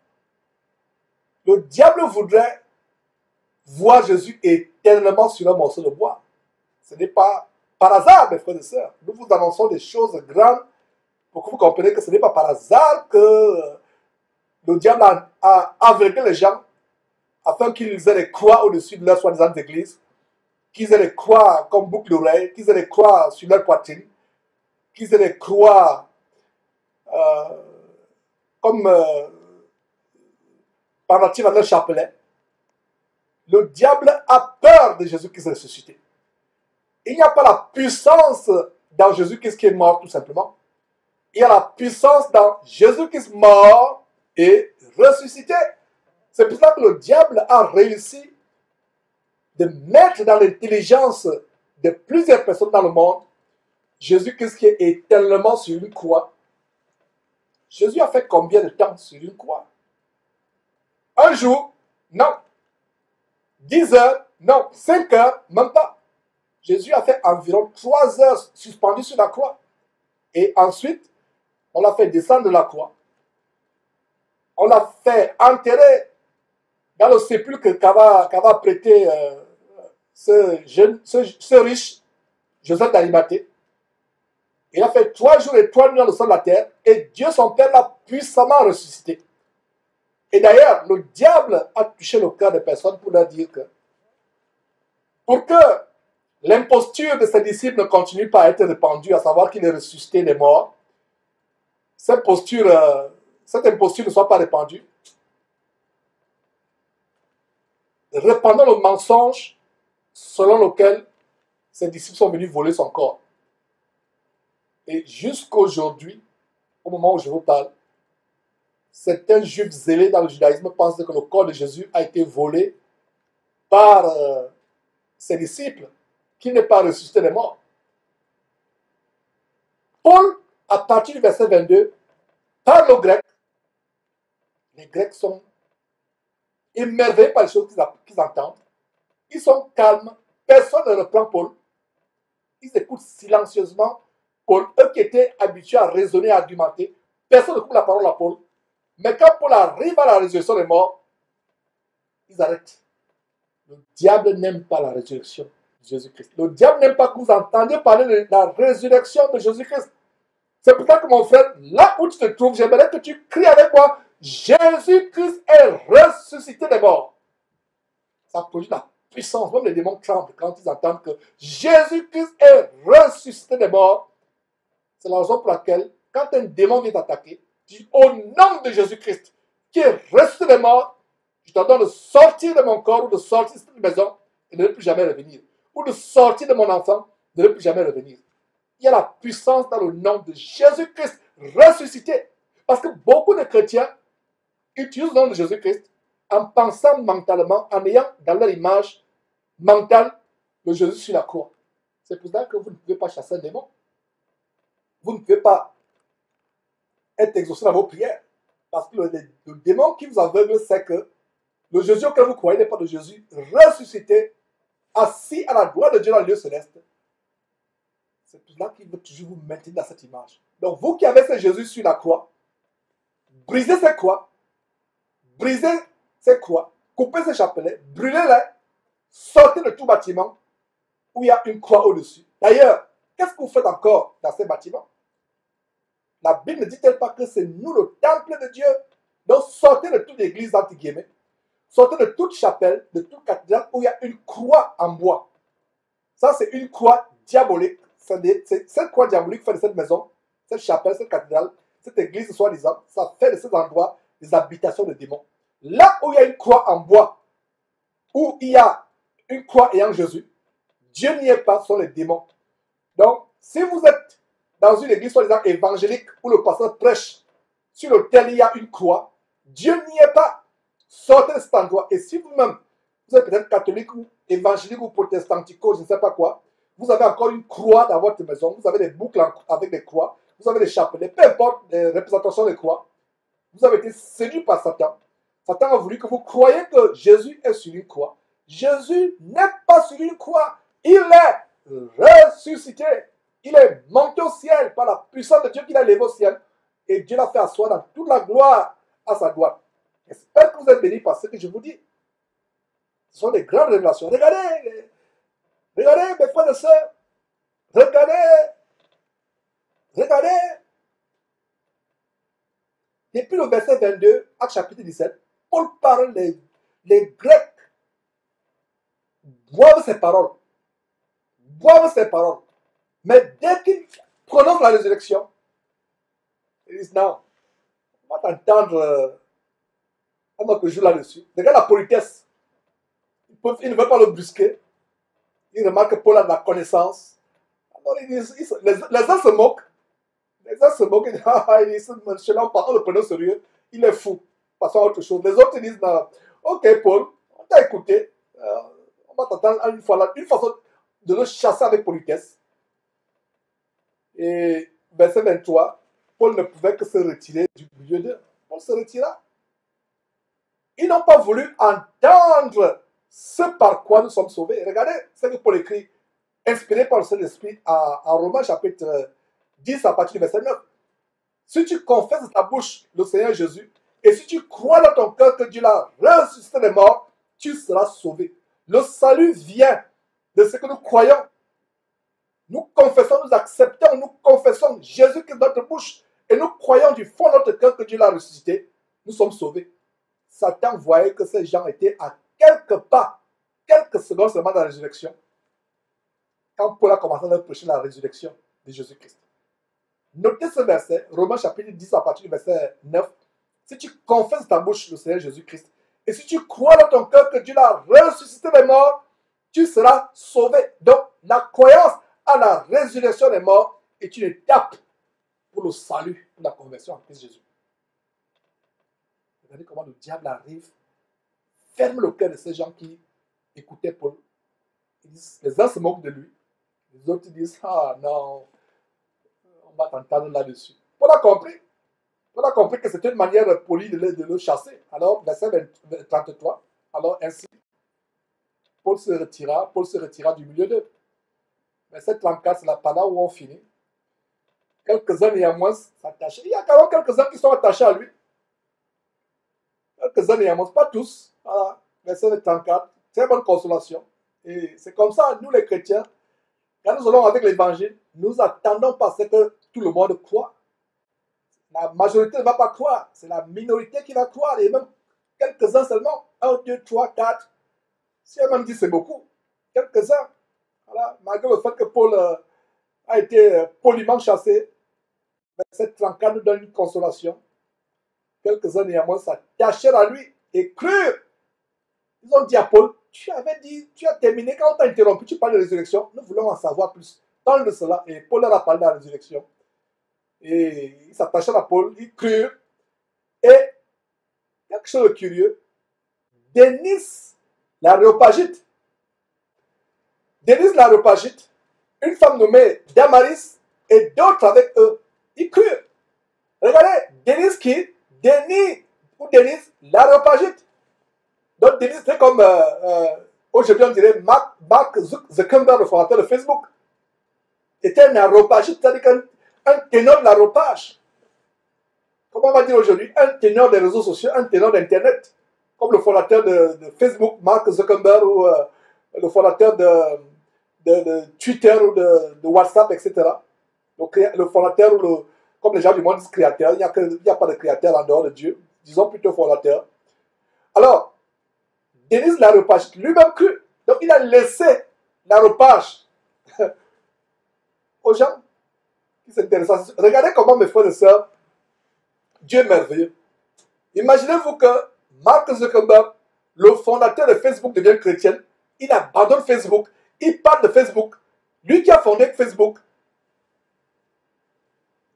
[SPEAKER 1] Le diable voudrait voir Jésus éternellement sur un morceau de bois. Ce n'est pas par hasard, mes frères et sœurs. Nous vous annonçons des choses grandes pour que vous compreniez que ce n'est pas par hasard que le diable a aveuglé les gens afin qu'ils aient les croix au-dessus de leur soi-disant église, qu'ils aient les croix comme boucle d'oreille, qu'ils aient les croix sur leur poitrine, qu'ils aient les croix comme par nature à leur chapelet. Le diable a peur de Jésus-Christ ressuscité. Il n'y a pas la puissance dans Jésus-Christ qui est mort tout simplement. Il y a la puissance dans Jésus-Christ mort et ressuscité. C'est pour ça que le diable a réussi de mettre dans l'intelligence de plusieurs personnes dans le monde Jésus-Christ qui est éternellement sur une croix. Jésus a fait combien de temps sur une croix? Un jour? Non. 10 heures? Non. 5 heures? Même pas. Jésus a fait environ 3 heures suspendu sur la croix. Et ensuite, on l'a fait descendre de la croix. On l'a fait enterrer dans le sépulcre qu'ava prêté ce riche Joseph d'Arimathée. Il a fait 3 jours et 3 nuits dans le sol de la terre. Et Dieu son Père l'a puissamment ressuscité. Et d'ailleurs, le diable a touché le cœur des personnes pour leur dire que pour que l'imposture de ses disciples ne continue pas à être répandue, à savoir qu'il est ressuscité des morts, cette imposture ne soit pas répandue, répandant le mensonge selon lequel ses disciples sont venus voler son corps. Et jusqu'aujourd'hui, au moment où je vous parle, certains juifs zélés dans le judaïsme pensent que le corps de Jésus a été volé par ses disciples, qu'il n'est pas ressuscité des morts. Paul, à partir du verset 22, parle aux Grecs. Les Grecs sont émerveillés par les choses qu'ils entendent. Ils sont calmes. Personne ne reprend Paul. Ils écoutent silencieusement Paul. Eux qui étaient habitués à raisonner, à argumenter. Personne ne coupe la parole à Paul. Mais quand Paul arrive à la résurrection des morts, ils arrêtent. Le diable n'aime pas la résurrection de Jésus-Christ. Le diable n'aime pas que vous entendiez parler de la résurrection de Jésus-Christ. C'est pour ça que mon frère, là où tu te trouves, j'aimerais que tu cries avec moi, Jésus-Christ est ressuscité des morts. Ça produit la puissance. Même les démons tremblent quand ils entendent que Jésus-Christ est ressuscité des morts. C'est la raison pour laquelle, quand un démon vient t'attaquer, tu dis, au nom de Jésus-Christ, qui est ressuscité des morts, je t'ordonne de sortir de mon corps ou de sortir de cette maison et de ne plus jamais revenir. Ou de sortir de mon enfant, de ne plus jamais revenir. Il y a la puissance dans le nom de Jésus-Christ ressuscité. Parce que beaucoup de chrétiens utilisent le nom de Jésus-Christ en pensant mentalement, en ayant dans leur image mentale le Jésus sur la croix. C'est pour ça que vous ne pouvez pas chasser un démon. Vous ne pouvez pas être exaucé dans vos prières. Parce que le démon qui vous aveugle, c'est que le Jésus auquel vous croyez n'est pas le Jésus ressuscité, assis à la droite de Dieu dans le lieu céleste. C'est pour cela qu'il veut toujours vous maintenir dans cette image. Donc vous qui avez ce Jésus sur la croix, brisez ces croix, coupez ces chapelets, brûlez-les, sortez de tout bâtiment où il y a une croix au-dessus. D'ailleurs, qu'est-ce que vous faites encore dans ces bâtiments? La Bible ne dit-elle pas que c'est nous le temple de Dieu? Donc sortez de toute église entre guillemets, sortez de toute chapelle, de toute cathédrale où il y a une croix en bois. Ça, c'est une croix diabolique. Cette croix diabolique fait de cette maison, cette chapelle, cette cathédrale, cette église soi-disant, ça fait de ces endroits des habitations de démons. Là où il y a une croix en bois, où il y a une croix ayant Jésus, Dieu n'y est pas, ce sont les démons. Donc, si vous êtes dans une église soi-disant évangélique où le pasteur prêche, sur lequel il y a une croix, Dieu n'y est pas. Sortez de cet endroit. Et si vous-même, vous êtes peut-être catholique ou évangélique ou protestantico, je ne sais pas quoi, vous avez encore une croix dans votre maison, vous avez des boucles avec des croix, vous avez des chapelets, peu importe les représentations des croix, vous avez été séduit par Satan. Satan a voulu que vous croyiez que Jésus est sur une croix. Jésus n'est pas sur une croix. Il est ressuscité. Il est monté au ciel par la puissance de Dieu qu'il a levé au ciel. Et Dieu l'a fait asseoir dans toute la gloire à sa droite. J'espère que vous êtes bénis par ce que je vous dis. Ce sont des grandes révélations. Regardez, regardez mes frères et sœurs. Regardez, regardez. Depuis le verset 22, Actes chapitre 17, Paul parle, les Grecs boivent ses paroles. Boivent ses paroles. Mais dès qu'ils prononcent la résurrection, ils disent non, on va t'entendre un autre jour là-dessus. Regarde la politesse. Ils ne veulent pas le brusquer. Ils remarquent que Paul a de la connaissance. Alors ils disent, les uns se moquent. Les uns se moquent. Ils disent, ils disent, celui-là, on le prenait au sérieux. Il est fou. Passons à autre chose. Les autres disent, non, ok Paul, on t'a écouté. On va t'entendre une fois là. Une façon de le chasser avec politesse. Et verset 23, Paul ne pouvait que se retirer du milieu d'eux. Paul se retira. Ils n'ont pas voulu entendre ce par quoi nous sommes sauvés. Regardez ce que Paul écrit, inspiré par le Saint-Esprit en Romains chapitre 10 à partir du verset 9. Si tu confesses de ta bouche le Seigneur Jésus, et si tu crois dans ton cœur que Dieu l'a ressuscité des morts, tu seras sauvé. Le salut vient de ce que nous croyons. Nous confessons, nous acceptons, nous confessons Jésus-Christ dans notre bouche et nous croyons du fond de notre cœur que Dieu l'a ressuscité. Nous sommes sauvés. Satan voyait que ces gens étaient à quelques pas, quelques secondes seulement de la résurrection. Quand Paul a commencé à leur prêcher la résurrection de Jésus-Christ. Notez ce verset, Romains chapitre 10 à partir du verset 9. Si tu confesses ta bouche le Seigneur Jésus-Christ et si tu crois dans ton cœur que Dieu l'a ressuscité des morts, tu seras sauvé. Donc, la croyance à la résurrection des morts est une étape pour le salut, pour la conversion en Christ Jésus. Regardez comment le diable arrive, ferme le cœur de ces gens qui écoutaient Paul. Ils disent, les uns se moquent de lui, les autres disent, ah non, on va t'entendre là-dessus. Paul a compris que c'était une manière polie de le chasser. Alors, verset 33, alors ainsi, Paul se retira du milieu d'eux. Verset 34, c'est là où on finit. Quelques-uns néanmoins s'attachaient. Il y a quand même quelques-uns qui sont attachés à lui. Quelques-uns néanmoins, pas tous. Voilà. Verset 34, très bonne consolation. Et c'est comme ça, nous les chrétiens, quand nous allons avec l'évangile, nous attendons pas ce que tout le monde croit. La majorité ne va pas croire. C'est la minorité qui va croire. Et même quelques-uns seulement. 1, 2, 3, 4. Si elle même dit c'est beaucoup. Quelques-uns. Voilà. Malgré le fait que Paul a été poliment chassé, verset 34 nous donne une consolation. Quelques-uns néanmoins s'attachèrent à lui et crurent. Ils ont dit à Paul, tu avais dit, tu as terminé, quand on t'a interrompu, tu parles de résurrection, nous voulons en savoir plus. Parle de cela. Et Paul leur a parlé de la résurrection. Et ils s'attachèrent à Paul, ils crurent. Et quelque chose de curieux, Denis l'Aréopagite, une femme nommée Damaris et d'autres avec eux, ils crurent. Regardez, Denis l'Aréopagite. Donc Denis, c'est comme aujourd'hui on dirait Mark Zuckerberg, le fondateur de Facebook. C'était un aréopagite, c'est-à-dire un ténor de l'aréopage. Comment on va dire aujourd'hui? Un ténor des réseaux sociaux, un ténor d'Internet. Comme le fondateur de Facebook, Mark Zuckerberg, ou le fondateur de Twitter ou de WhatsApp, etc. Le fondateur, ou comme les gens du monde disent créateur, il n'y a pas de créateur en dehors de Dieu. Disons plutôt fondateur. Alors, Denis l'aréopagite, lui-même cru. Donc il a laissé l'aréopage aux gens qui s'intéressent. Regardez comment, mes frères et sœurs, Dieu est merveilleux. Imaginez-vous que Mark Zuckerberg, le fondateur de Facebook, devient chrétien. Il abandonne Facebook. Il parle de Facebook. Lui qui a fondé Facebook,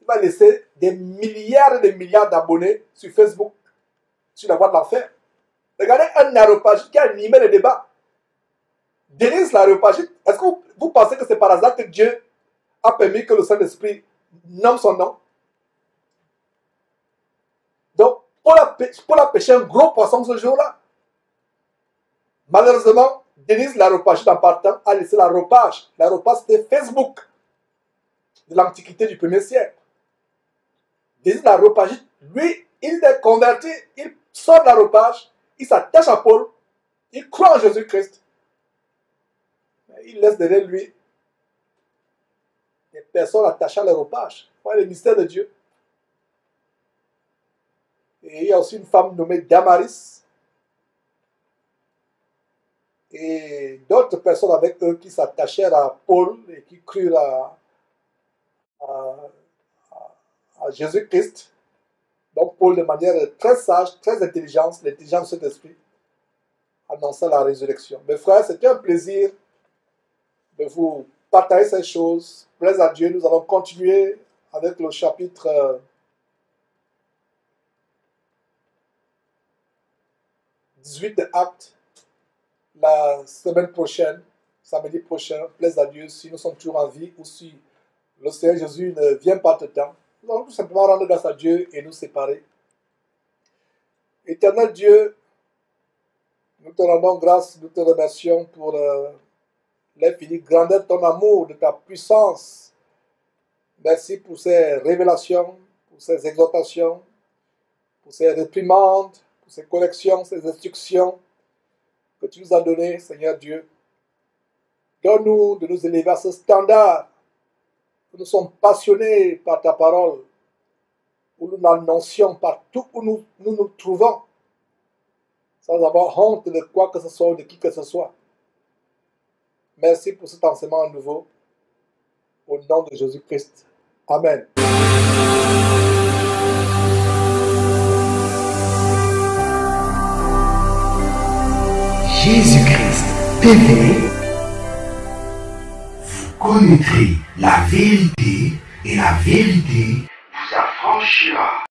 [SPEAKER 1] il va laisser des milliards et des milliards d'abonnés sur Facebook, sur la voie de l'enfer. Regardez un aréopagite qui a animé le débat. Denise l'aréopagite, est-ce que vous pensez que c'est par hasard que Dieu a permis que le Saint-Esprit nomme son nom? Donc, Paul a pêché un gros poisson ce jour-là. Malheureusement, Denise l'aréopagite en partant a laissé l'aréopage. L'aréopage, c'était Facebook de l'Antiquité du 1er siècle. Denise l'aréopagite, lui, il est converti, il sort de l'aréopage, il s'attache à Paul, il croit en Jésus-Christ. Il laisse derrière lui des personnes attachées à l'aréopage. Voilà le mystère de Dieu. Et il y a aussi une femme nommée Damaris. Et d'autres personnes avec eux qui s'attachèrent à Paul et qui crurent à Jésus-Christ. Donc Paul, de manière très sage, très intelligente, l'intelligence de cet esprit, annonça la résurrection. Mes frères, c'était un plaisir de vous partager ces choses. Plaise à Dieu, nous allons continuer avec le chapitre 18 de Actes la semaine prochaine, samedi prochain. Plaise à Dieu, si nous sommes toujours en vie ou si le Seigneur Jésus ne vient pas de temps. Nous allons tout simplement rendre grâce à Dieu et nous séparer. Éternel Dieu, nous te rendons grâce, nous te remercions pour l'infinie grandeur de ton amour, de ta puissance. Merci pour ces révélations, pour ces exhortations, pour ces réprimandes, pour ces corrections, ces instructions que tu nous as données, Seigneur Dieu. Donne-nous de nous élever à ce standard, que nous sommes passionnés par ta parole, où nous l'annoncions partout où nous trouvons, sans avoir honte de quoi que ce soit ou de qui que ce soit. Merci pour cet enseignement nouveau. Au nom de Jésus-Christ. Amen.
[SPEAKER 2] Jésus-Christ TV, vous connaîtrez la vérité et la vérité vous affranchira.